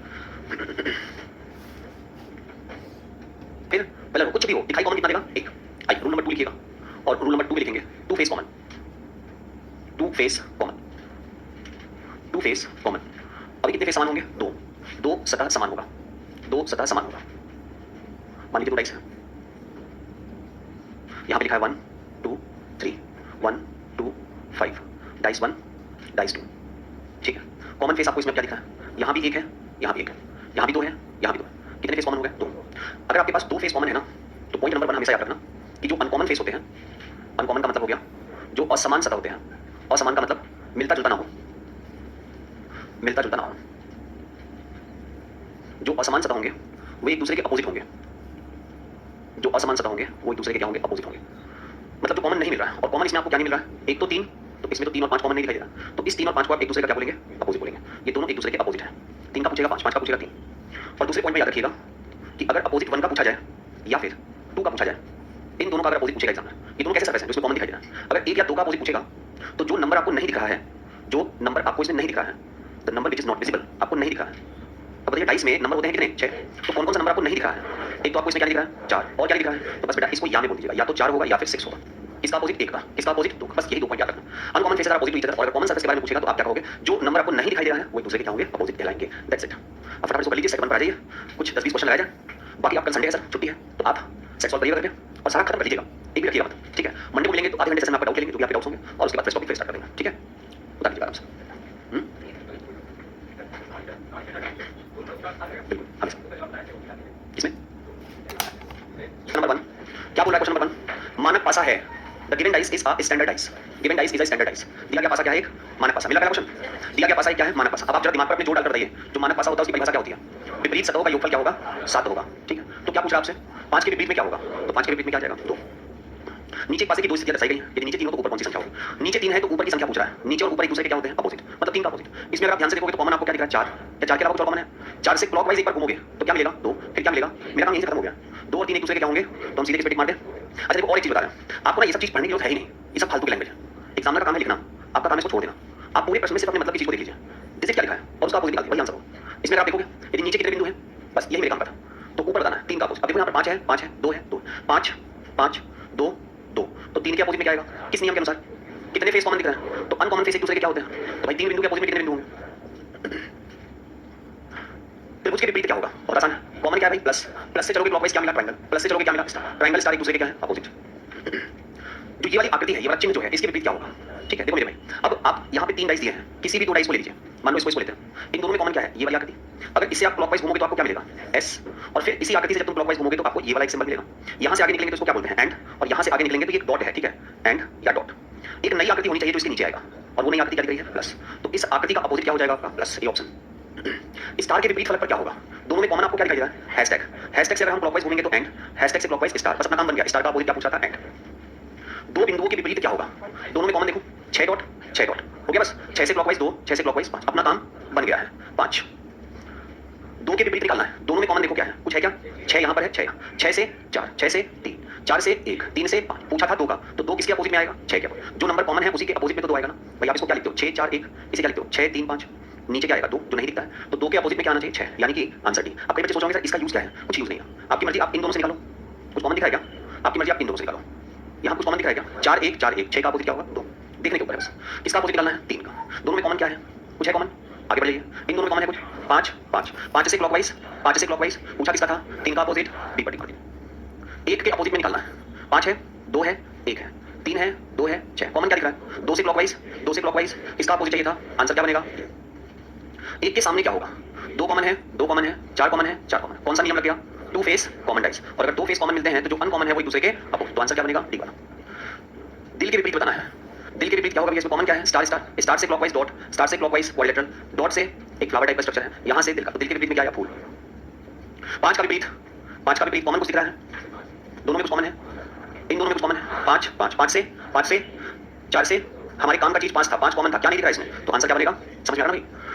फिर पहले कुछ भी हो दिखाई कॉमन कितना देगा 1, आइए रूल नंबर 2 लिखिएगा और रूल नंबर 2 में लिखेंगे 2 face common, 2 face common, 2 face common. अभी कितने फेस समान होंगे 2, 2 सतह समान होगा, 2 सतह समान होगा। मान लीजिए 2 डाइस है, यहां पे लिखा है 1 2 3, 1 2 5, डाइस 1 डाइस 2। ठीक है, कॉमन फेस आपको इसमें क्या दिख रहा है, यहां भी 1 है, यहां भी 1 है, यहां भी 2 है, यहां भी 2 है। कितने फेस कॉमन हो गए 2। अगर आपके पास 2 फेस कॉमन है ना तो पॉइंट नंबर 1 हमेशा याद रखना कि जो अनकॉमन फेस होते हैं, अनकॉमन का मतलब हो गया जो असमान सतह होते हैं, असमान का मतलब मिलता जुलता ना हो, मिलता जुलता ना हो। जो असमान सतह होंगे वो एक दूसरे के अपोजिट होंगे, जो असमान सतह होंगे वो एक दूसरे के क्या होंगे अपोजिट होंगे। मतलब जो कॉमन नहीं मिल रहा है, और कॉमन इसमें आपको क्या नहीं मिल रहा है, एक तो 3, तो इसमें तो 3 और 5 कॉमन नहीं दिखाई दे रहा, तो इस 3 और 5 को आप एक दूसरे का क्या बोलेंगे अपोजिट बोलेंगे। ये दोनों एक दूसरे के अपोजिट है, 3 का पूछेगा 5, 5 का पूछेगा 3। और दूसरे पॉइंट में याद रखिएगा कि अगर अपोजिट 1 का पूछा जाए या फिर 2 का पूछा जाए, इन दोनों का अगर अपोजिट पूछेगा एग्जाम में, ये दोनों कैसे सरफेस है जिसमें कॉमन दिखाई दे रहा है। अगर 1 या 2 का अपोजिट पूछेगा तो जो नंबर आपको नहीं दिख रहा है, जो नंबर आपको इसमें नहीं दिख रहा है, the number which is not visible, आपको नहीं दिख रहा है। अब बताइए डाइस में नंबर होते हैं कितने 6, तो कौन कौन सा नंबर आपको नहीं दिख रहा है। एक तो आपको इसमें क्या दिख रहा है 4, और क्या दिख रहा है, तो बस बेटा इसको या में बोल दीजिएगा, या तो 4 होगा या फिर 6 होगा। इसका अपोजिट 1 का, इसका अपोजिट 2, बस यही 2 पॉइंट याद रखना। Uncommon face opposite to each other, और कॉमन सरफेस के बारे में पूछेगा तो आप क्या कहोगे, जो नंबर आपको नहीं दिखाई दे रहा है वो एक दूसरे के क्या होंगे अपोजिट कहलाएंगे। That's it. अब फटाफट इसको कर लीजिए, सेकंड पर आ जाइए, कुछ 10-20 क्वेश्चन लगाया जाए। बाकी आप कल संडे है सर, छुट्टी है, तो आप सेट सॉल्व करिएगा करके और सारा खत्म कर लीजिएगा, एक भी रखिएगा मत। ठीक है, मंडे को मिलेंगे तो आधे घंटे सेशन में आपका डाउट लेंगे, जो भी आपके डाउट्स होंगे, और उसके बाद फ्रेश टॉपिक स्टार्ट कर देंगे। ठीक है, बता दीजिएगा आराम से। बिल्कुल इसमें नंबर 1 क्या बोल रहा है, क्वेश्चन नंबर 1 मानक पासा है, the given dice is a standard dice, given dice is a standard dice. दिया गया पासा क्या है, एक मानक पासा। मिला क्या क्वेश्चन, दिया गया पासा क्या है मानक पासा। अब आप जरा दिमाग पर अपने जोर डालकर बताइए, जो मानक पासा होता है उसकी परिभाषा क्या होती है, विपरीत सतहों का योगफल क्या होगा 7 होगा। ठीक है, तो क्या पूछ रहा है आपसे 5 के विपरीत में क्या होगा, तो 5 के विपरीत में क्या आ जाएगा 2। नीचे पासे की 2 स्थितियां दर्शाई गई हैं, यदि नीचे 3 हो तो ऊपर कौन सी संख्या होगी, नीचे 3 है तो ऊपर की संख्या पूछ रहा है, नीचे और ऊपर एक दूसरे के क्या होते हैं अपोजिट, मतलब 3 का अपोजिट। इसमें अगर आप ध्यान से देखोगे तो कॉमन आपको क्या दिख रहा है 4, या 4 के अलावा कुछ और कॉमन है। 4 से क्लॉकवाइज एक बार घूमोगे तो क्या मिलेगा 2, फिर क्या मिलेगा, मेरा काम यहीं से खत्म हो गया। 2 और 3 एक दूसरे के क्या होंगे, तो हम सीधे इस पे टिक मार दें। अच्छा देखो और एक चीज बता रहा हूं आपको ना, ये सब चीज पढ़ने की जरूरत है ही नहीं, ये सब फालतू की लैंग्वेज है। एग्जामिनर का काम है लिखना, आपका काम है इसको छोड़ देना। आप पूरे प्रश्न में सिर्फ अपने मतलब की चीज को देख लीजिए, डिजिट क्या लिखा है और उसका अपोजिट निकाल दीजिए, वही आंसर हो। इसमें अगर आप देखोगे यदि नीचे कितने बिंदु हैं, बस यही मेरे काम का था, तो ऊपर बताना है 3 का अपोजिट। अब देखो यहाँ पर 5 है 5 है, 2 है 2, 5 5 2 2, तो 3 के अपोजिट में क्या आएगा, किस नियम के अनुसार, कितने फेस कॉमन दिख रहे हैं, तो अनकॉमन फेस एक दूसरे के क्या होते हैं, तो भाई 3 बिंदु के अपोजिट में कितने बिंदु होंगे। त्रिभुज के विपरीत क्या होगा, बहुत आसान है, कॉमन क्या है भाई प्लस, प्लस से चलोगे क्लॉकवाइज क्या मिला ट्रायंगल, प्लस से चलोगे क्या मिला स्टार, ट्रायंगल स्टार एक दूसरे के क्या है अपोजिट। जो ये वाली आकृति है, ये वाला चिन्ह जो है, इसके विपरीत क्या होगा। ठीक है, देखो मेरे भाई, अब आप यहाँ पे 3 डाइस दिए हैं, किसी भी 2 डाइस को ले लीजिए, मान लो इसको लेते हैं, इन दोनों में कॉमन क्या है, ये वाली आकृति। अगर इससे आप क्लॉकवाइज घूमोगे तो आपको क्या मिलेगा S, और फिर इसी आकृति से जब तुम क्लॉकवाइज घूमोगे तो आपको ये वाला एक सिंबल मिलेगा। यहाँ से आगे निकलेंगे तो इसको क्या बोलते हैं एंड, और यहाँ से आगे निकलेंगे तो ये एक डॉट है। ठीक है, एंड या डॉट, एक नई आकृति होनी चाहिए जो इसके नीचे आएगा, और वो नई आकृति क्या दिख रही है प्लस, तो इस आकृति का अपोजिट क्या हो जाएगा आपका प्लस, ये ऑप्शन। स्टार के विपरीत फलक पर क्या होगा, दोनों में कॉमन आपको क्या दिखाई दे रहा है हैशटैग, हैशटैग से अगर हम क्लॉकवाइज घूमेंगे तो एंड, हैशटैग से क्लॉकवाइज स्टार, बस अपना काम बन गया। स्टार का अपोजिट क्या पूछा था एंड। 2 बिंदुओं के विपरीत क्या होगा, दोनों में कॉमन देखो 6 डॉट 6 डॉट हो गया, बस 6 से क्लॉकवाइज 2, 6 से क्लॉकवाइज 5, अपना काम बन गया है 5। 2 के विपरीत निकालना है, दोनों में कॉमन देखो क्या है, कुछ है क्या, 6 यहाँ पर है 6, 6 से 4, 6 से 3, 4 से 1, 3 से 5, पूछा था 2 का, तो 2 किसके अपोजिट में आएगा 6 के। जो नंबर कॉमन है उसी के अपोजिट में तो 2 आएगा ना भाई। आप इसको क्या लिखते हो 6 4 1, इसे क्या लिखते हो 6 3 5, नीचे क्या आएगा 2 जो नहीं दिखता है, तो 2 के अपोजिट में क्या आना चाहिए 6, यानी कि आंसर डी। अब कई बच्चे सोच रहे हैं सर इसका यूज क्या है, कुछ यूज नहीं है, आपकी मर्जी, आप इन दोनों से निकालो, कुछ कॉमन दिखाएगा, आपकी मर्जी, आप इन दोनों से निकालो। यहाँ कुछ कॉमन दिखाएगा 4 1 4 1, 6 का अपोजिट क्या होगा 2, देखने के ऊपर है बस। किसका अपोजिट निकालना है 3 का, दोनों में कॉमन क्या है, कुछ है कॉमन, आगे बढ़ जाइए। इन दोनों में कॉमन है कुछ 5 5, 5 से क्लॉकवाइज, 5 से क्लॉकवाइज पूछा किसका था 3 का अपोजिट, बी पर टिक मार दिया। 1 के अपोजिट में निकालना है, 5 है 2 है 1 है, 3 है 2 है 6, कॉमन क्या दिख रहा है 2 से क्लॉकवाइज, 2 से क्लॉकवाइज, इसका अपोजिट चाहिए था, आंसर क्या बनेगा 1 के सामने क्या होगा, 2 कॉमन है 2 कॉमन है, 4 कॉमन है 4 कॉमन है, कौन सा नियम लग गया 2 फेस कॉमन डाइस, और अगर 2 फेस कॉमन मिलते हैं तो जो अनकॉमन है वो एक दूसरे के अपोजिट, तो आंसर क्या बनेगा डी वाला। दिल के विपरीत बताना है, दिल के विपरीत क्या होगा भैया, इसमें कॉमन क्या है स्टार स्टार, स्टार से क्लॉकवाइज डॉट, स्टार से क्लॉकवाइज क्वाड्रिलेटरल, डॉट से एक फ्लावर टाइप का स्ट्रक्चर है, यहां से दिल का, तो दिल के विपरीत में क्या आया फूल। 5 का विपरीत, 5 का विपरीत कॉमन कुछ दिख रहा है, दोनों में कुछ कॉमन है, इन दोनों में कुछ कॉमन है 5 5, 5 से 4 से हमारे काम का चीज 5 था, 5 कॉमन था, क्या नहीं दिख रहा है इसमें, तो आंसर क्या बनेगा, समझ में आ रहा है भाई।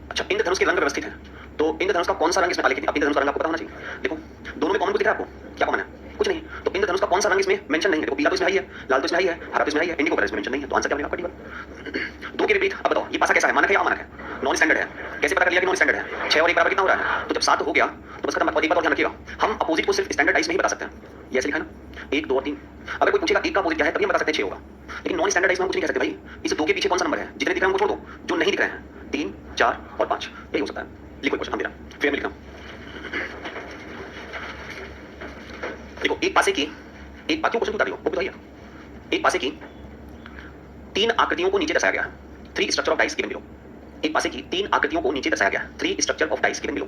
अच्छा, इंद्रधनुष के रंग व्यवस्थित है, तो इंद्रधनुष का कौन सा रंग इसमें आलेखित है? अब इंद्रधनुष का रंग आपको पता होना चाहिए। देखो दोनों में कॉमन कुछ दिख रहा है आपको? क्या कॉमन है? कुछ नहीं। तो इंद्रधनुष का कौन सा रंग इसमें मेंशन नहीं है? देखो पीला तो इसमें है, लाल तो इसमें है, हरा तो इसमें है, इंडिगो कलर इसमें मेंशन नहीं है, तो आंसर क्या बनेगा? आपका दो के विपरीत। अब बताओ ये पासा कैसा है, मानक है या अमानक है? नॉन स्टैंडर्ड है। कैसे पता कर लिया कि नॉन स्टैंडर्ड है? 6 और 1 बराबर कितना हो रहा है? तो जब 7 हो गया तो बस खत्म। और एक बात और ध्यान रखिएगा, हम अपोजिट को सिर्फ स्टैंडर्डाइज में ही बता सकते हैं। ये ऐसे लिखा है ना 1 2 और 3। अगर कोई पूछेगा 1 का अपोजिट क्या है तभी हम बता सकते हैं 6 होगा, लेकिन नॉन स्टैंडर्डाइज में हम कुछ नहीं कह सकते भाई इस 2 के पीछे कौन सा नंबर है। जितने दिख रहे हैं उनको छोड़ दो, जो नहीं दिख रहे हैं 3 4 और 5 यही हो सकता है। लिखो क्वेश्चन हम दे रहा हूं, फिर मैं लिखता हूं। देखो एक पासे की एक क्यों क्वेश्चन बता दियो वो बताइए। एक पासे की 3 आकृतियों को नीचे दर्शाया गया है। 3 structure of dice given below. एक पासे की 3 आकृतियों को नीचे दर्शाया गया है। 3 structure of dice given below.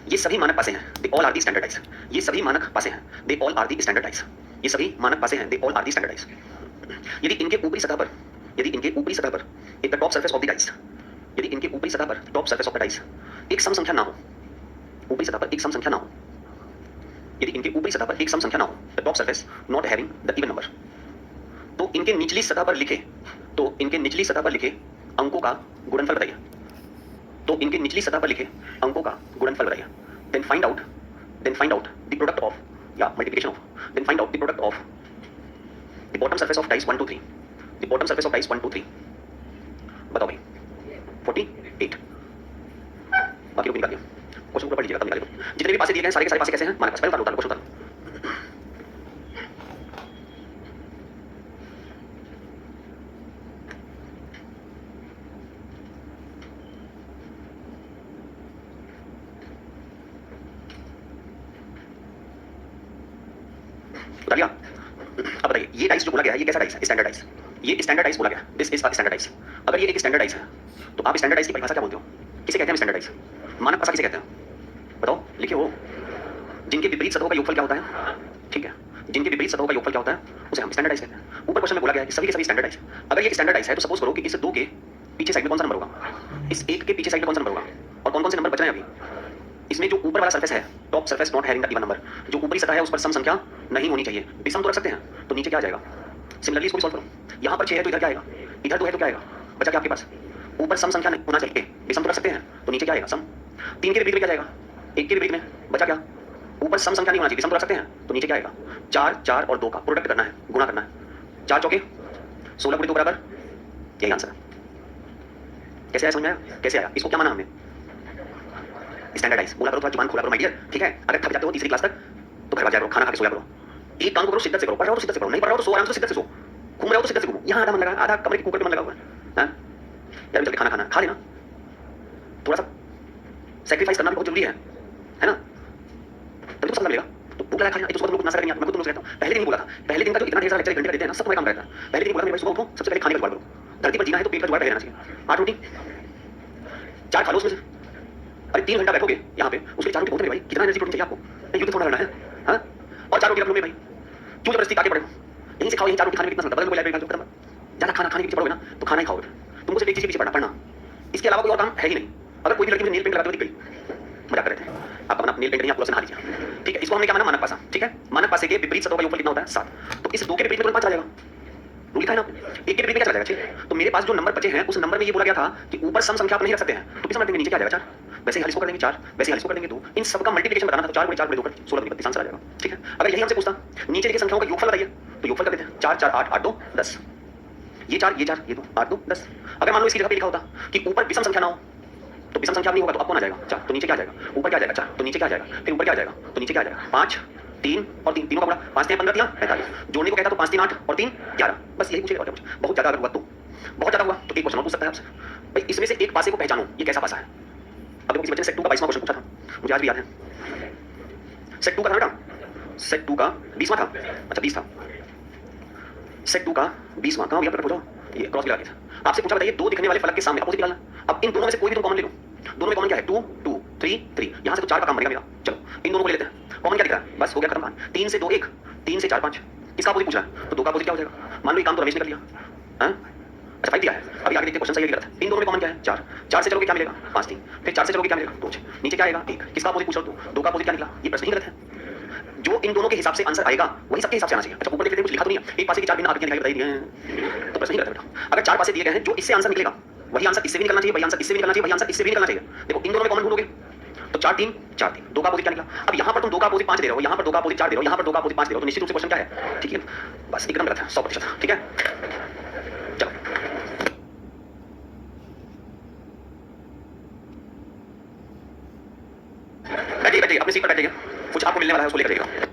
ये सभी मानक पासे हैं, they all are the standardise. ये सभी मानक पासे हैं, they all are the standardise. ये सभी मानक पासे हैं, they all are the standardise. यदि इनके ऊपरी सतह पर the top surface of the dice, यदि इनके ऊपरी सतह पर top surface of the dice एक सम संख्या ना हो, ऊपरी सतह पर एक सम संख्या ना हो, यदि इनके ऊपरी सतह पर एक सम संख्या ना हो, the top surface not having the even number, तो इनके निचली सतह पर लिखे अंकों का गुणनफल बताइए। तो इनके निचली सतह पर लिखे अंकों का गुणनफल बताइए। Then find out the product of या multiplication of, then find out the product of the bottom surface of dice 1 2 3, the bottom surface of dice 1 2 3। बताओ भाई 48। बाकी लोग निकाल दिया, क्वेश्चन पूरा पढ़ लीजिएगा तब निकालिए। जितने भी पासे दिए गए सारे के सारे पासे कैसे हैं? मानक पासे। पहले उतार लो क्वेश्चन उतार लो। उतार लिया? अब बताइए ये डाइस जो बोला गया है ये कैसा डाइस है? Standard dice. ये स्टैंडर्ड डाइस बोला गया, this is a standard dice. अगर ये एक स्टैंडर्ड डाइस है तो आप स्टैंडर्ड डाइस की परिभाषा क्या बोलते हो? किसे कहते हैं स्टैंडर्ड डाइस? मानक पासा किसे कहते हैं? बताओ लिखे हो। जिनके विपरीत सतहों का योगफल क्या होता है? ठीक है, जिनके विपरीत सतहों का योगफल क्या होता है उसे हम स्टैंडर्ड डाइस कहते हैं। ऊपर क्वेश्चन में बोला गया है कि सभी के सभी स्टैंडर्ड डाइस। अगर ये स्टैंडर्ड डाइस है तो सपोज करो कि इस 2 के पीछे साइड में कौन सा नंबर होगा? इस 1 के पीछे साइड में कौन सा नंबर होगा? और कौन कौन से नंबर बच रहे हैं अभी? इसमें जो ऊपर वाला सरफेस है top surface not having the even number, जो ऊपरी सतह है उस पर सम संख्या नहीं होनी चाहिए। विषम तो रख सकते हैं, तो नीचे क्या आ जाएगा? सिमिलरली इसको भी सॉल्व करो। यहाँ पर 6 है तो इधर क्या आएगा? इधर 2 है तो क्या आएगा? बचा क्या आपके पास? ऊपर सम संख्या नहीं होना चाहिए, विषम तो रख सकते हैं, तो नीचे क्या आएगा? सम। 3 के विपरीत में क्या जाएगा? 1 के विपरीत में बचा क्या? ऊपर सम संख्या नहीं होना चाहिए, विषम तो रख सकते हैं, तो नीचे क्या आएगा? 4 4 और 2 का प्रोडक्ट करना है, गुणा करना है। 4 चौके 16 गुणे 2 बराबर, यही आंसर है। कैसे आया समझ में आया? कैसे आया? इसको क्या माना हमने? स्टैंडर्डाइज। बोला करो थोड़ा जुबान खोला करो माय डियर, ठीक है? अगर थक जाते हो तीसरी क्लास तक तो घर आ जाया करो, खाना खा के सोया करो। एक काम को करो शिद्दत से करो, पढ़ रहे हो तो शिद्दत से पढ़ो, नहीं पढ़ रहे हो तो सो आराम से शिद्दत से सो। घूम रहे हो तो शिद्दत से घूमो। यहाँ आधा मन लगा, आधा कमरे के कुकर पे मन लगा हुआ है। हाँ? यार चल के खाना खाना खा लेना, थोड़ा सा सैक्रिफाइस करना भी बहुत जरूरी है ना? तभी तो समझ मिलेगा। तो भूख लगा खा लेना, एक तो सुबह लोग नाश्ता करने आता, मैं खुद रहता हूँ। पहले दिन बोला था, पहले दिन का जो इतना ढेर सारा लेक्चर 1 घंटे का देते हैं ना, सब तुम्हारे काम रहता है। पहले दिन बोला मेरे भाई सुबह उठो, सबसे पहले खाने का जुगाड़ करो। धरती पर जीना है तो पेट का जुगाड़ रहना चाहिए। 8 रोटी 4 खा लो उसमें से। अरे 3 घंटा बैठोगे यहाँ पे, उसके 4 रोटी बहुत है भाई। कितना एनर्जी प्रोटीन चाहिए आपको? युद्ध थोड़ा लड़ना है, हाँ? और 4 रोटी रख लो मेरे भाई, क्यों जबरदस्ती काटे पड़े हो? यहीं से खाओ, यहीं 4 रोटी खाने में कितना समय? बगल में लाइब्रेरी खत्म। ज़्यादा खाना खाने के पीछे पड़ोगे ना तो खाना ही खाओगे। तुमको सिर्फ एक चीज़ के पीछे पढ़ना। इसके अलावा कोई और काम है ही नहीं। अगर कोई भी लड़की मुझे नेल पेंट लगाते हुए दिख गई, मजाक कर रहे थे, आप अपना नेल पेंट नहीं, आप पूरा से नहा लीजिए, ठीक है? इसको हमने क्या माना? मानक पासा, ठीक है? मानक पासे के विपरीत सतहों का योगफल कितना होता है? 7। तो इस 2 के विपरीत में 5 आ जाएगा। रूल लिखा है ना, 1 के विपरीत में क्या चला जाएगा? 6। तो मेरे पास जो नंबर बचे हैं उस नंबर में ये बोला गया था कि ऊपर सम संख्या आप नहीं रख सकते हैं, तो किस नंबर देंगे? नीचे क्या आ जाएगा? 4। वैसे ही इसको कर देंगे 4, वैसे ही इसको कर देंगे 2। इन सब का मल्टीप्लिकेशन बताना था, 4 गुणे 4 गुणे 2 कर 16 32 आंसर आ जाएगा, ठीक है? अगर यही हमसे पूछता नीचे लिखे संख्याओं का योगफल बताइए, तो योगफल कर देते हैं। 4 4 8 8 2 10। ये 4 ये 4 ये 2 8 2 10। अगर मान लो इसकी जगह पे लिखा होता कि ऊपर विषम संख्या ना हो, तो विषम संख्या नहीं होगा तो आपको आ जाएगा 4, तो नीचे क्या आ जाएगा? ऊपर क्या आ जाएगा? 4, तो नीचे क्या आ जाएगा? फिर ऊपर क्या आ जाएगा? तो नीचे क्या आ जाएगा? 5 3 और 3, तीनों का बड़ा 5 3 15 3 45। जोड़ने को कहता तो 5 3 8 और 3 11। बस यही पूछेगा, और कुछ बहुत ज्यादा अगर हुआ तो बहुत ज्यादा हुआ तो एक क्वेश्चन और पूछ सकता है आपसे, भाई इसमें से एक पासे को पहचानो, ये कैसा पासा है? अब किसी बच्चे ने सेट 2 का 22वां क्वेश्चन पूछा था, मुझे आज भी याद है। सेट 2 का था बेटा, सेट 2 का 20वां था, अच्छा 20 था। सेट 2 का 20वां कहाँ गया? पूछो, ये क्रॉस लगा दिया था। आपसे पूछा बताइए 2 दिखने वाले फलक के सामने अपोजिट डालना। अब इन दोनों में से कोई भी तुम कॉमन ले लो। दोनों में कॉमन क्या है? 2 2 3 3। यहाँ से तो 4 का काम बनेगा मेरा। चलो इन दोनों को ले लेते हैं। कॉमन क्या दिख रहा है? बस हो गया खत्म कहानी। 3 से 2 1, 3 से 4 5। किसका अपोजिट पूछ रहा है? तो 2 का अपोजिट क्या हो जाएगा? मान लो ये काम तो रमेश ने कर लिया, हाँ? अच्छा 5 दिया है। अभी आगे देखते क्वेश्चन सही है गलत है। इन दोनों में कॉमन क्या है? 4। 4 से चलोगे क्या मिलेगा? 5 3। फिर 4 से चलोगे क्या मिलेगा? 2 6। नीचे क्या आएगा? 1। किसका अपोजिट पूछ रहा हूं? 2 का अपोजिट क्या निकला? ये प्रश्न ही गलत है। जो इन दोनों के हिसाब से आंसर आएगा वही सबके हिसाब से आना चाहिए। अच्छा ऊपर देख लेते हैं, कुछ लिखा तो नहीं है। एक पासे की 4 बिना आकृतियां दिखाई बताई दी हैं, तो प्रश्न ही गलत है बेटा। अगर 4 पासे दिए गए हैं, जो इससे आंसर निकलेगा वही आंसर इससे भी निकलना चाहिए, वही आंसर इससे भी निकलना चाहिए, वही आंसर इससे भी निकलना चाहिए। देखो इन दोनों में कॉमन ढूंढोगे तो 4 3 4 3, 2 का अपोजिट क्या निकला। अब यहाँ पर तुम 2 का अपोजिट 5 दे रहे हो, यहाँ पर 2 का अपोजिट 4 दे रहे हो, यहाँ पर 2 का अपोजिट 5 दे रहे हो, तो निश्चित रूप से क्वेश्चन क्या है, ठीक है, बस एकदम गलत है 100%। ठीक है, चलो बैठिए बैठिए अपनी सीट पर बैठिए, कुछ आपको मिलने वाला है उसको लेकर जाइएगा।